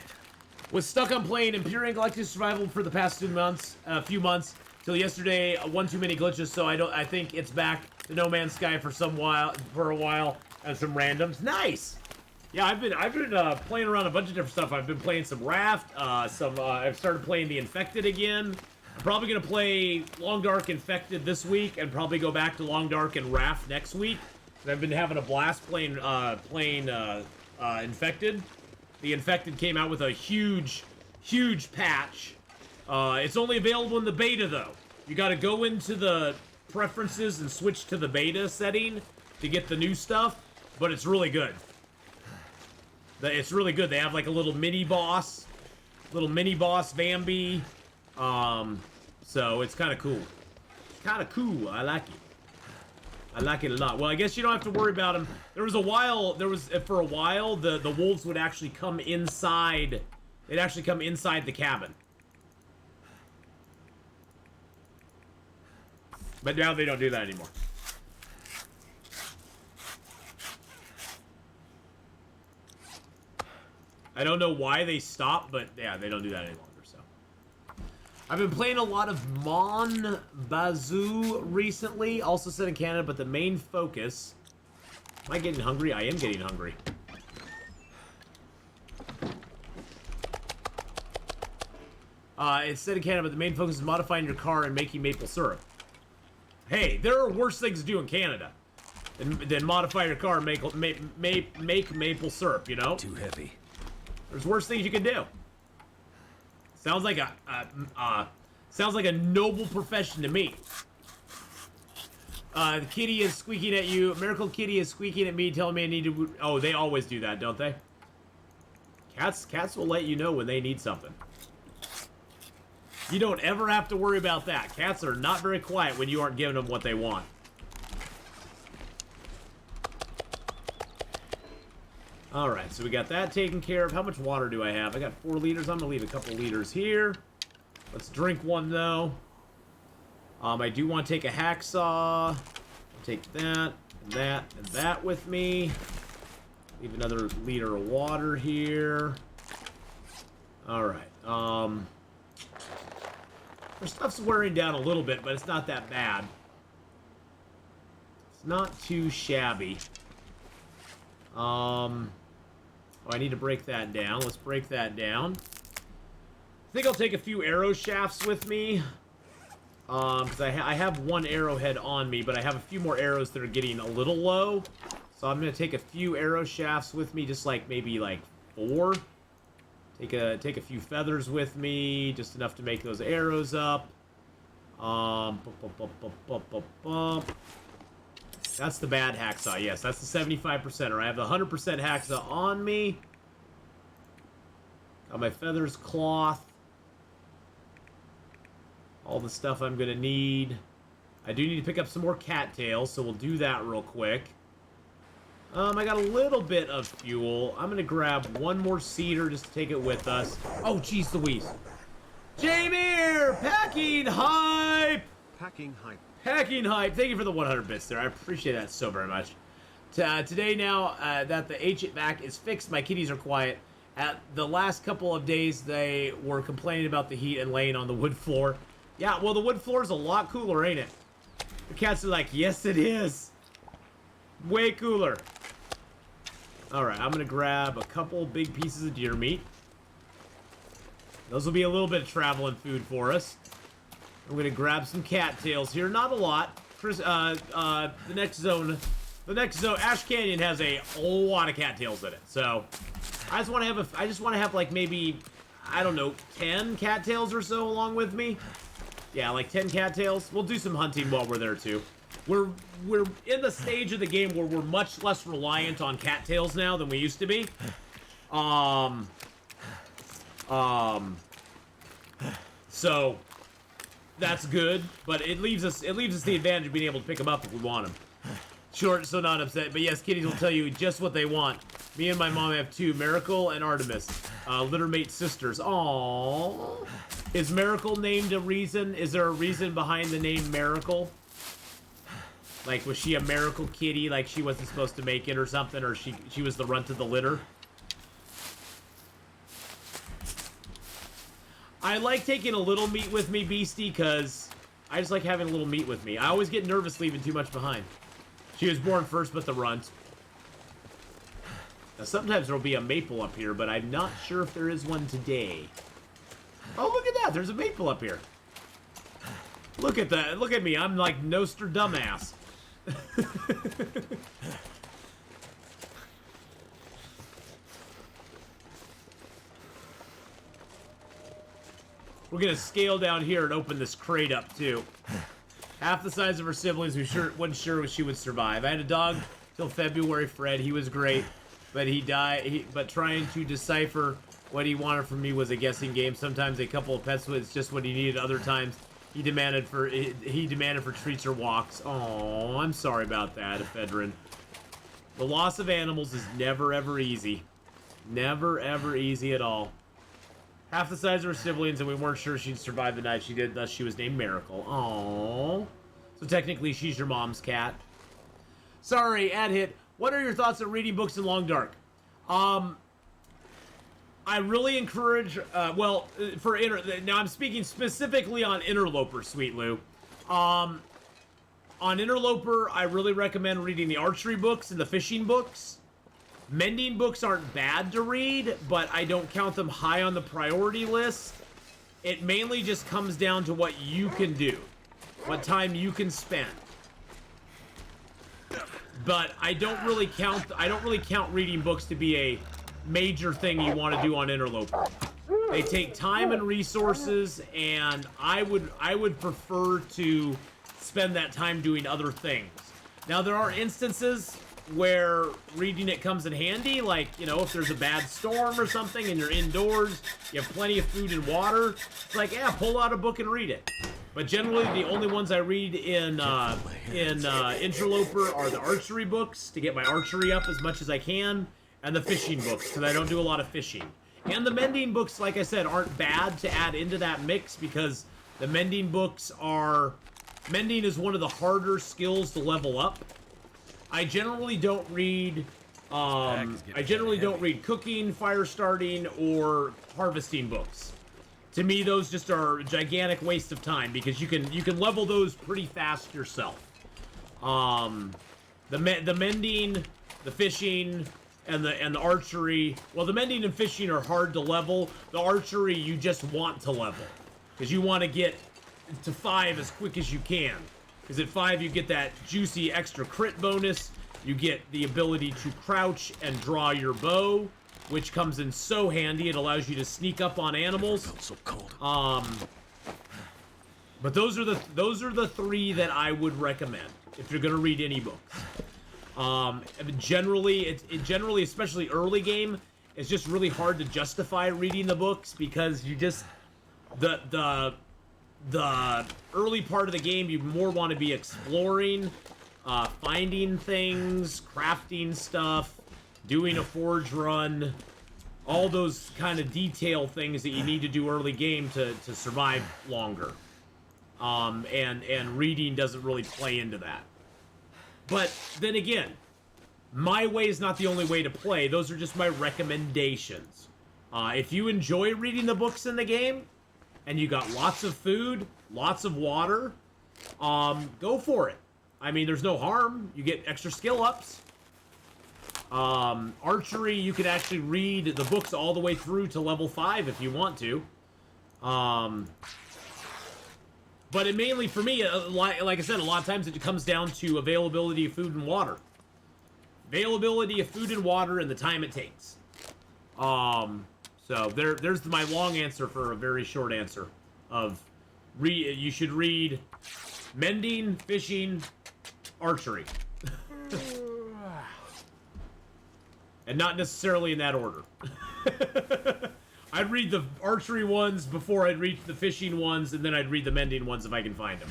Speaker 1: Was stuck on playing Empyrean Galactic Survival for the past few months, till yesterday. One too many glitches, so I think it's back to No Man's Sky for a while, and some randoms. Nice. Yeah, I've been playing around a bunch of different stuff. I've been playing some Raft. I've started playing the Infected again. I'm probably gonna play Long Dark Infected this week, and probably go back to Long Dark and Raft next week. I've been having a blast playing Infected. The Infected came out with a huge patch. It's only available in the beta, though. You gotta go into the preferences and switch to the beta setting to get the new stuff, but it's really good. It's really good. They have like a little mini boss Bambi. So it's kind of cool. It's kind of cool. I like it. I like it a lot. Well, I guess you don't have to worry about them. For a while, the wolves would actually come inside. They'd actually come inside the cabin. But now they don't do that anymore. I don't know why they stopped, but yeah, they don't do that any longer, so. I've been playing a lot of Mon Bazoo recently, also set in Canada, but the main focus... Am I getting hungry? I am getting hungry. It's set in Canada, but the main focus is modifying your car and making maple syrup. Hey, there are worse things to do in Canada than modify your car and make maple syrup, you know?
Speaker 2: Too heavy.
Speaker 1: There's worse things you can do. Sounds like a noble profession to me. The kitty is squeaking at you. Miracle Kitty is squeaking at me, telling me I need to... Oh, they always do that, don't they? Cats will let you know when they need something. You don't ever have to worry about that. Cats are not very quiet when you aren't giving them what they want. Alright, so we got that taken care of. How much water do I have? I got 4 liters. I'm going to leave a couple liters here. Let's drink one, though. I do want to take a hacksaw. I'll take that, and that, and that with me. Leave another liter of water here. Alright, our stuff's wearing down a little bit, but it's not that bad. It's not too shabby. Oh, I need to break that down. Let's break that down. I think I'll take a few arrow shafts with me. Because I have 1 arrowhead on me, but I have a few more arrows that are getting a little low. So I'm going to take a few arrow shafts with me, just like maybe like 4. Take a few feathers with me, just enough to make those arrows up. That's the bad hacksaw. Yes, that's the 75%er. I have the 100% hacksaw on me. Got my feathers, cloth. All the stuff I'm gonna need. I do need to pick up some more cattails, so we'll do that real quick. I got a little bit of fuel. I'm gonna grab 1 more cedar just to take it with us. Oh, jeez Louise. Jamir! Packing hype!
Speaker 4: Packing hype.
Speaker 1: Packing hype. Thank you for the 100 bits there. I appreciate that so very much. Today now that the HVAC is fixed, my kitties are quiet. At the last couple of days, they were complaining about the heat and laying on the wood floor. Yeah, well, the wood floor is a lot cooler, ain't it? The cats are like, yes, it is. Way cooler. Alright, I'm going to grab a couple big pieces of deer meat. Those will be a little bit of traveling food for us. I'm going to grab some cattails here. Not a lot. The next zone, Ash Canyon has a lot of cattails in it. So, I just want to have like maybe, I don't know, 10 cattails or so along with me. Yeah, like 10 cattails. We'll do some hunting while we're there too. We're in the stage of the game where we're much less reliant on cattails now than we used to be. So that's good, but it leaves us the advantage of being able to pick them up if we want them. Short, so not upset. But yes, kitties will tell you just what they want. Me and my mom have 2, Miracle and Artemis, littermate sisters. Aww. Is Miracle named a reason? Is there a reason behind the name Miracle? Like, was she a miracle kitty? Like, she wasn't supposed to make it or something? Or she was the runt of the litter? I like taking a little meat with me, Beastie, because I just like having a little meat with me. I always get nervous leaving too much behind. She was born first, but the runt. Now, sometimes there'll be a maple up here, but I'm not sure if there is one today. Oh, look at that. There's a maple up here. Look at that. Look at me. I'm like Noster dumbass. We're going to scale down here and open this crate up, too. Half the size of her siblings, we wasn't sure she would survive. I had a dog till February, Fred. He was great, but he died. But trying to decipher what he wanted from me was a guessing game. Sometimes a couple of pets was just what he needed. Other times, he demanded for treats or walks. Oh, I'm sorry about that, Ephedrine. The loss of animals is never, ever easy. Never, ever easy at all. Half the size of her siblings, and we weren't sure she'd survive the night she did, thus she was named Miracle. Aww. So technically, she's your mom's cat. Sorry, ad hit. What are your thoughts on reading books in Long Dark? I really encourage, now I'm speaking specifically on Interloper, Sweet Lou. On Interloper, I really recommend reading the archery books and the fishing books. Mending books aren't bad to read, but I don't count them high on the priority list. It mainly just comes down to what you can do, what time you can spend. But I don't really count reading books to be a major thing you want to do on Interloper. They take time and resources, and I would prefer to spend that time doing other things. Now, there are instances where reading it comes in handy, like, you know, if there's a bad storm or something and you're indoors, you have plenty of food and water, it's like, yeah, pull out a book and read it. But generally, the only ones I read in Interloper are the archery books, to get my archery up as much as I can, and the fishing books, because I don't do a lot of fishing. And the mending books, like I said, aren't bad to add into that mix, because the mending books are... Mending is one of the harder skills to level up. I generally don't read... cooking, fire starting, or harvesting books. To me, those just are a gigantic waste of time, because you can level those pretty fast yourself. The mending, the fishing, and the archery. Well, the mending and fishing are hard to level. The archery you just want to level, because you want to get to 5 as quick as you can. Because at 5 you get that juicy extra crit bonus. You get the ability to crouch and draw your bow, which comes in so handy. It allows you to sneak up on animals.
Speaker 2: Felt so cold.
Speaker 1: But those are the 3 that I would recommend if you're gonna read any books. Generally, generally, especially early game, it's just really hard to justify reading the books, because you just the early part of the game you more want to be exploring, finding things, crafting stuff, doing a forge run, all those kind of detail things that you need to do early game to survive longer. And reading doesn't really play into that. But then again, my way is not the only way to play. Those are just my recommendations. If you enjoy reading the books in the game, and you got lots of food, lots of water, go for it. I mean, there's no harm. You get extra skill ups. Archery, you could actually read the books all the way through to level 5 if you want to. But it mainly, for me, like I said, a lot of times it comes down to availability of food and water. Availability of food and water and the time it takes. So there's my long answer for a very short answer of you should read mending, fishing, archery. And not necessarily in that order. I'd read the archery ones before I'd read the fishing ones, and then I'd read the mending ones if I can find them.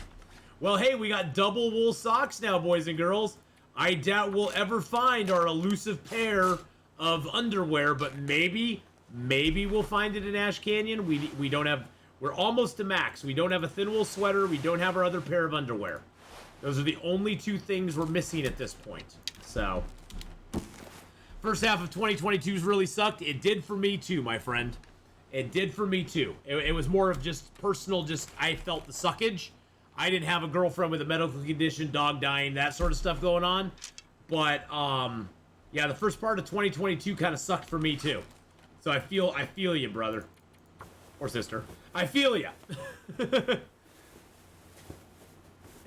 Speaker 1: Well, hey, we got double wool socks now, boys and girls. I doubt we'll ever find our elusive pair of underwear, but maybe we'll find it in Ash Canyon. We don't have... We're almost to max. We don't have a thin wool sweater. We don't have our other pair of underwear. Those are the only 2 things we're missing at this point. So... First half of 2022's really sucked. It did for me too, my friend. It did for me too. It was more of just personal, I felt the suckage. I didn't have a girlfriend with a medical condition, dog dying, that sort of stuff going on. But, yeah, the first part of 2022 kind of sucked for me too. So I feel you, brother. Or sister. I feel ya.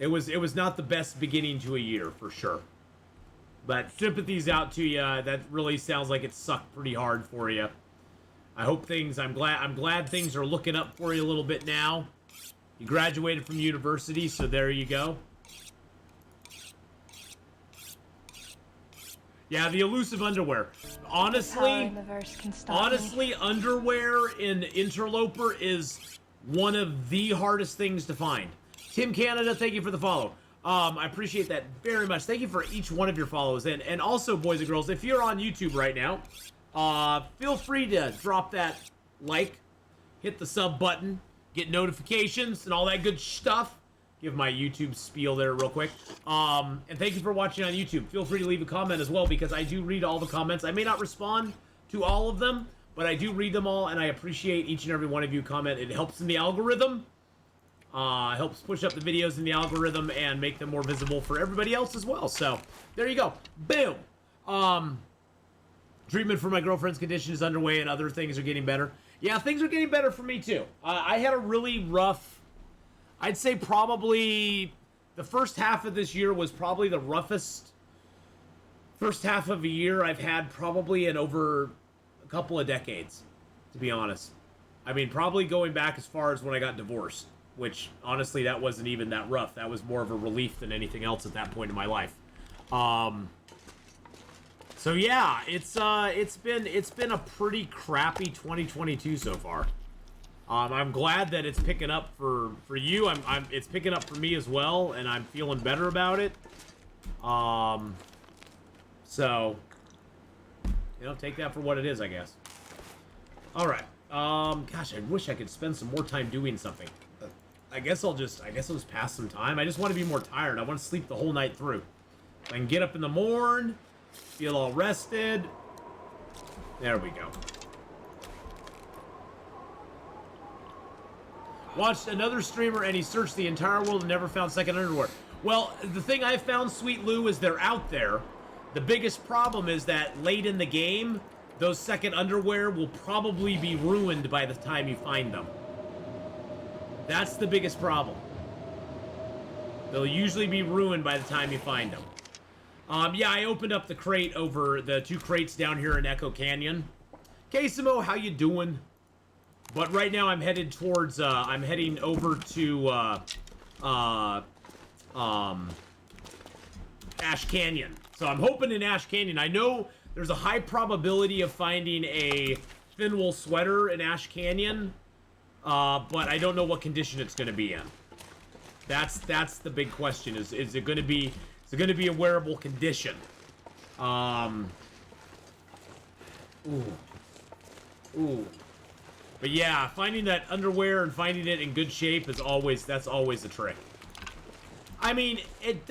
Speaker 1: It was not the best beginning to a year, for sure. But sympathies out to you. That really sounds like it sucked pretty hard for you. I hope I'm glad things are looking up for you a little bit now. You graduated from university, so there you go. Yeah, the elusive underwear. Honestly, underwear in Interloper is one of the hardest things to find. Tim Canada, thank you for the follow. I appreciate that very much. Thank you for each one of your follows. And also, boys and girls, if you're on YouTube right now, feel free to drop that like, hit the sub button, get notifications, and all that good stuff. Give my YouTube spiel there real quick. And thank you for watching on YouTube. Feel free to leave a comment as well, because I do read all the comments. I may not respond to all of them, but I do read them all, and I appreciate each and every one of you comment. It helps in the algorithm. Helps push up the videos in the algorithm and make them more visible for everybody else as well. So, there you go. Boom! Treatment for my girlfriend's condition is underway and other things are getting better. Yeah, things are getting better for me too. I had a really rough... I'd say probably... The first half of this year was probably the roughest first half of a year I've had probably in over a couple of decades, to be honest. I mean, probably going back as far as when I got divorced, which, honestly, that wasn't even that rough. That was more of a relief than anything else at that point in my life. So yeah, it's been a pretty crappy 2022 so far. I'm glad that it's picking up for you. It's picking up for me as well, and I'm feeling better about it. So, you know, take that for what it is, I guess. All right. Gosh, I wish I could spend some more time doing something. I guess I'll just pass some time. I just want to be more tired. I want to sleep the whole night through. If I can get up in the morn, feel all rested. There we go. Watched another streamer and he searched the entire world and never found second underwear. Well, the thing I've found, Sweet Lou, is they're out there. The biggest problem is that late in the game, those second underwear will probably be ruined by the time you find them. That's the biggest problem. They'll usually be ruined by the time you find them. Yeah, I opened up the crate over the 2 crates down here in Echo Canyon. Quesimo, how you doing? But right now I'm headed towards, I'm heading over to, Ash Canyon. So I'm hoping in Ash Canyon. I know there's a high probability of finding a thin wool sweater in Ash Canyon, but I don't know what condition it's going to be in. That's the big question. Is it going to be a wearable condition? Ooh. But yeah, finding that underwear and finding it in good shape is that's always a trick. I mean, it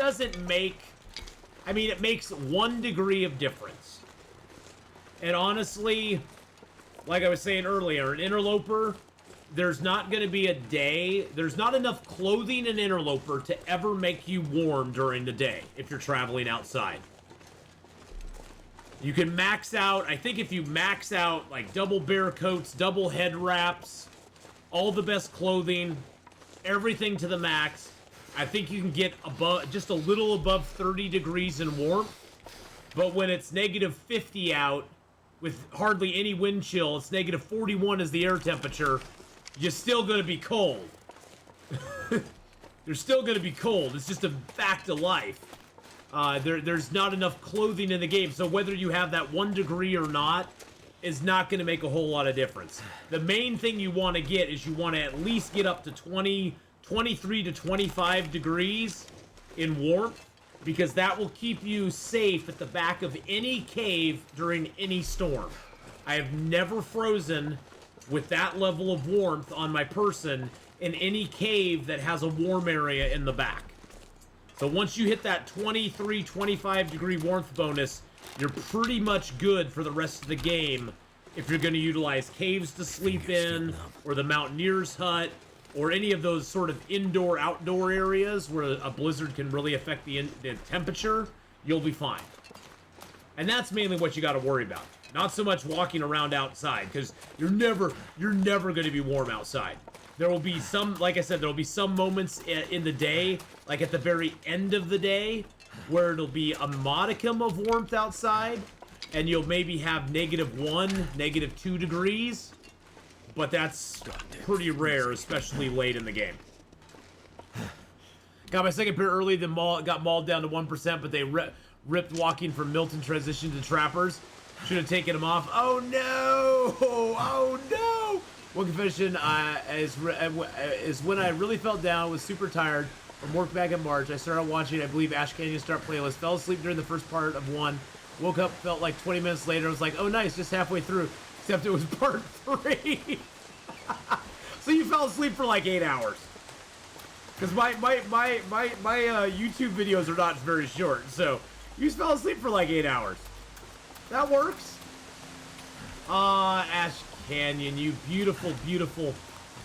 Speaker 1: makes 1 degree of difference. And honestly, like I was saying earlier, an Interloper, there's not going to be a day, there's not enough clothing in Interloper to ever make you warm during the day if you're traveling outside. You can max out, I think if you max out like double bear coats, double head wraps, all the best clothing, everything to the max, I think you can get above, just a little above 30 degrees in warmth. But when it's negative 50 out with hardly any wind chill, it's negative 41 is the air temperature, you're still going to be cold. You're still going to be cold. It's just a fact of life. There's not enough clothing in the game, so whether you have that 1 degree or not is not going to make a whole lot of difference. The main thing you want to get is you want to at least get up to 23 to 25 degrees in warmth, because that will keep you safe at the back of any cave during any storm. I have never frozen with that level of warmth on my person in any cave that has a warm area in the back. So once you hit that 23, 25 degree warmth bonus, you're pretty much good for the rest of the game if you're going to utilize caves to sleep in, or the Mountaineer's Hut, or any of those sort of indoor-outdoor areas where a blizzard can really affect the temperature. You'll be fine. And that's mainly what you got to worry about. Not so much walking around outside, because you're never going to be warm outside. There will be some, like I said, there will be some moments in the day, like at the very end of the day, where it'll be a modicum of warmth outside, and you'll maybe have -1, -2 degrees, but that's pretty rare, especially late in the game. Got my second pair early, then got mauled down to 1%, but they ripped walking from Milton transition to Trappers. Should have taken them off. Oh no! Oh no! One confession is when I really felt down, was super tired from work back in March. I started watching, I believe, Ash Canyon Start playlist. Fell asleep during the first part of 1. Woke up, felt like 20 minutes later. I was like, oh nice, just halfway through. Except it was part 3. So you fell asleep for like 8 hours. Because my YouTube videos are not very short. So you just fell asleep for like 8 hours. That works. Ah, Ash Canyon, you beautiful, beautiful,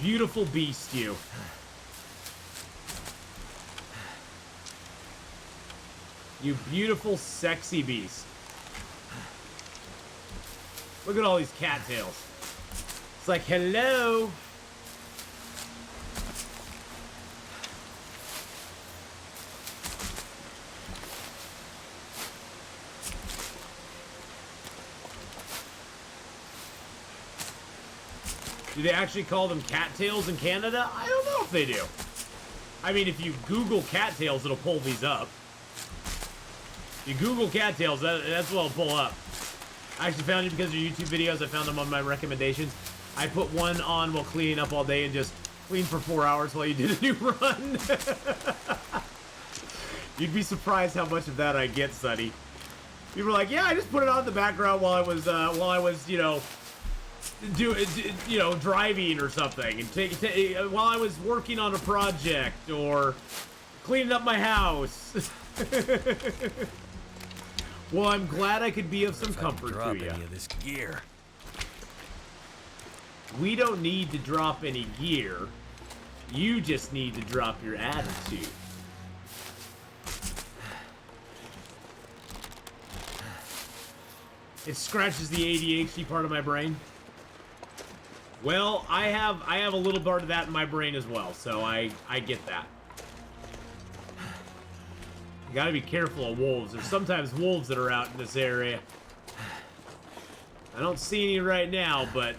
Speaker 1: beautiful beast, you. You beautiful, sexy beast. Look at all these cattails. It's like, hello. Do they actually call them cattails in Canada? I don't know if they do. I mean, if you Google cattails, it'll pull these up. If you Google cattails, that's what it'll pull up. I actually found you because of your YouTube videos. I found them on my recommendations. I put one on while cleaning up all day and just cleaned for 4 hours while you did a new run. You'd be surprised how much of that I get, Sonny. People are like, yeah, I just put it on in the background while I was, you know, driving or something, and while I was working on a project or cleaning up my house. Well, I'm glad I could be of some comfort to you.
Speaker 2: Any of this gear.
Speaker 1: We don't need to drop any gear. You just need to drop your attitude. It scratches the ADHD part of my brain. Well, I have a little part of that in my brain as well, so I get that. You gotta be careful of wolves. There's sometimes wolves that are out in this area. I don't see any right now, but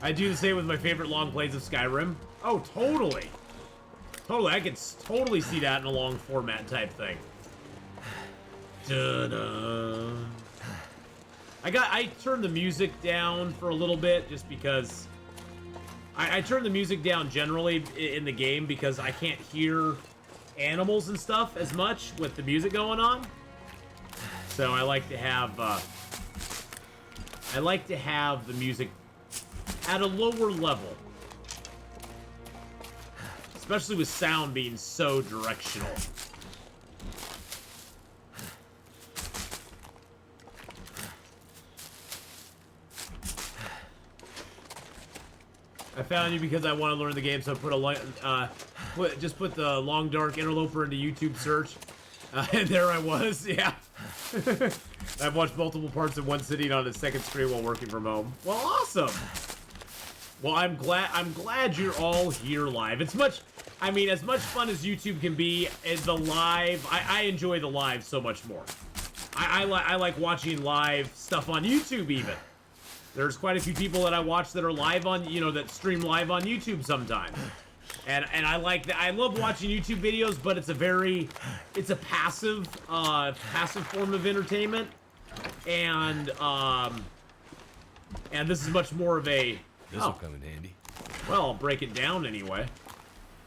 Speaker 1: I do the same with my favorite long plays of Skyrim. Oh, totally. Totally, I could totally see that in a long format type thing. Ta-da. I turned the music down for a little bit just because I turned the music down generally in the game because I can't hear animals and stuff as much with the music going on. So I like to have the music at a lower level, especially with sound being so directional. I found you because I want to learn the game, so I put put the Long Dark Interloper into YouTube search, and there I was. Yeah, I've watched multiple parts in one sitting on a second screen while working from home. Well, awesome. Well, I'm glad you're all here live. It's much, I mean, as much fun as YouTube can be. The live, I enjoy the live so much more. I like watching live stuff on YouTube even. There's quite a few people that I watch that are live on, that stream live on YouTube sometimes. And I like that. I love watching YouTube videos, but it's a passive form of entertainment. And this is much more of a...
Speaker 2: This'll come in handy.
Speaker 1: Well, I'll break it down anyway.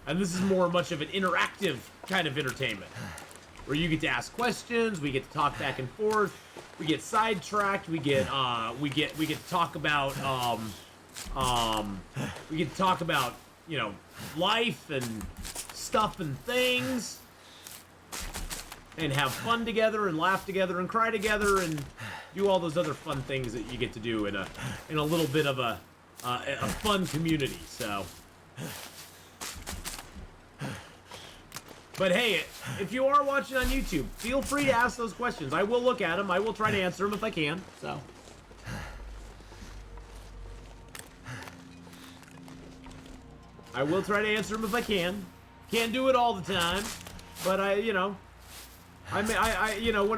Speaker 1: And this is much of an interactive kind of entertainment. Where you get to ask questions, we get to talk back and forth, we get sidetracked, we get to talk about life and stuff and things, and have fun together and laugh together and cry together and do all those other fun things that you get to do in a little bit of a fun community. So. But hey, if you are watching on YouTube, feel free to ask those questions. I will look at them. I will try to answer them if I can. So, I will try to answer them if I can. Can't do it all the time, but when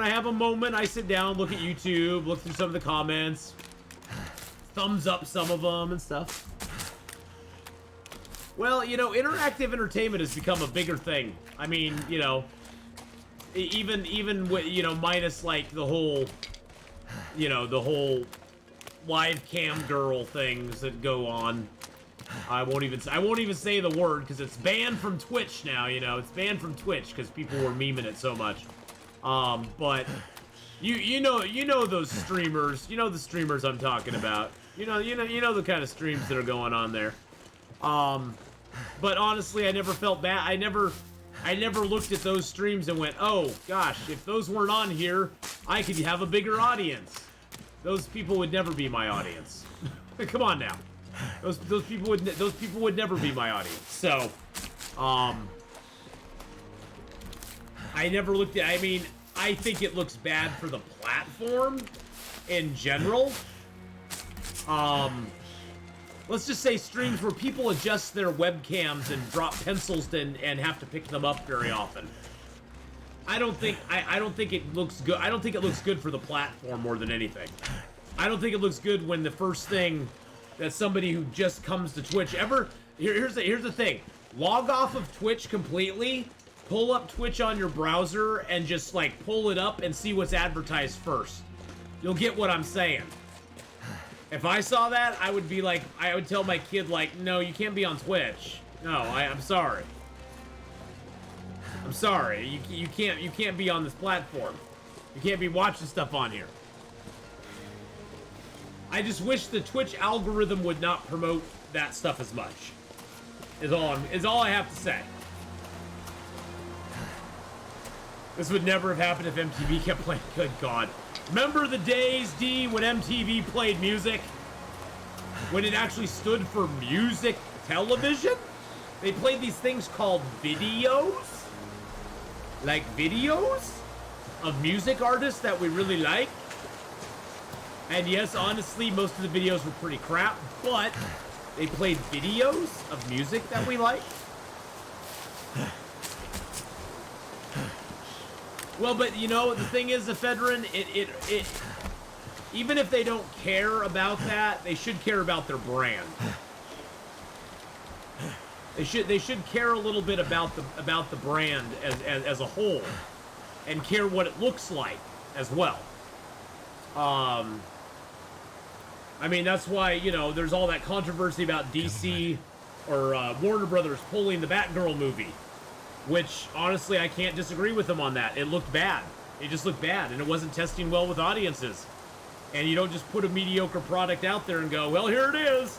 Speaker 1: I have a moment, I sit down, look at YouTube, look through some of the comments, thumbs up some of them and stuff. Well, interactive entertainment has become a bigger thing. I mean, even with, minus like the whole live cam girl things that go on. I won't even say the word because it's banned from Twitch now. It's banned from Twitch because people were memeing it so much. But you know those streamers. You know the streamers I'm talking about. You know the kind of streams that are going on there. But honestly, I never felt bad. I never looked at those streams and went, oh gosh, if those weren't on here, I could have a bigger audience. those people would never be my audience. Come on now. Those people would never be my audience. So, I never looked at. I mean, I think it looks bad for the platform in general. Let's just say streams where people adjust their webcams and drop pencils and have to pick them up very often. I don't think it looks good. I don't think it looks good for the platform more than anything. I don't think it looks good when the first thing that somebody who just comes to Twitch ever. Here's the thing. Log off of Twitch completely. Pull up Twitch on your browser and just like pull it up and see what's advertised first. You'll get what I'm saying. If I saw that, I would be like, I would tell my kid like, no, you can't be on Twitch. No, I'm sorry. I'm sorry. You can't be on this platform. You can't be watching stuff on here. I just wish the Twitch algorithm would not promote that stuff as much. Is all I have to say. This would never have happened if MTV kept playing. Good God. Remember the days, D, when MTV played music? When it actually stood for music television? They played these things called videos? Like videos? Of music artists that we really like? And yes, honestly, most of the videos were pretty crap, but they played videos of music that we like? Well, but you know, the thing is, Ephedrine, it even if they don't care about that, they should care about their brand. They should care a little bit about the brand as a whole, and care what it looks like as well. I mean, that's why, you know, there's all that controversy about DC or Warner Brothers pulling the Batgirl movie. Which, honestly, I can't disagree with them on that. It looked bad. It just looked bad, and it wasn't testing well with audiences. And you don't just put a mediocre product out there and go, well, here it is.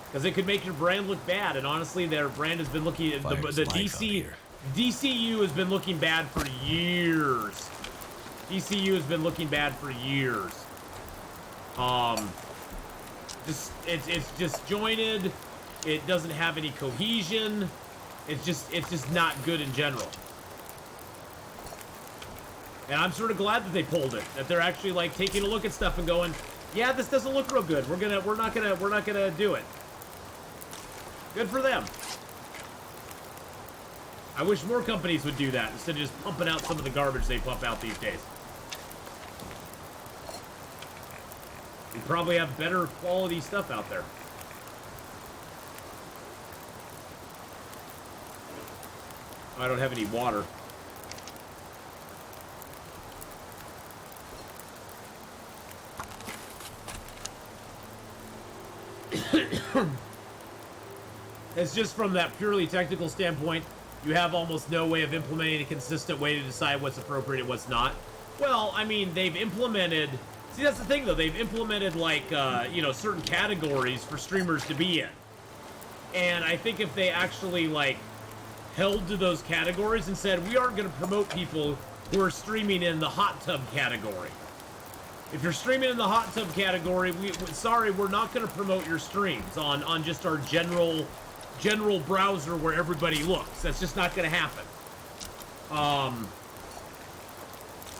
Speaker 1: Because it could make your brand look bad, and honestly, their brand has been looking... The DCU has been looking bad for years. DCU has been looking bad for years. It's disjointed. It doesn't have any cohesion. It's just not good in general. And I'm sort of glad that they pulled it. That they're actually like taking a look at stuff and going, yeah, this doesn't look real good. We're not gonna do it. Good for them. I wish more companies would do that instead of just pumping out some of the garbage they pump out these days. You probably have better quality stuff out there. I don't have any water. It's just from that purely technical standpoint, you have almost no way of implementing a consistent way to decide what's appropriate and what's not. Well, I mean, they've implemented... See, that's the thing, though. They've implemented, like, you know, certain categories for streamers to be in. And I think if they actually, like, held to those categories and said, we aren't going to promote people who are streaming in the hot tub category. If you're streaming in the hot tub category, sorry, we're not going to promote your streams on just our general browser where everybody looks. That's just not going to happen.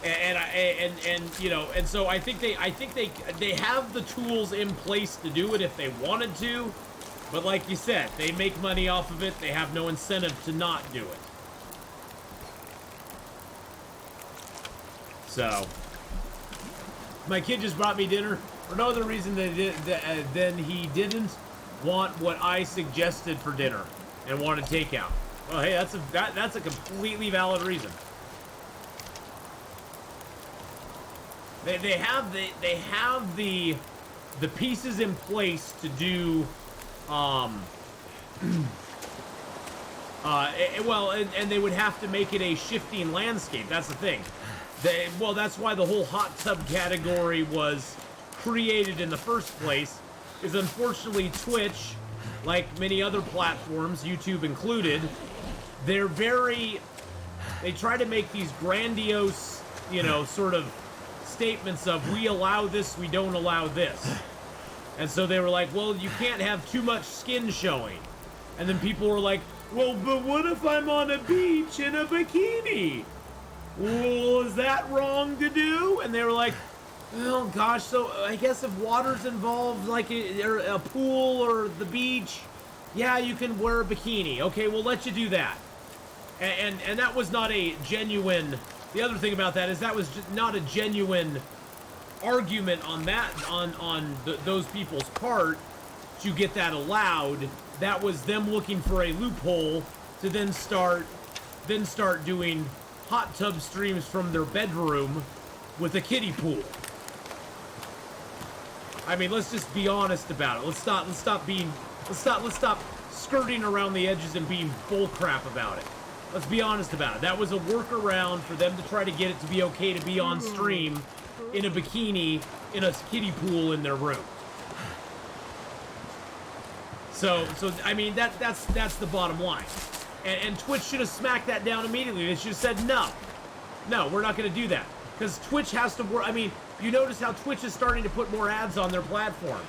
Speaker 1: And you know, and so I think they have the tools in place to do it if they wanted to. But like you said, they make money off of it. They have no incentive to not do it. So, my kid just brought me dinner for no other reason than he didn't want what I suggested for dinner and wanted takeout. Well, hey, that's a completely valid reason. They have the pieces in place to do. Well, and they would have to make it a shifting landscape. That's the thing. Well, that's why the whole hot tub category was created in the first place, is unfortunately Twitch, like many other platforms, YouTube included, they try to make these grandiose, you know, sort of statements of, we allow this, we don't allow this. And so they were like, well, you can't have too much skin showing. And then people were like, well, but what if I'm on a beach in a bikini? Well, is that wrong to do? And they were like, oh gosh, so I guess if water's involved, like a pool or the beach, yeah, you can wear a bikini. Okay, we'll let you do that. And that was not a genuine, the other thing about that is that was just not a genuine argument on that, on those people's part to get that allowed. That was them looking for a loophole to then start doing hot tub streams from their bedroom with a kiddie pool. I mean, let's just be honest about it. Let's stop skirting around the edges and being bullcrap about it. Let's be honest about it. That was a workaround for them to try to get it to be okay to be on stream in a bikini in a kiddie pool in their room. So I mean, that's the bottom line. And Twitch should have smacked that down immediately. They should have said, no, we're not going to do that. Because Twitch has to work. I mean, you notice how Twitch is starting to put more ads on their platform.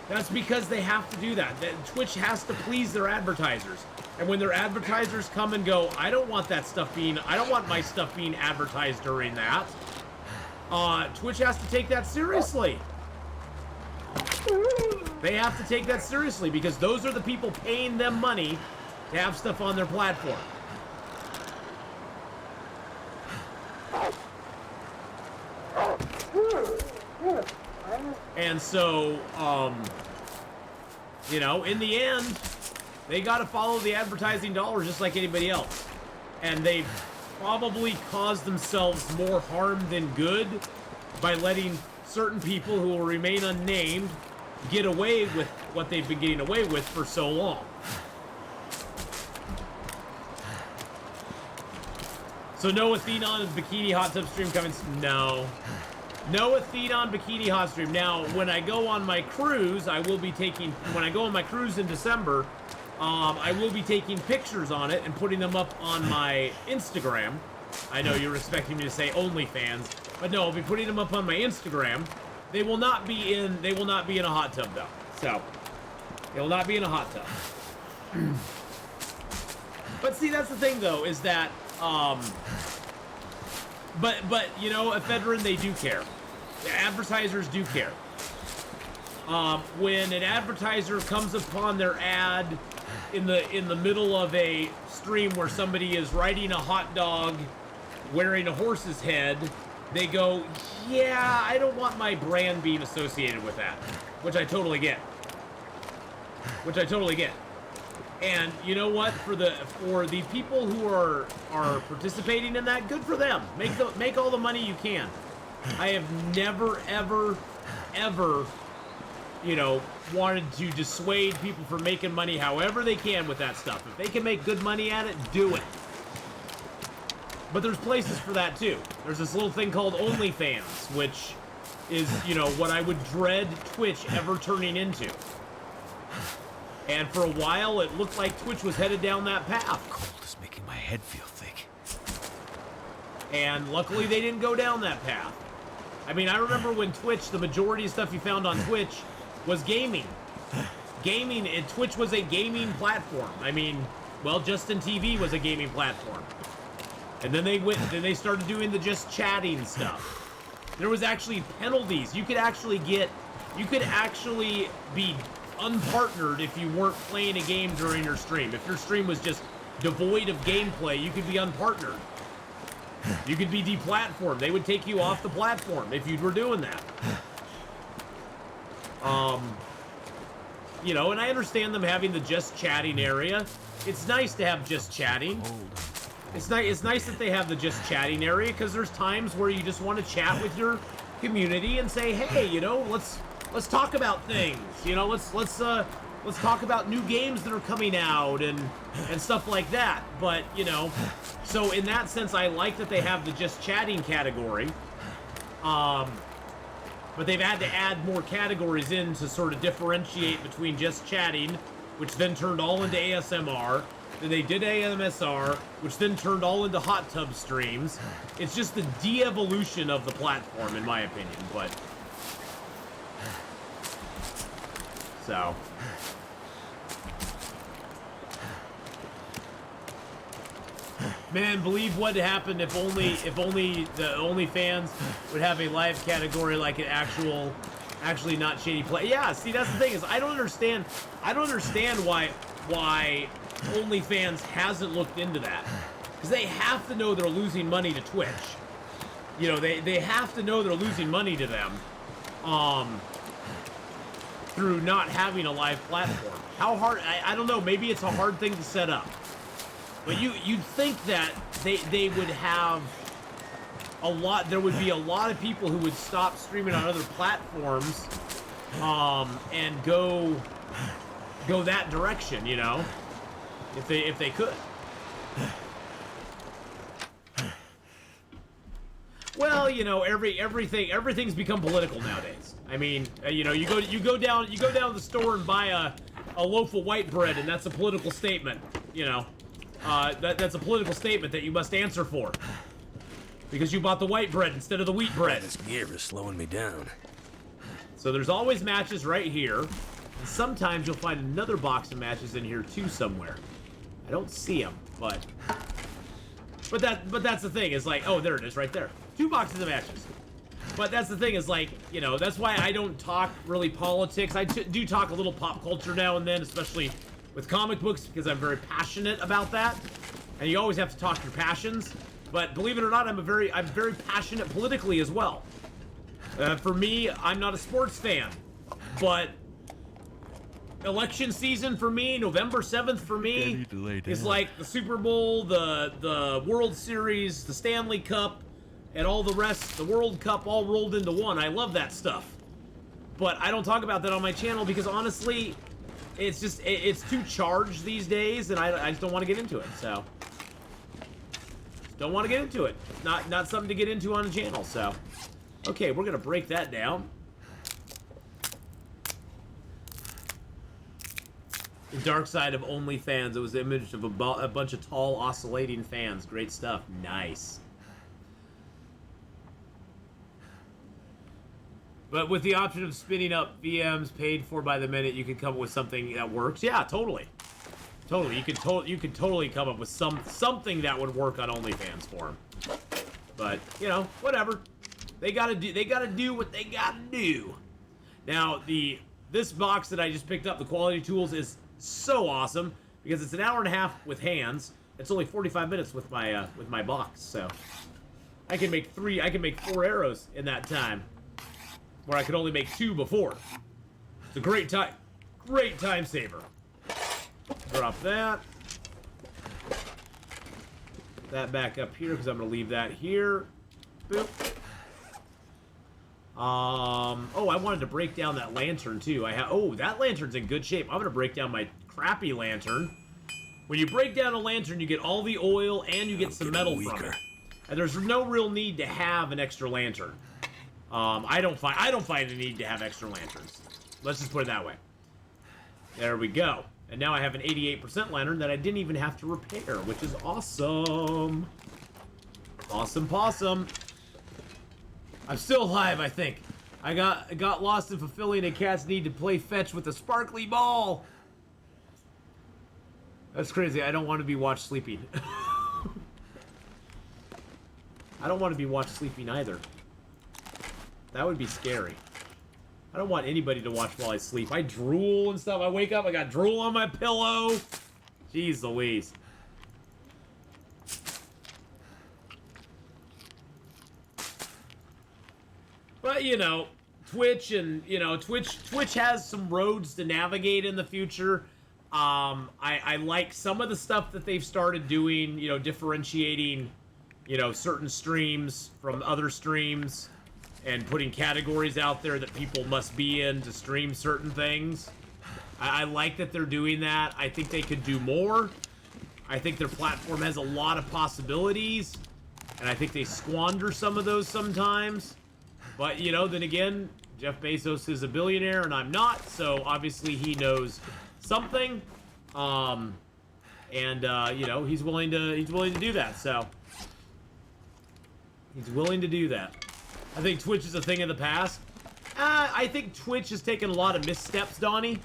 Speaker 1: That's because they have to do that. Twitch has to please their advertisers. And when their advertisers come and go, I don't want my stuff being advertised during that. Twitch has to take that seriously. They have to take that seriously because those are the people paying them money to have stuff on their platform. And so, you know, in the end, they got to follow the advertising dollars just like anybody else. And they've probably caused themselves more harm than good by letting certain people who will remain unnamed get away with what they've been getting away with for so long. So no Atheenon bikini hot tub stream coming. No Atheenon bikini hot stream. Now, when I go on my cruise, when I go on my cruise in December, I will be taking pictures on it and putting them up on my Instagram. I know you're expecting me to say OnlyFans, but no, I'll be putting them up on my Instagram. They will not be in a hot tub though. So, they will not be in a hot tub. But see, that's the thing though, is that, but you know, Atheenon, they do care. The advertisers do care. When an advertiser comes upon their ad in the middle of a stream where somebody is riding a hot dog wearing a horse's head, they go, yeah, I don't want my brand being associated with that, which I totally get. And you know what? For the people who are participating in that, good for them. Make all the money you can. I have never ever you know, wanted to dissuade people from making money however they can with that stuff. If they can make good money at it, do it. But there's places for that too. There's this little thing called OnlyFans, which is, you know, what I would dread Twitch ever turning into. And for a while, it looked like Twitch was headed down that path.
Speaker 2: Cold is making my head feel thick.
Speaker 1: And luckily, they didn't go down that path. I mean, I remember when Twitch, the majority of stuff you found on Twitch was gaming. And Twitch was a gaming platform. I mean, well, Justin TV was a gaming platform. And then they started doing the just chatting stuff. There was actually penalties. You could actually be unpartnered if you weren't playing a game during your stream. If your stream was just devoid of gameplay, you could be unpartnered. You could be deplatformed. They would take you off the platform if you were doing that. You know, and I understand them having the just chatting area. It's nice to have just chatting. It's nice that they have the just chatting area, because there's times where you just want to chat with your community and say, hey, you know, let's talk about things. You know, let's talk about new games that are coming out and stuff like that. But, you know, so in that sense, I like that they have the just chatting category. But they've had to add more categories in to sort of differentiate between just chatting, which then turned all into ASMR, then they did AMSR, which then turned all into hot tub streams. It's just the de-evolution of the platform, in my opinion, but... So... Man, believe what happened if only the OnlyFans would have a live category like an actually not shady play. Yeah, see, that's the thing is I don't understand why OnlyFans hasn't looked into that, because they have to know they're losing money to Twitch. You know, they have to know they're losing money to them, through not having a live platform. How hard? I don't know. Maybe it's a hard thing to set up. But you'd think that they would have a lot. There would be a lot of people who would stop streaming on other platforms, and go that direction. You know, if they could. Well, you know, everything's become political nowadays. I mean, you know, you go down to the store and buy a loaf of white bread, and that's a political statement. You know. That's a political statement that you must answer for. Because you bought the white bread instead of the wheat bread.
Speaker 2: This gear is slowing me down. So
Speaker 1: there's always matches right here. And sometimes you'll find another box of matches in here too somewhere. I don't see them, but that's the thing. Is like, oh, there it is right there. 2 boxes of matches. But that's the thing is like, you know, that's why I don't talk really politics. I do talk a little pop culture now and then, especially with comic books, because I'm very passionate about that, and you always have to talk your passions. But believe it or not, I'm very passionate politically as well. For me, I'm not a sports fan, but election season for me, November 7th for me, is like the Super Bowl, the World Series, the Stanley Cup, and all the rest, the World Cup, all rolled into one. I love that stuff, but I don't talk about that on my channel because honestly, it's just, it's too charged these days, and I just don't want to get into it, so. Don't want to get into it. Not something to get into on the channel, so. Okay, we're going to break that down. The dark side of OnlyFans. It was the image of a bunch of tall, oscillating fans. Great stuff. Nice. But with the option of spinning up VMs paid for by the minute, you can come up with something that works. Yeah, totally. Totally. You could totally come up with something that would work on OnlyFans for them. But, you know, whatever. They gotta do what they gotta do. Now, this box that I just picked up, the quality tools, is so awesome because it's an hour and a half with hands. It's only 45 minutes with my box, so I can make 4 arrows in that time, where I could only make 2 before. It's a great time saver. Drop that. Put that back up here because I'm gonna leave that here. Boop. Oh, I wanted to break down that lantern too. Oh, that lantern's in good shape. I'm gonna break down my crappy lantern. When you break down a lantern, you get all the oil and you get some metal from it. And there's no real need to have an extra lantern. I don't find the need to have extra lanterns. Let's just put it that way. There we go. And now I have an 88% lantern that I didn't even have to repair, which is awesome. Awesome possum. I'm still alive, I think. I got lost in fulfilling a cat's need to play fetch with a sparkly ball. That's crazy. I don't want to be watched sleeping. I don't want to be watched sleeping either. That would be scary. I don't want anybody to watch while I sleep. I drool and stuff. I wake up, I got drool on my pillow. Jeez Louise. But, you know, Twitch has some roads to navigate in the future. I like some of the stuff that they've started doing, you know, differentiating, you know, certain streams from other streams. And putting categories out there that people must be in to stream certain things. I like that they're doing that. I think they could do more. I think their platform has a lot of possibilities. And I think they squander some of those sometimes. But, you know, then again, Jeff Bezos is a billionaire and I'm not. So, obviously, he knows something. and you know, he's willing to do that. So he's willing to do that. I think Twitch is a thing of the past. I think Twitch has taken a lot of missteps, Donnie.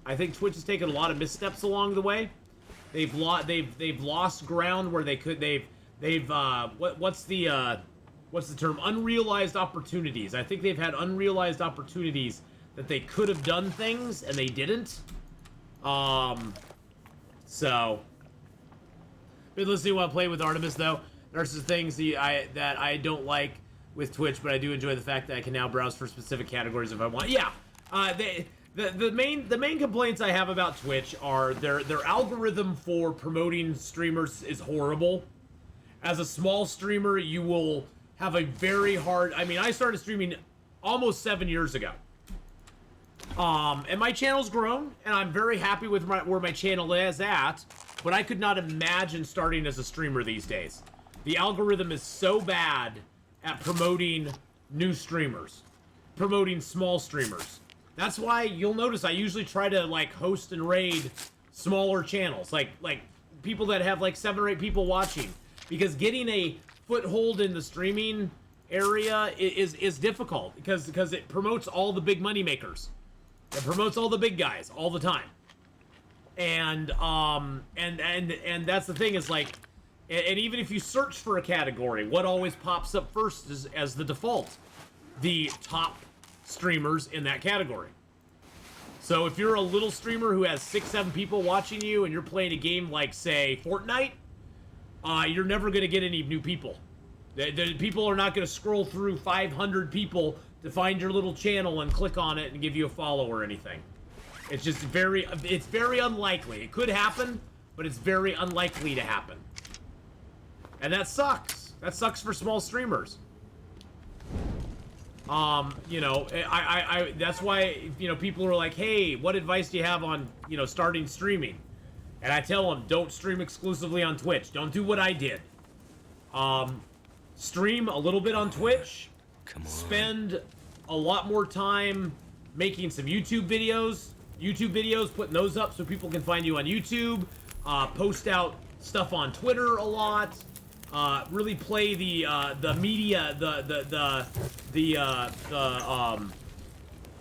Speaker 1: I think Twitch has taken a lot of missteps along the way. They've lost ground where they could. What's the term? Unrealized opportunities. I think they've had unrealized opportunities that they could have done things and they didn't. So. Been listening while playing with Artemis though. There's some things that I don't like with Twitch, but I do enjoy the fact that I can now browse for specific categories if I want. Yeah. The main complaints I have about Twitch are their algorithm for promoting streamers is horrible. As a small streamer, you will have a very hard... I mean, I started streaming almost 7 years ago. And my channel's grown, and I'm very happy with where my channel is at, but I could not imagine starting as a streamer these days. The algorithm is so bad at promoting new streamers, promoting small streamers. That's why you'll notice I usually try to like host and raid smaller channels, like people that have like 7 or 8 people watching, because getting a foothold in the streaming area is difficult because it promotes all the big money makers. It promotes all the big guys all the time. And that's the thing is like, and even if you search for a category, what always pops up first is as the default, the top streamers in that category. So if you're a little streamer who has 6-7 people watching you and you're playing a game like say Fortnite, you're never going to get any new people. The people are not going to scroll through 500 people to find your little channel and click on it and give you a follow or anything. It's just very unlikely. It could happen, but it's very unlikely to happen. And that sucks. That sucks for small streamers. You know, that's why, you know, people are like, hey, what advice do you have on, you know, starting streaming? And I tell them, don't stream exclusively on Twitch. Don't do what I did. Stream a little bit on Twitch.
Speaker 2: Come on.
Speaker 1: Spend a lot more time making some YouTube videos, putting those up so people can find you on YouTube. Post out stuff on Twitter a lot. Really play the media,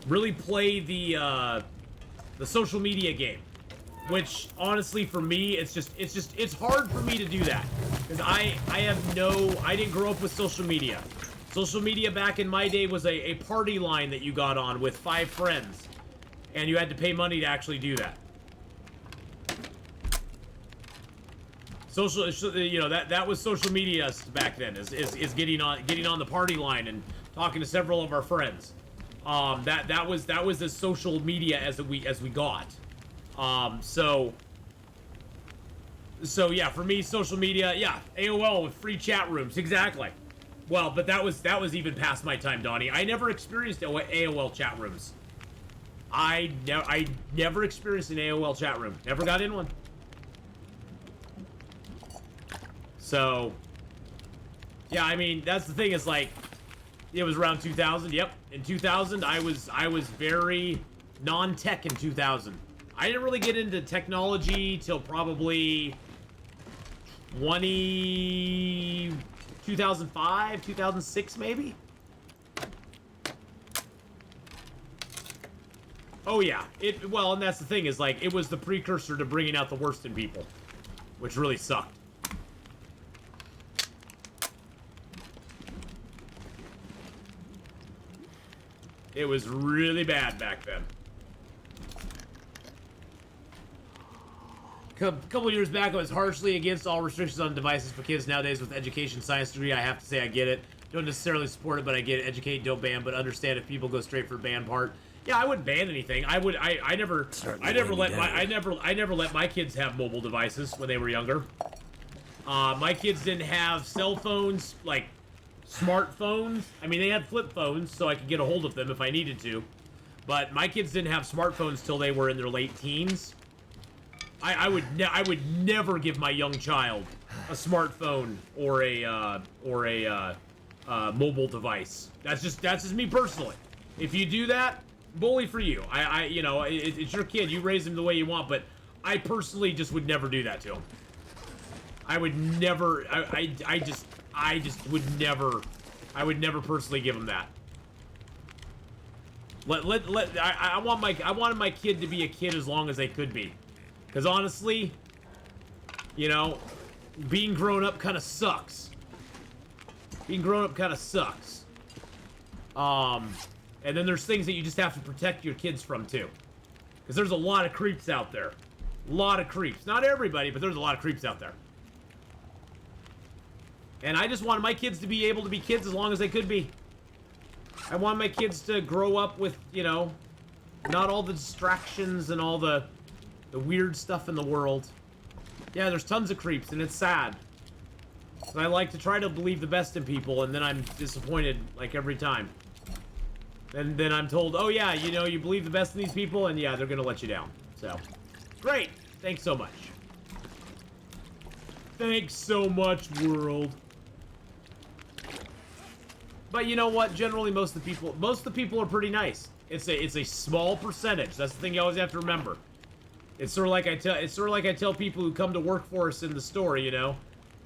Speaker 1: really play the social media game, which honestly for me, it's hard for me to do that because I didn't grow up with social media. Social media back in my day was a party line that you got on with 5 friends, and you had to pay money to actually do that. Social, you know, that was social media back then. Is getting on the party line and talking to several of our friends. That was as social media as we got. So yeah, for me, social media, yeah, AOL with free chat rooms, exactly. Well, but that was even past my time, Donnie. I never experienced AOL chat rooms. I never experienced an AOL chat room. Never got in one. So, yeah, I mean, that's the thing is like, it was around 2000. Yep, in 2000, I was very non-tech in 2000. I didn't really get into technology till probably 2005, 2006 maybe. Oh yeah, well, and that's the thing is like, it was the precursor to bringing out the worst in people, which really sucked. It was really bad back then. A couple years back, I was harshly against all restrictions on devices for kids nowadays with education science degree. I have to say I get it. Don't necessarily support it, but I get it. Educate, don't ban, but understand if people go straight for ban part. Yeah, I wouldn't ban anything. I never let my kids have mobile devices when they were younger. My kids didn't have cell phones, like smartphones. I mean, they had flip phones, so I could get a hold of them if I needed to. But my kids didn't have smartphones till they were in their late teens. I would never give my young child a smartphone or a mobile device. That's just me personally. If you do that, bully for you. You know, it's your kid. You raise him the way you want. But I personally just would never do that to him. I would never, I just would never, I would never personally give him that. I wanted my kid to be a kid as long as they could be. Because honestly, you know, being grown up kind of sucks. Being grown up kind of sucks. And then there's things that you just have to protect your kids from too. Because there's a lot of creeps out there. A lot of creeps. Not everybody, but there's a lot of creeps out there. And I just wanted my kids to be able to be kids as long as they could be. I want my kids to grow up with, you know, not all the distractions and all the weird stuff in the world. Yeah, there's tons of creeps, and it's sad. And I like to try to believe the best in people, and then I'm disappointed, like, every time. And then I'm told, oh yeah, you know, you believe the best in these people, and yeah, they're gonna let you down. So, great! Thanks so much. Thanks so much, world. But you know what? Generally, most of the people are pretty nice. It's a small percentage. That's the thing you always have to remember. It's sort of like I tell people who come to work for us in the store, you know,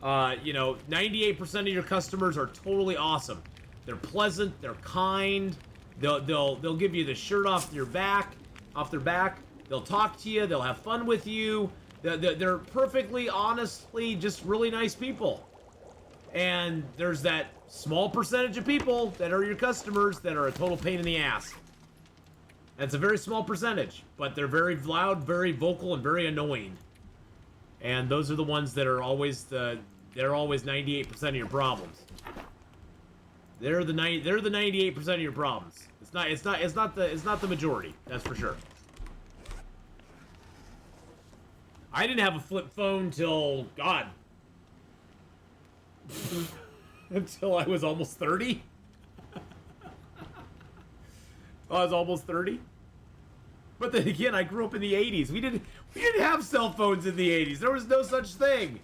Speaker 1: 98% of your customers are totally awesome. They're pleasant. They're kind. They'll give you the shirt off their back. They'll talk to you. They'll have fun with you. They're perfectly, honestly, just really nice people. And there's that small percentage of people that are your customers that are a total pain in the ass. That's a very small percentage, but they're very loud, very vocal, and very annoying. And those are the ones that are always they're always 98% of your problems. They're the 98% of your problems. It's not the majority. That's for sure. I didn't have a flip phone till God. Until I was almost 30. I was almost 30. But then again, I grew up in the 80s. We didn't have cell phones in the 80s. There was no such thing.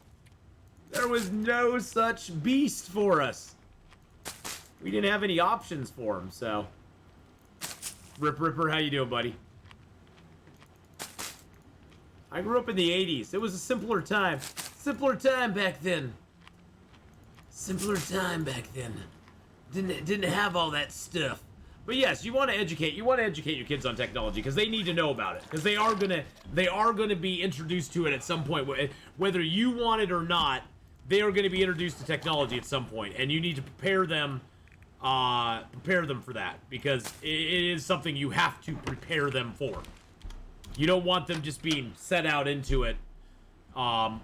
Speaker 1: There was no such beast for us. We didn't have any options for them, so. Ripper, how you doing, buddy? I grew up in the 80s. It was a simpler time. Simpler time back then. Simpler time back then. Didn't have all that stuff. But yes, you want to educate your kids on technology because they need to know about it. Because they are gonna be introduced to it at some point. Whether you want it or not, they are going to be introduced to technology at some point, and you need to prepare them for that because it is something you have to prepare them for. You don't want them just being set out into it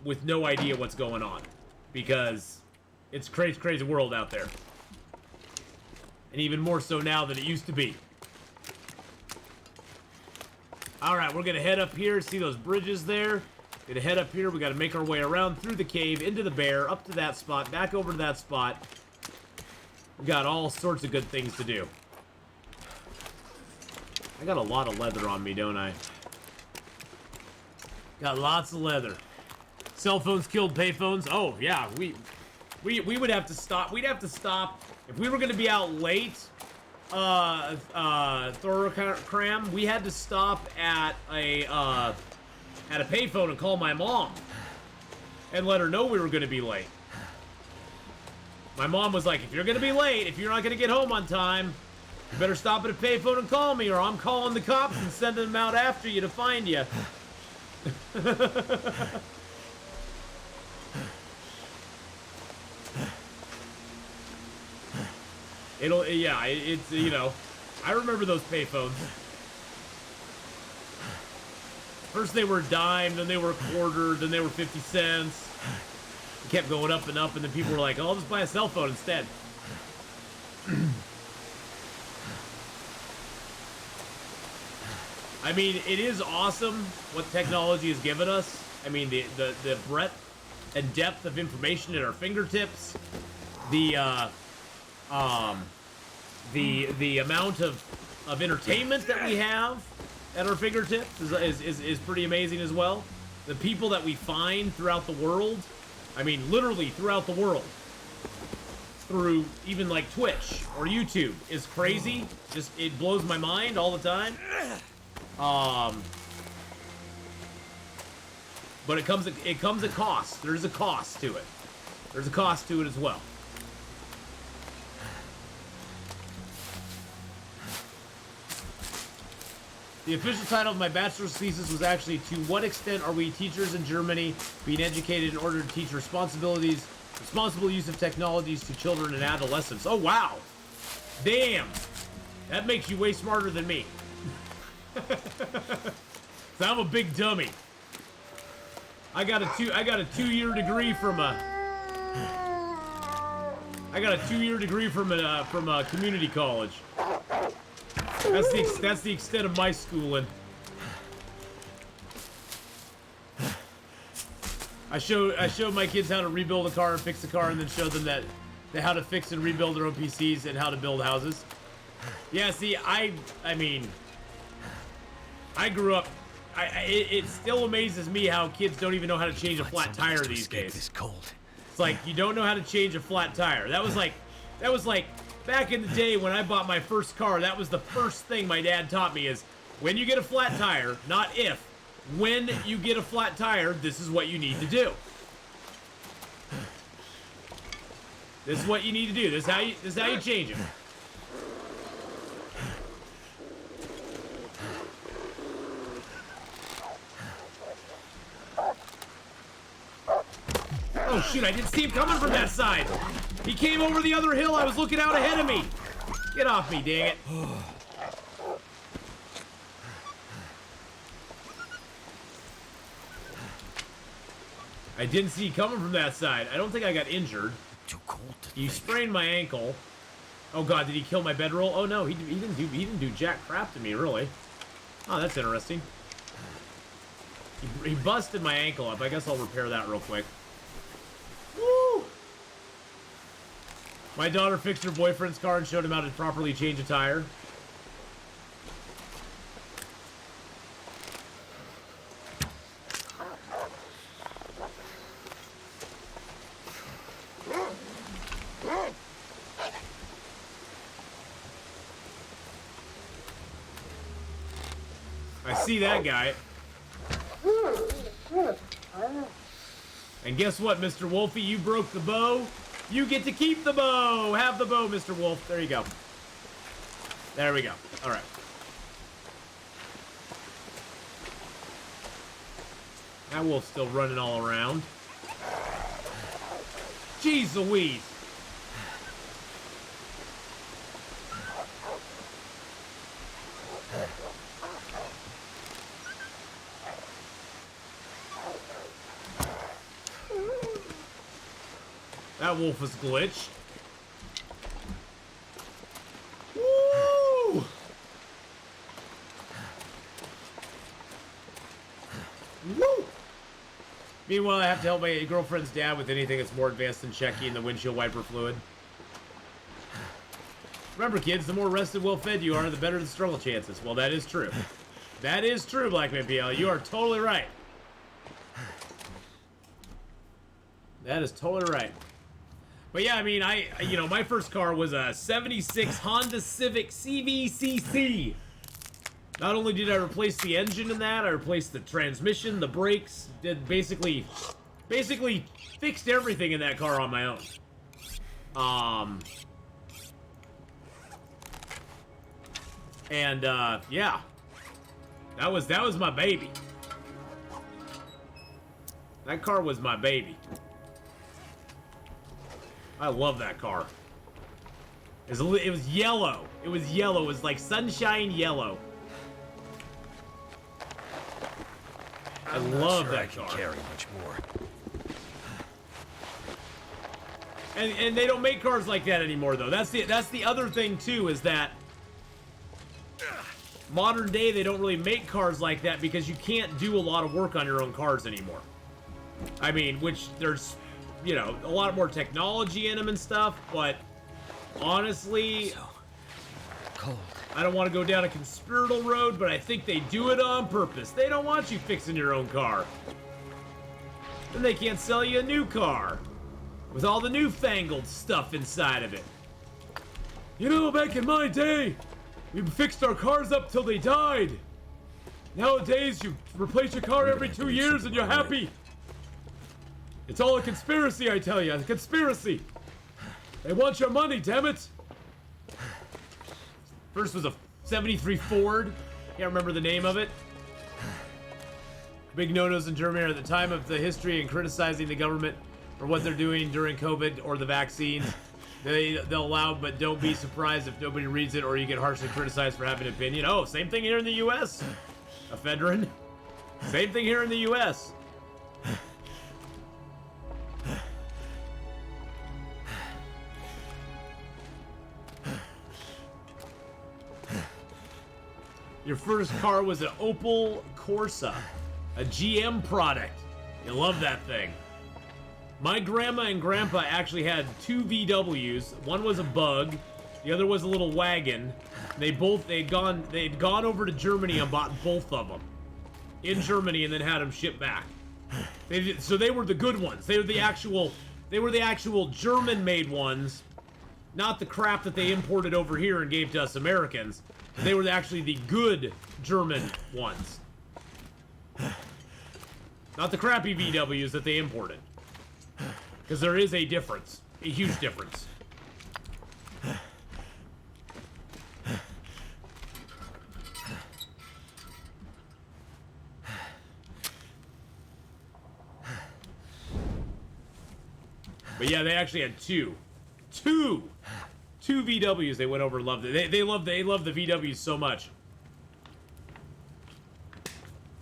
Speaker 1: with no idea what's going on, because it's a crazy, crazy world out there. And even more so now than it used to be. Alright, we're going to head up here. See those bridges there? Going to head up here. We got to make our way around through the cave, into the bear, up to that spot, back over to that spot. We got all sorts of good things to do. I got a lot of leather on me, don't I? Got lots of leather. Cell phones killed payphones. Oh, yeah. We would have to stop. We'd have to stop. If we were going to be out late, Thorocram, we had to stop at a payphone and call my mom and let her know we were going to be late. My mom was like, if you're going to be late, if you're not going to get home on time, you better stop at a payphone and call me, or I'm calling the cops and sending them out after you to find you. It's, you know, I remember those payphones. First they were a dime, then they were a quarter, then they were 50 cents. It kept going up, and then people were like, oh, I'll just buy a cell phone instead. I mean, it is awesome what technology has given us. I mean, the breadth and depth of information at our fingertips. The amount of entertainment that we have at our fingertips is pretty amazing as well. The people that we find throughout the world, I mean, literally throughout the world, through even like Twitch or YouTube, is crazy. Just, it blows my mind all the time. but it comes at cost. There's a cost to it. There's a cost to it as well. The official title of my bachelor's thesis was actually, to what extent are we teachers in Germany being educated in order to teach responsible use of technologies to children and adolescents? Oh, wow. Damn. That makes you way smarter than me. So I'm a big dummy. I got a 2-year degree from a community college. That's the extent of my schooling. I showed my kids how to rebuild a car and fix a car, and then showed them how to fix and rebuild their own PCs and how to build houses. Yeah, see, I mean, I grew up. It still amazes me how kids don't even know how to change a flat tire these days.
Speaker 2: It's cold.
Speaker 1: It's like you don't know how to change a flat tire. That was like back in the day when I bought my first car. That was the first thing my dad taught me: is when you get a flat tire, not if. When you get a flat tire, this is what you need to do. This is what you need to do. This is how you change it. Oh shoot, I didn't see him coming from that side. He came over the other hill. I was looking out ahead of me. Get off me, dang it. I didn't see you coming from that side. I don't think I got injured.
Speaker 2: Too cold to
Speaker 1: You
Speaker 2: think.
Speaker 1: sprained my ankle. Oh god, did he kill my bedroll? Oh no, he didn't do jack crap to me, really. Oh, that's interesting. He busted my ankle up. I guess I'll repair that real quick. Woo! My daughter fixed her boyfriend's car and showed him how to properly change a tire. I see that guy. And guess what, Mr. Wolfie? You broke the bow. You get to keep the bow. Have the bow, Mr. Wolf. There you go. There we go. All right. That wolf's still running all around. Jeez Louise. That wolf was glitched. Woo! Woo! Meanwhile, I have to help my girlfriend's dad with anything that's more advanced than checking the windshield wiper fluid. Remember, kids, the more rested, well-fed you are, the better the struggle chances. Well, that is true. That is true, Blackman PL. You are totally right. That is totally right. But yeah, I mean, my first car was a 76 Honda Civic CVCC. Not only did I replace the engine in that, I replaced the transmission, the brakes, did basically fixed everything in that car on my own. Yeah. That was my baby. That car was my baby. I love that car. It was yellow. It was yellow. It was like sunshine yellow. I love that car.
Speaker 2: Carry much more.
Speaker 1: And they don't make cars like that anymore, though. That's the other thing too, is that modern day they don't really make cars like that because you can't do a lot of work on your own cars anymore. I mean, which there's, you know, a lot more technology in them and stuff, but honestly,
Speaker 2: So cold.
Speaker 1: I don't want to go down a conspiratorial road, but I think they do it on purpose. They don't want you fixing your own car. Then they can't sell you a new car with all the newfangled stuff inside of it. You know, back in my day, we fixed our cars up till they died. Nowadays, you replace your car every 2 years and you're happy. It's all a conspiracy, I tell you. A conspiracy. They want your money, damn it. First was a 73 Ford. Can't remember the name of it. Big no-nos in Germany are at the time of the history and criticizing the government for what they're doing during COVID or the vaccines. They'll allow, but don't be surprised if nobody reads it or you get harshly criticized for having an opinion. Oh, same thing here in the U.S. Ephedrine. Same thing here in the U.S. Your first car was an Opel Corsa, a GM product. You love that thing. My grandma and grandpa actually had 2 VWs. One was a Bug, the other was a little wagon. They'd gone over to Germany and bought both of them in Germany and then had them shipped back. So they were the good ones. They were the actual German-made ones, not the crap that they imported over here and gave to us Americans. They were actually the good German ones. Not the crappy VWs that they imported. Because there is a difference. A huge difference. But yeah, they actually had two VWs they went over and loved it. They love the VWs so much.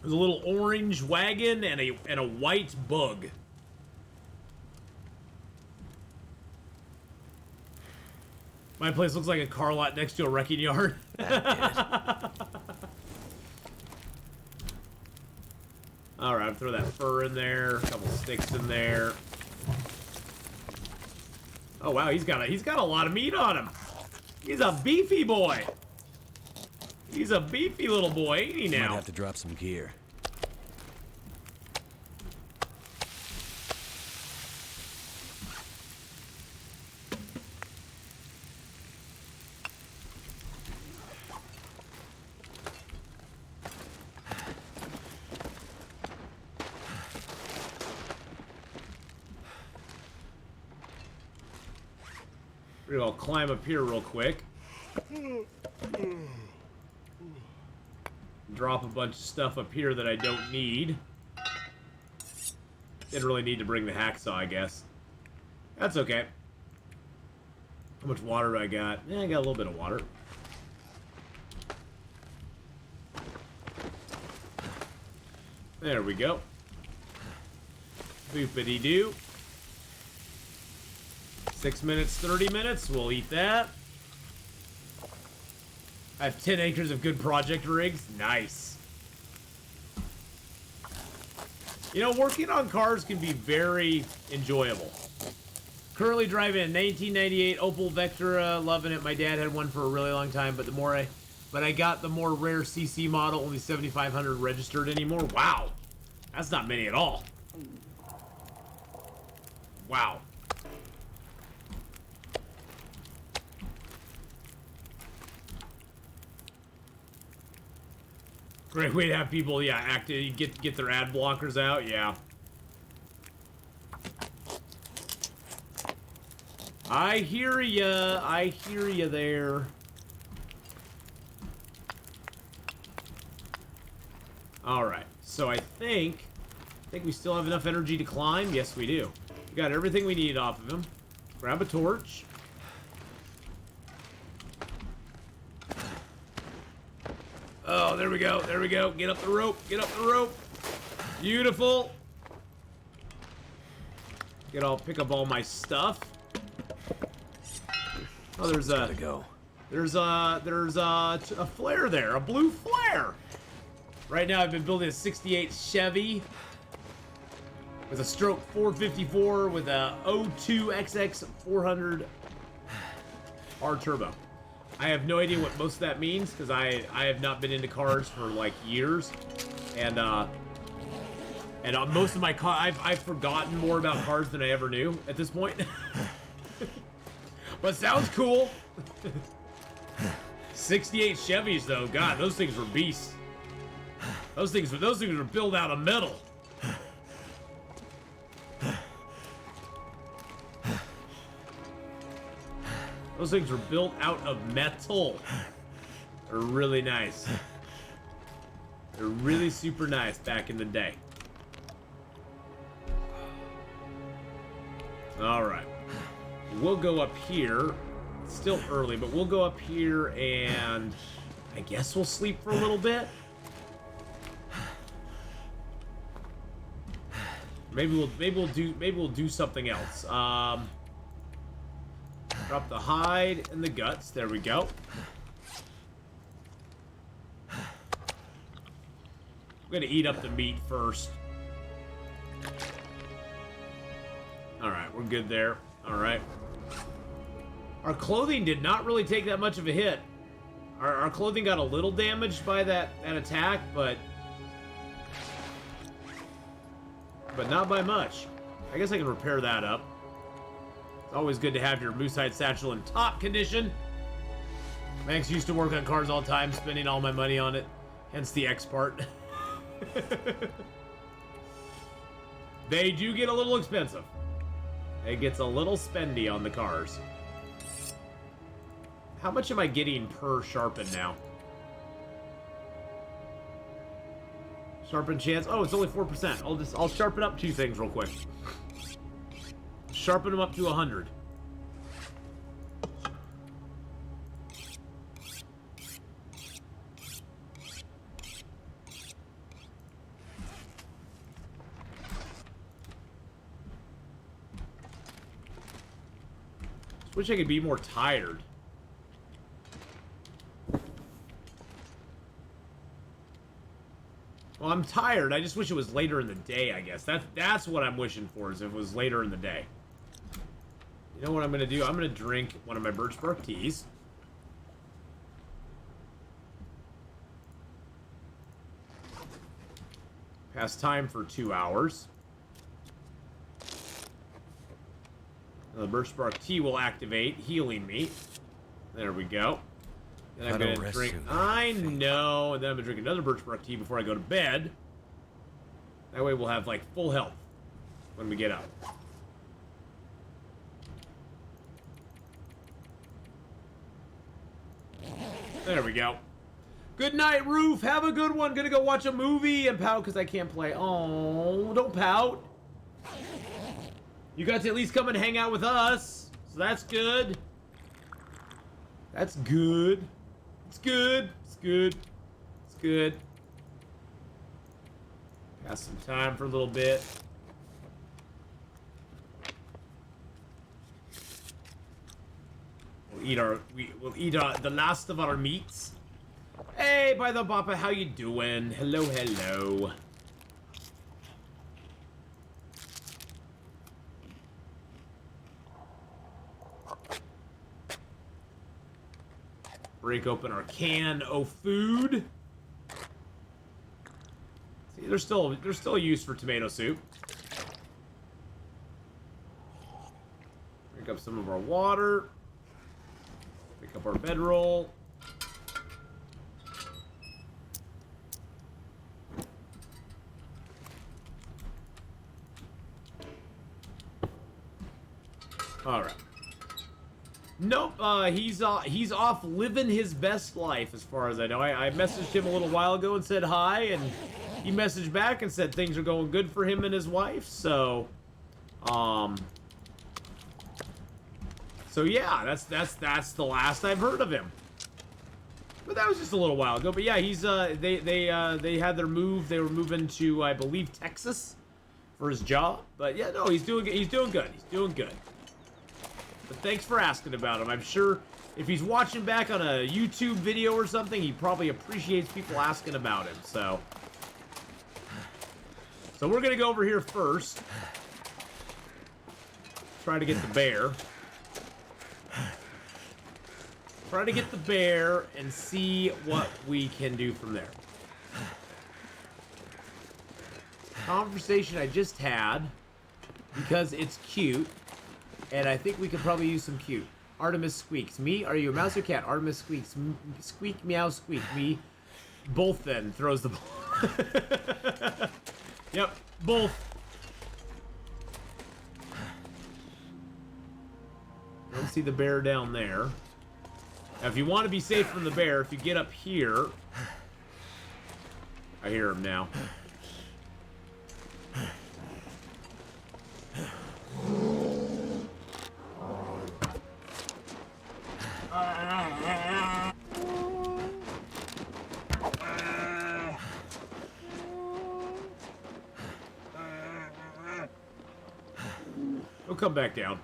Speaker 1: There's a little orange wagon and a white Bug. My place looks like a car lot next to a wrecking yard. Alright, throw that fur in there, a couple sticks in there. Oh wow, he's got a lot of meat on him. He's a beefy boy. He's a beefy little boy, ain't he now?
Speaker 2: Might have to drop some gear.
Speaker 1: I'll climb up here real quick. Drop a bunch of stuff up here that I don't need. Didn't really need to bring the hacksaw, I guess. That's okay. How much water do I got? Yeah, I got a little bit of water. There we go. Boopity-doo. 6 minutes, 30 minutes, we'll eat that. I have 10 acres of good project rigs. Nice. You know, working on cars can be very enjoyable. Currently driving a 1998 Opel Vectra, loving it. My dad had one for a really long time, but I got the more rare CC model, only 7,500 registered anymore. Wow. That's not many at all. Wow. Great way to have people, yeah, get their ad blockers out, yeah. I hear ya there. Alright, so I think we still have enough energy to climb. Yes, we do. We got everything we need off of him. Grab a torch. Oh, there we go. There we go. Get up the rope. Get up the rope. Beautiful. Pick up all my stuff. Oh, there's a flare there. A blue flare. Right now, I've been building a 68 Chevy with a stroke 454 with a 02 XX 400 R turbo. I have no idea what most of that means because I have not been into cars for like years, and most of my I've forgotten more about cars than I ever knew at this point. But sounds cool. 68 Chevys though, God, those things were beasts. Those things are built out of metal. Those things were built out of metal. They're really nice. They're really super nice back in the day. Alright. We'll go up here. It's still early, but we'll go up here and I guess we'll sleep for a little bit. Maybe we'll do something else. Drop the hide and the guts. There we go. I'm gonna eat up the meat first. Alright, we're good there. Alright. Our clothing did not really take that much of a hit. Our clothing got a little damaged by that attack, but not by much. I guess I can repair that up. It's always good to have your moose hide satchel in top condition. Max used to work on cars all the time, spending all my money on it. Hence the X part. They do get a little expensive. It gets a little spendy on the cars. How much am I getting per sharpen now? Sharpen chance. Oh, it's only 4%. I'll sharpen up 2 things real quick. Sharpen them up to 100. Wish I could be more tired. Well, I'm tired. I just wish it was later in the day, I guess. That's what I'm wishing for, is if it was later in the day. You know what I'm going to do? I'm going to drink one of my birch bark teas. Pass time for 2 hours. The birch bark tea will activate, healing me. There we go. Then I'm going to drink... I know! And then I'm going to drink another birch bark tea before I go to bed. That way we'll have, like, full health when we get up. There we go. Good night, Roof. Have a good one. Gonna go watch a movie and pout because I can't play. Oh, don't pout. You got to at least come and hang out with us. So that's good. That's good. It's good. It's good. It's good. Got some time for a little bit. We'll eat the last of our meats. Hey, by the Papa, how you doing? Hello, hello. Break open our can of food. See, there's still a use for tomato soup. Drink up some of our water. Pick up our bedroll. All right. Nope. He's off living his best life, as far as I know. I messaged him a little while ago and said hi, and he messaged back and said things are going good for him and his wife. So, So yeah, that's the last I've heard of him. But that was just a little while ago. But yeah, he's they had their move. They were moving to, I believe, Texas for his job. But yeah, no, he's doing good. He's doing good. But thanks for asking about him. I'm sure if he's watching back on a YouTube video or something, he probably appreciates people asking about him. So we're gonna go over here first. Try to get the bear. Try to get the bear and see what we can do from there. Conversation I just had, because it's cute, and I think we could probably use some cute. Artemis squeaks. Me? Are you a mouse or cat? Artemis squeaks. Squeak, meow, squeak. Me. Both then throws the ball. Yep, both. Don't see the bear down there. Now, if you want to be safe from the bear, if you get up here... I hear him now. He'll come back down.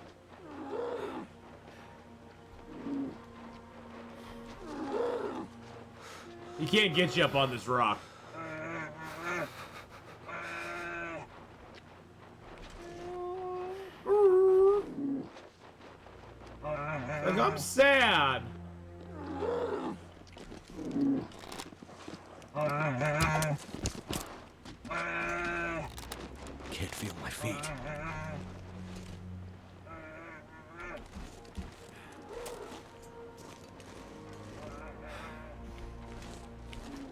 Speaker 1: He can't get you up on this rock. Like, I'm sad.
Speaker 2: Can't feel my feet.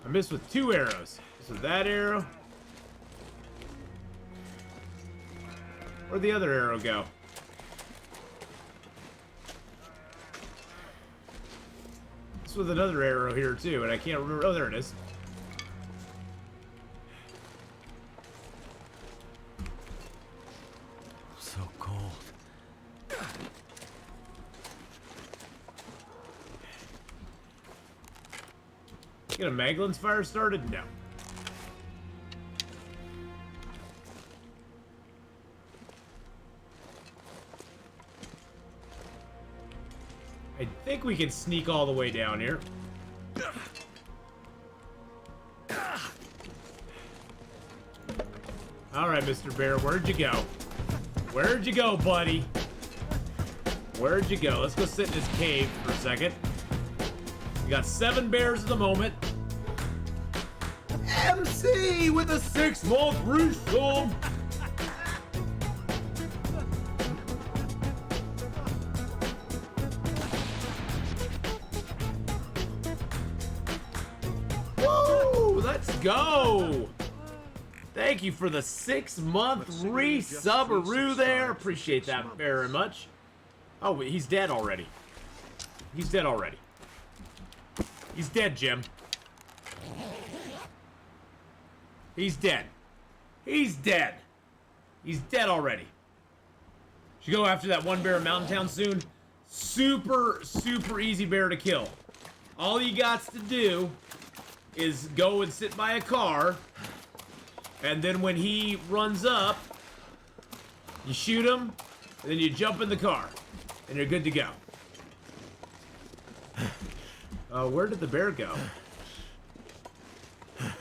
Speaker 1: I missed with 2 arrows. This is that arrow. Where'd the other arrow go? This was another arrow here too, and I can't remember. Oh, there it is.
Speaker 2: So cold.
Speaker 1: Get a Maglin's fire started? No. I think we can sneak all the way down here. Alright, Mr. Bear, where'd you go? Where'd you go, buddy? Where'd you go? Let's go sit in this cave for a second. We got 7 bears at the moment. MC with a 6-month resub. Woo! Let's go! Thank you for the 6-month resub-aroo there. Appreciate that very much. Oh, wait, he's dead already. He's dead already. He's dead, Jim. He's dead. He's dead. He's dead already. Should go after that one bear in Mountain Town soon. Super, super easy bear to kill. All you got to do is go and sit by a car, and then when he runs up, you shoot him, and then you jump in the car, and you're good to go. Where did the bear go?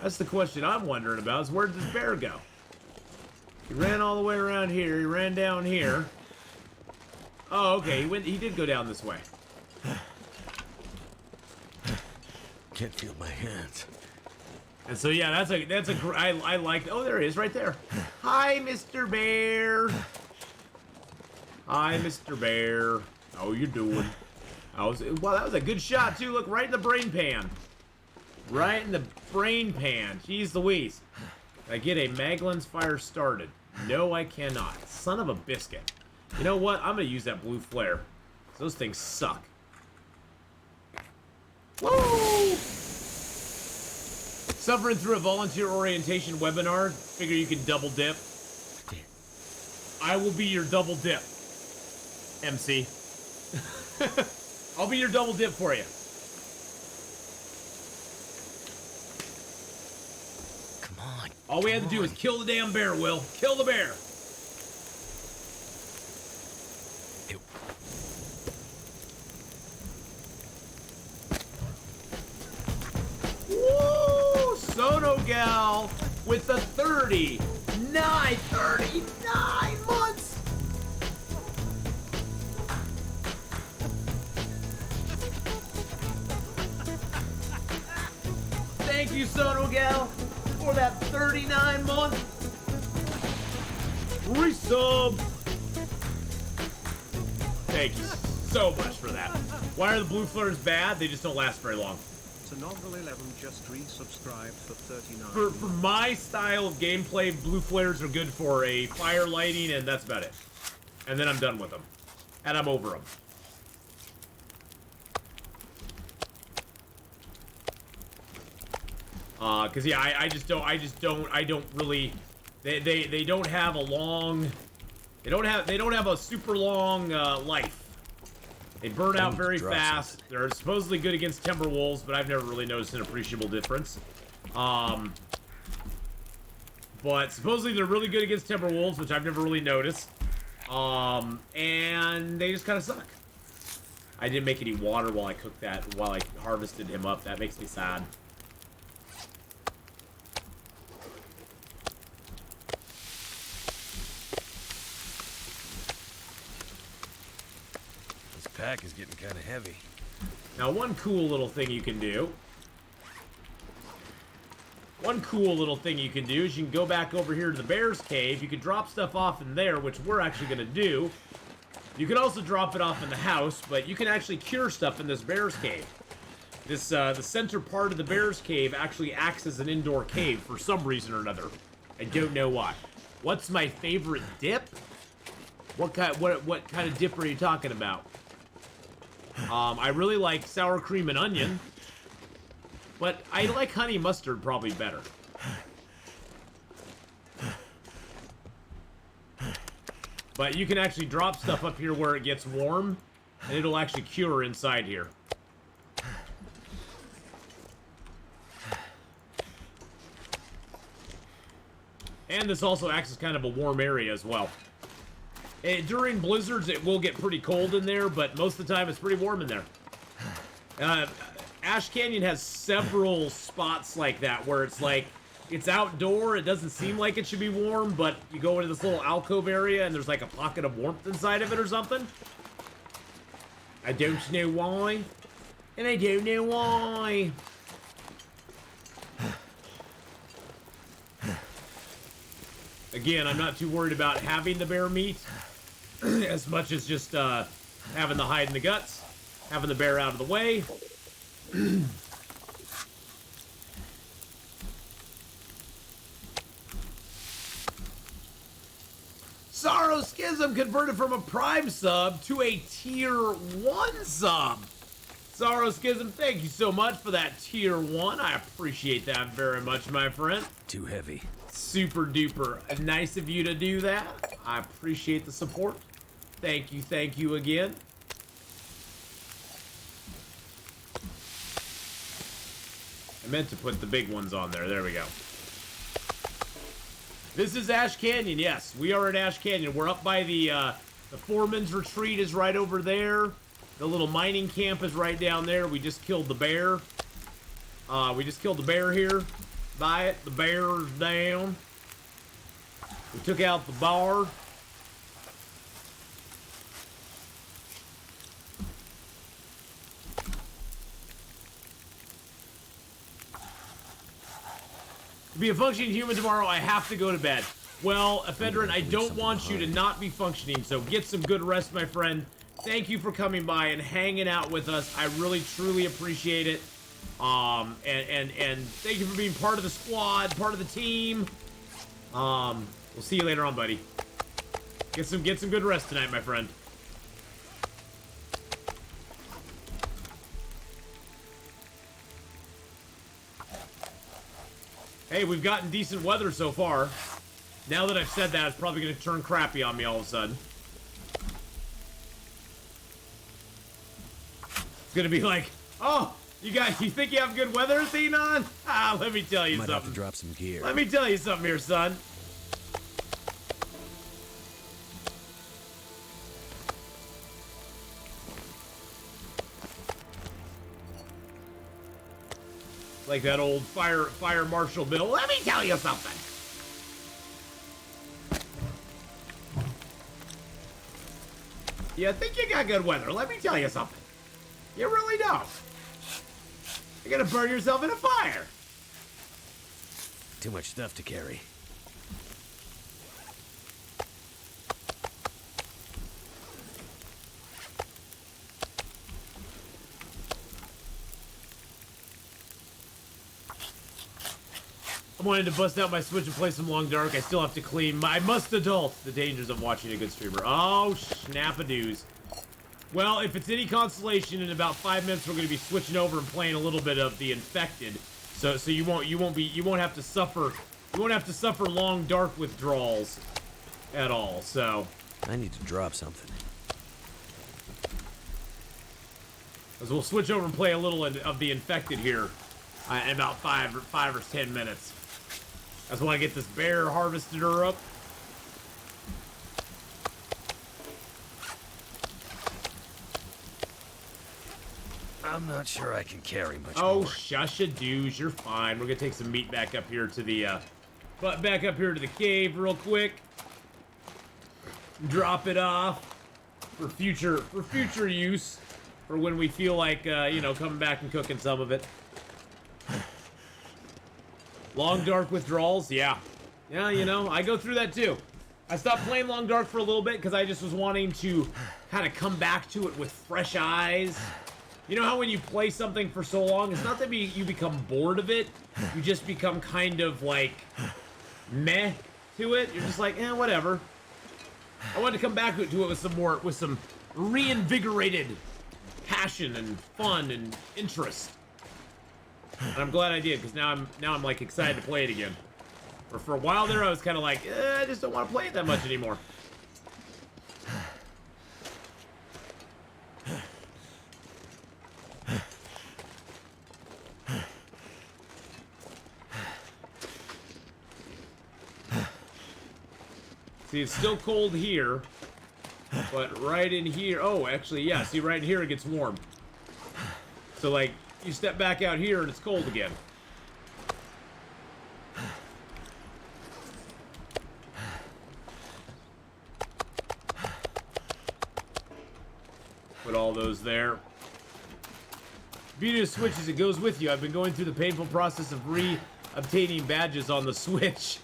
Speaker 1: That's the question I'm wondering about, is where did this bear go? He ran all the way around here, he ran down here. Oh, okay, he did go down this way.
Speaker 2: Can't feel my hands.
Speaker 1: And so yeah, I like, oh, there he is, right there. Hi, Mr. Bear. Hi, Mr. Bear. How you doing? Wow, that was a good shot too. Look, right in the brain pan. Right in the brain pan. Jeez Louise. Can I get a Maglin's fire started? No, I cannot. Son of a biscuit. You know what? I'm gonna use that blue flare. Those things suck. Woo! Suffering through a volunteer orientation webinar. Figure you can double dip. I will be your double dip, MC. I'll be your double dip for you.
Speaker 2: Come on.
Speaker 1: All we had to do was kill the damn bear, Will. Kill the bear.
Speaker 2: Ew.
Speaker 1: Woo! Sono Gal with the 39 months. Thank you, Sono Gal, for that 39 month resub. Thank you so much for that. Why are the blue flares bad? They just don't last very long.
Speaker 4: To Novel 11 just resubscribed for 39.
Speaker 1: For my style of gameplay, blue flares are good for a fire lighting, and that's about it. And then I'm done with them. And I'm over them. Cause yeah, I don't really, they don't have a long, they don't have a super long, life. They burn out very fast. They're supposedly good against timber wolves, but I've never really noticed an appreciable difference. But supposedly they're really good against timber wolves, which I've never really noticed. And they just kind of suck. I didn't make any water while I cooked that, while I harvested him up. That makes me sad.
Speaker 2: This pack is getting kind of heavy.
Speaker 1: Now, one cool little thing you can do. One cool little thing you can do is you can go back over here to the bear's cave. You can drop stuff off in there, which we're actually going to do. You can also drop it off in the house, but you can actually cure stuff in this bear's cave. This, the center part of the bear's cave actually acts as an indoor cave for some reason or another. I don't know why. What's my favorite dip? What kind of dip are you talking about? I really like sour cream and onion. But I like honey mustard probably better. But you can actually drop stuff up here where it gets warm, and it'll actually cure inside here. And this also acts as kind of a warm area as well. During blizzards, it will get pretty cold in there, but most of the time it's pretty warm in there. Ash Canyon has several spots like that where it's like, it's outdoor, it doesn't seem like it should be warm, but you go into this little alcove area and there's like a pocket of warmth inside of it or something. I don't know why. And I don't know why. Again, I'm not too worried about having the bear meat as much as just having the hide and the guts, having the bear out of the way. Sorrow Schism converted from a Prime sub to a Tier 1 sub. Sorrow Schism, thank you so much for that Tier 1. I appreciate that very much, my friend.
Speaker 2: Too heavy.
Speaker 1: Super duper nice of you to do that. I appreciate the support. Thank you again. I meant to put the big ones on there. There we go. This is Ash Canyon. Yes, we are at Ash Canyon. We're up by the foreman's retreat is right over there. The little mining camp is right down there. We just killed the bear. We just killed the bear here. By it. The bear's down. We took out the bar. To be a functioning human tomorrow, I have to go to bed. Well, Ephedrine, I don't want you to not be functioning, so get some good rest, my friend. Thank you for coming by and hanging out with us. I really, truly appreciate it. And thank you for being part of the squad, part of the team. We'll see you later on, buddy. Get some good rest tonight, my friend. Hey, we've gotten decent weather so far. Now that I've said that, it's probably going to turn crappy on me all of a sudden. It's going to be like, oh, you think you have good weather, Atheenon? Ah, let me tell you
Speaker 2: Might
Speaker 1: something.
Speaker 2: have to drop some gear.
Speaker 1: Let me tell you something here, son. Like that old fire marshal bill. Let me tell you something. You think you got good weather? Let me tell you something. You really don't. You're gonna burn yourself in a fire.
Speaker 2: Too much stuff to carry.
Speaker 1: wanted to bust out my Switch and play some Long Dark. I still have to clean. I must adult the dangers of watching a good streamer. Oh, snap-a-doos. Well, if it's any consolation, in about 5 minutes we're going to be switching over and playing a little bit of the Infected. So you won't have to suffer Long Dark withdrawals at all. So
Speaker 2: I need to drop something.
Speaker 1: as we'll switch over and play a little of the Infected here in about 5 or 10 minutes. I just want to get this bear harvested her up.
Speaker 2: I'm not sure I can carry much
Speaker 1: Oh,
Speaker 2: more.
Speaker 1: shush-a-doos, you're fine. We're gonna take some meat back up here to the, back up here to the cave real quick. Drop it off for future use, for when we feel like, you know, coming back and cooking some of it. Long Dark withdrawals, yeah. Yeah, you know, I go through that too. I stopped playing Long Dark for a little bit because I just was wanting to kind of come back to it with fresh eyes. You know how when you play something for so long, it's not that you become bored of it, you just become kind of like meh to it. You're just like, whatever. I wanted to come back to it with some reinvigorated passion and fun and interest. And I'm glad I did, because now I'm like excited to play it again. Or for a while there, I was kind of like, I just don't want to play it that much anymore. See, it's still cold here, but right in here, oh, actually, yeah, see, right in here it gets warm. So, like, you step back out here and it's cold again. Put all those there. Beauty of Switch is it goes with you. I've been going through the painful process of re-obtaining badges on the Switch.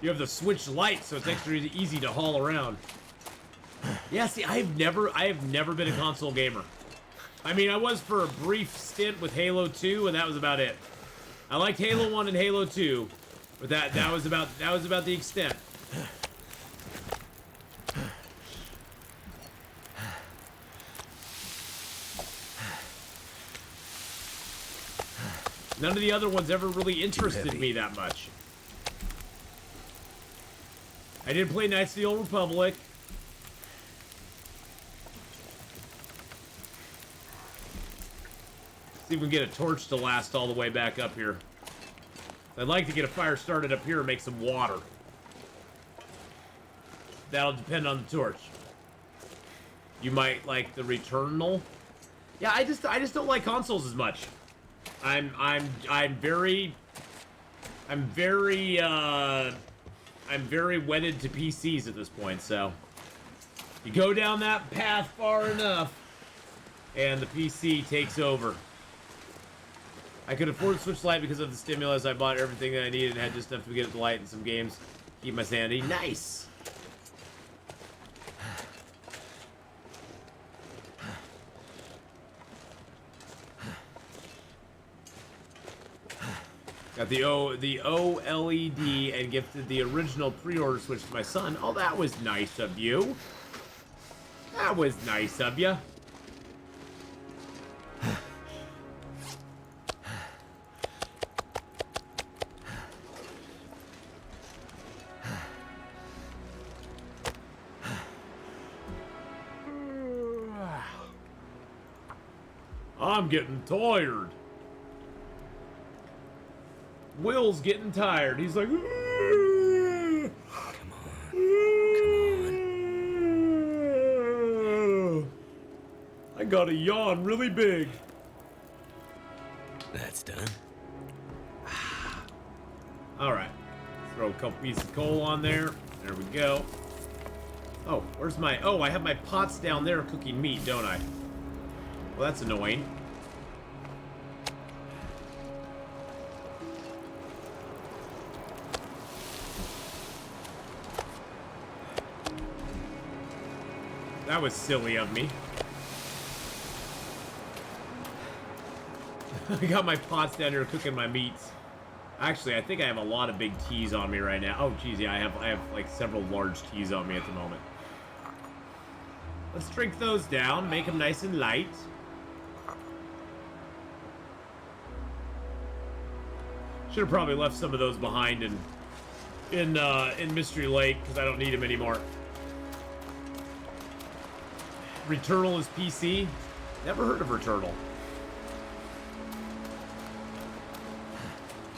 Speaker 1: You have the Switch Lite, so it's extra easy to haul around. Yeah, see, I have never been a console gamer. I mean, I was for a brief stint with Halo 2, and that was about it. I liked Halo 1 and Halo 2, but that was about the extent. None of the other ones ever really interested me that much. I did play Knights of the Old Republic. See if we can get a torch to last all the way back up here. I'd like to get a fire started up here and make some water. That'll depend on the torch. You might like the Returnal. Yeah, I just don't like consoles as much. I'm very wedded to PCs at this point, so you go down that path far enough and the PC takes over. I could afford Switch Lite because of the stimulus. I bought everything that I needed and had just enough to get the light and some games. Keep my sanity. Nice! Got the OLED and gifted the original pre-order Switch to my son. Oh, that was nice of you. That was nice of you. I'm getting tired. Will's getting tired. He's like,
Speaker 2: Come on. Come on.
Speaker 1: I got a yawn really big.
Speaker 2: That's done.
Speaker 1: All right. Throw a couple pieces of coal on there. There we go. Oh, where's my... Oh, I have my pots down there cooking meat, don't I? Well, that's annoying. That was silly of me. I got my pots down here cooking my meats. Actually, I think I have a lot of big teas on me right now. Oh, geez, yeah, I have like several large teas on me at the moment. Let's drink those down, make them nice and light. Should have probably left some of those behind in Mystery Lake because I don't need them anymore. Returnal is PC. Never heard of Returnal.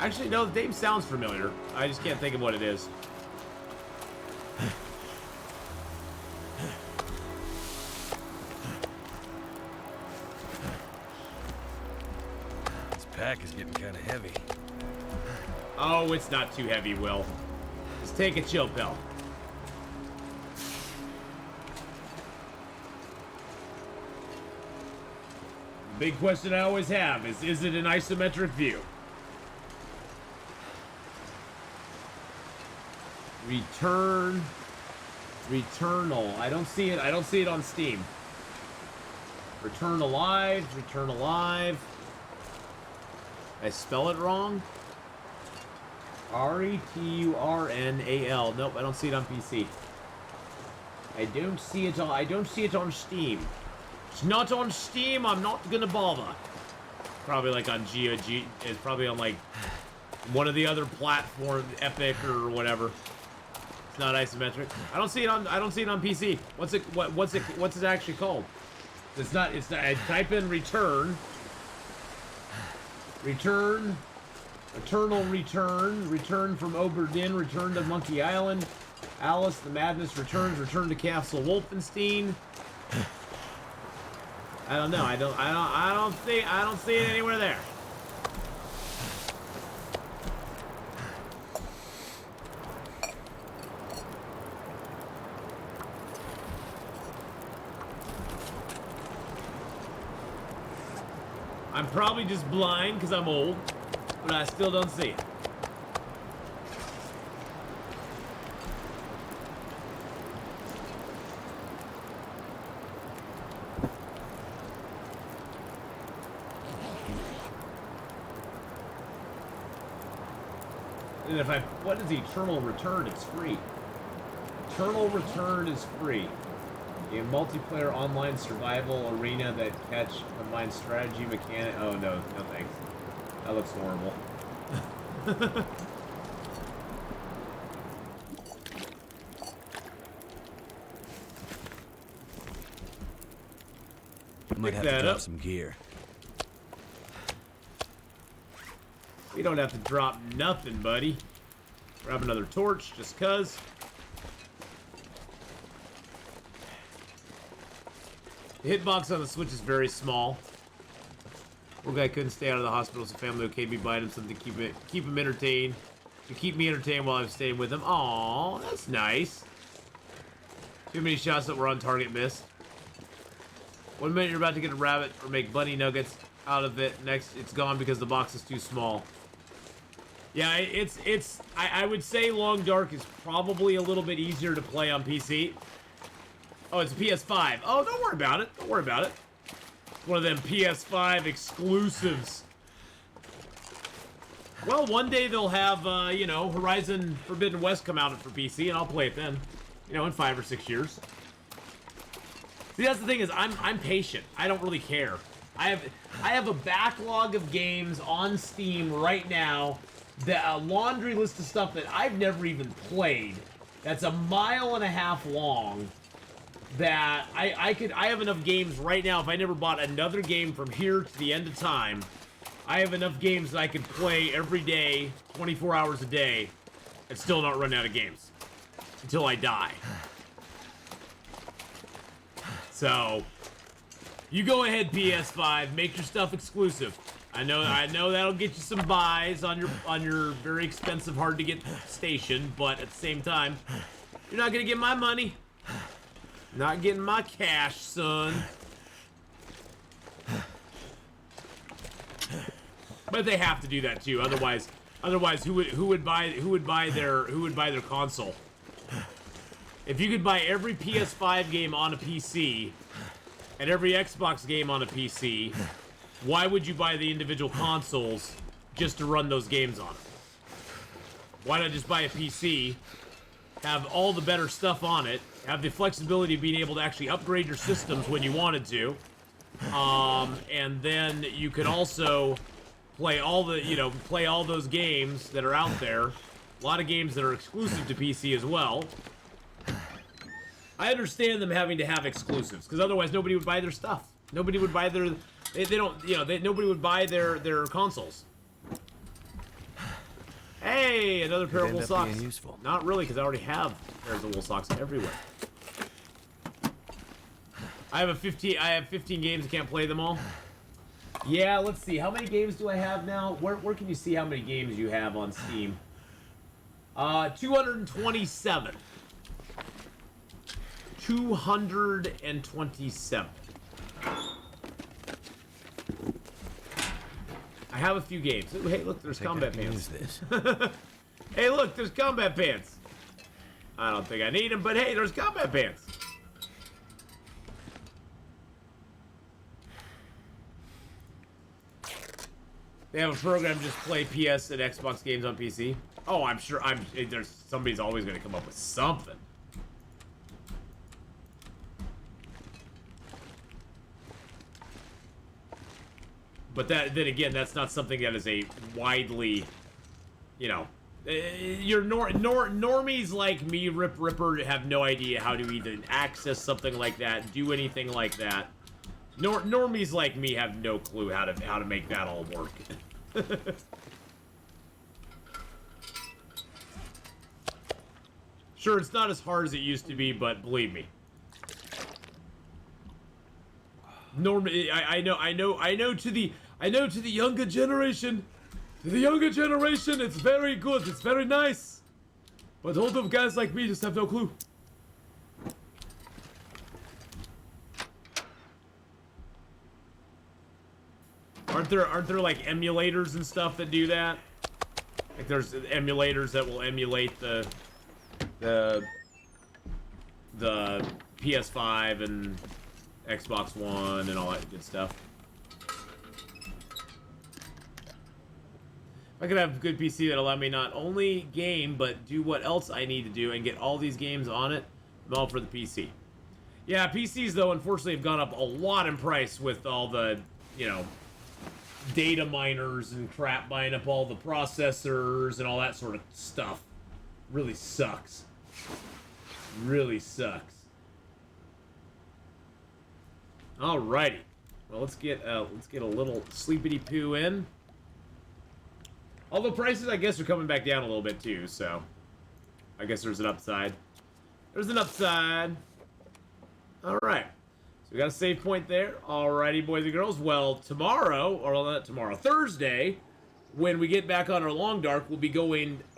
Speaker 1: Actually, no, the name sounds familiar. I just can't think of what it is.
Speaker 2: This pack is getting kind of heavy.
Speaker 1: Oh, it's not too heavy, Will. Just take a chill pill. The big question I always have is it an isometric view? Returnal. I don't see it. I don't see it on Steam. Return alive. Return alive. I spell it wrong. Returnal. Nope, I don't see it on PC. I don't see it on Steam. It's not on Steam. I'm not gonna bother. Probably like on GOG. It's probably on like one of the other platforms, Epic or whatever. It's not isometric. I don't see it on PC. What's it actually called? It's not. I type in return. Eternal return. Return from Oberdin. Return to Monkey Island. Alice the Madness returns. Return to Castle Wolfenstein. I don't know. I don't see it anywhere there. I'm probably just blind because I'm old, but I still don't see it. And what is Eternal Return? It's free. Eternal Return is free. A multiplayer online survival arena that combines strategy mechanic. Oh no thanks. That looks horrible.
Speaker 2: Might have to drop some gear.
Speaker 1: We don't have to drop nothing, buddy. Grab another torch, just cuz. The hitbox on the Switch is very small. Poor guy couldn't stay out of the hospital, so family okayed me buying him something to keep him entertained. To keep me entertained while I'm staying with him. Aww, that's nice. Too many shots that were on target missed. 1 minute you're about to get a rabbit or make bunny nuggets out of it. Next, it's gone because the box is too small. Yeah, I would say Long Dark is probably a little bit easier to play on PC. Oh, it's a PS5. Oh, don't worry about it. Don't worry about it. It's one of them PS5 exclusives. Well, one day they'll have, you know, Horizon Forbidden West come out for PC, and I'll play it then. You know, in 5 or 6 years. See, that's the thing is, I'm patient. I don't really care. I have a backlog of games on Steam right now, a laundry list of stuff that I've never even played. That's 1.5 miles long. That I have enough games right now. If I never bought another game from here to the end of time, I have enough games that I could play every day, 24 hours a day, and still not run out of games until I die. So, you go ahead, PS5, make your stuff exclusive. I know that'll get you some buys on your very expensive, hard to get station, but at the same time, you're not gonna get my money. Not getting my cash, son. But they have to do that too. Otherwise, who would buy their console? If you could buy every PS5 game on a PC and every Xbox game on a PC, Why would you buy the individual consoles just to run those games on it? Why not just buy a PC, have all the better stuff on it, have the flexibility of being able to actually upgrade your systems when you wanted to, and then you could also play all the, play all those games that are out there. A lot of games that are exclusive to PC as well. I understand them having to have exclusives, because otherwise nobody would buy their stuff. Nobody would buy their, nobody would buy their consoles. Hey, another pair of wool socks.
Speaker 2: Useful.
Speaker 1: Not really, because I already have pairs of wool socks everywhere. I have 15 games, I can't play them all. Yeah, let's see. How many games do I have now? Where can you see how many games you have on Steam? 227. 227. I have a few games. Ooh, hey, look, there's combat pants.
Speaker 2: Use this.
Speaker 1: Hey, look, there's combat pants. I don't think I need them, but hey, there's combat pants. They have a program just play PS and Xbox games on PC. Oh, I'm sure. There's somebody's always going to come up with something. But then again, that's not something that is a widely, your normies like me, Ripper, have no idea how to even access something like that, do anything like that. Normies like me have no clue how to make that all work. Sure, it's not as hard as it used to be, but believe me. I know to the younger generation, it's very good, it's very nice. But older guys like me just have no clue. Aren't there like emulators and stuff that do that? Like there's emulators that will emulate the PS5 and Xbox One and all that good stuff. If I could have a good PC that allowed me not only game, but do what else I need to do and get all these games on it, I'm all for the PC. Yeah, PCs, though, unfortunately have gone up a lot in price with all the, data miners and crap buying up all the processors and all that sort of stuff. Really sucks. Really sucks. Alrighty. Well, let's get a little sleepity poo in. Although prices, I guess, are coming back down a little bit too, so I guess there's an upside. There's an upside. Alright. So we got a save point there. Alrighty, boys and girls. Well, tomorrow, or not tomorrow, Thursday, when we get back on our Long Dark, we'll be going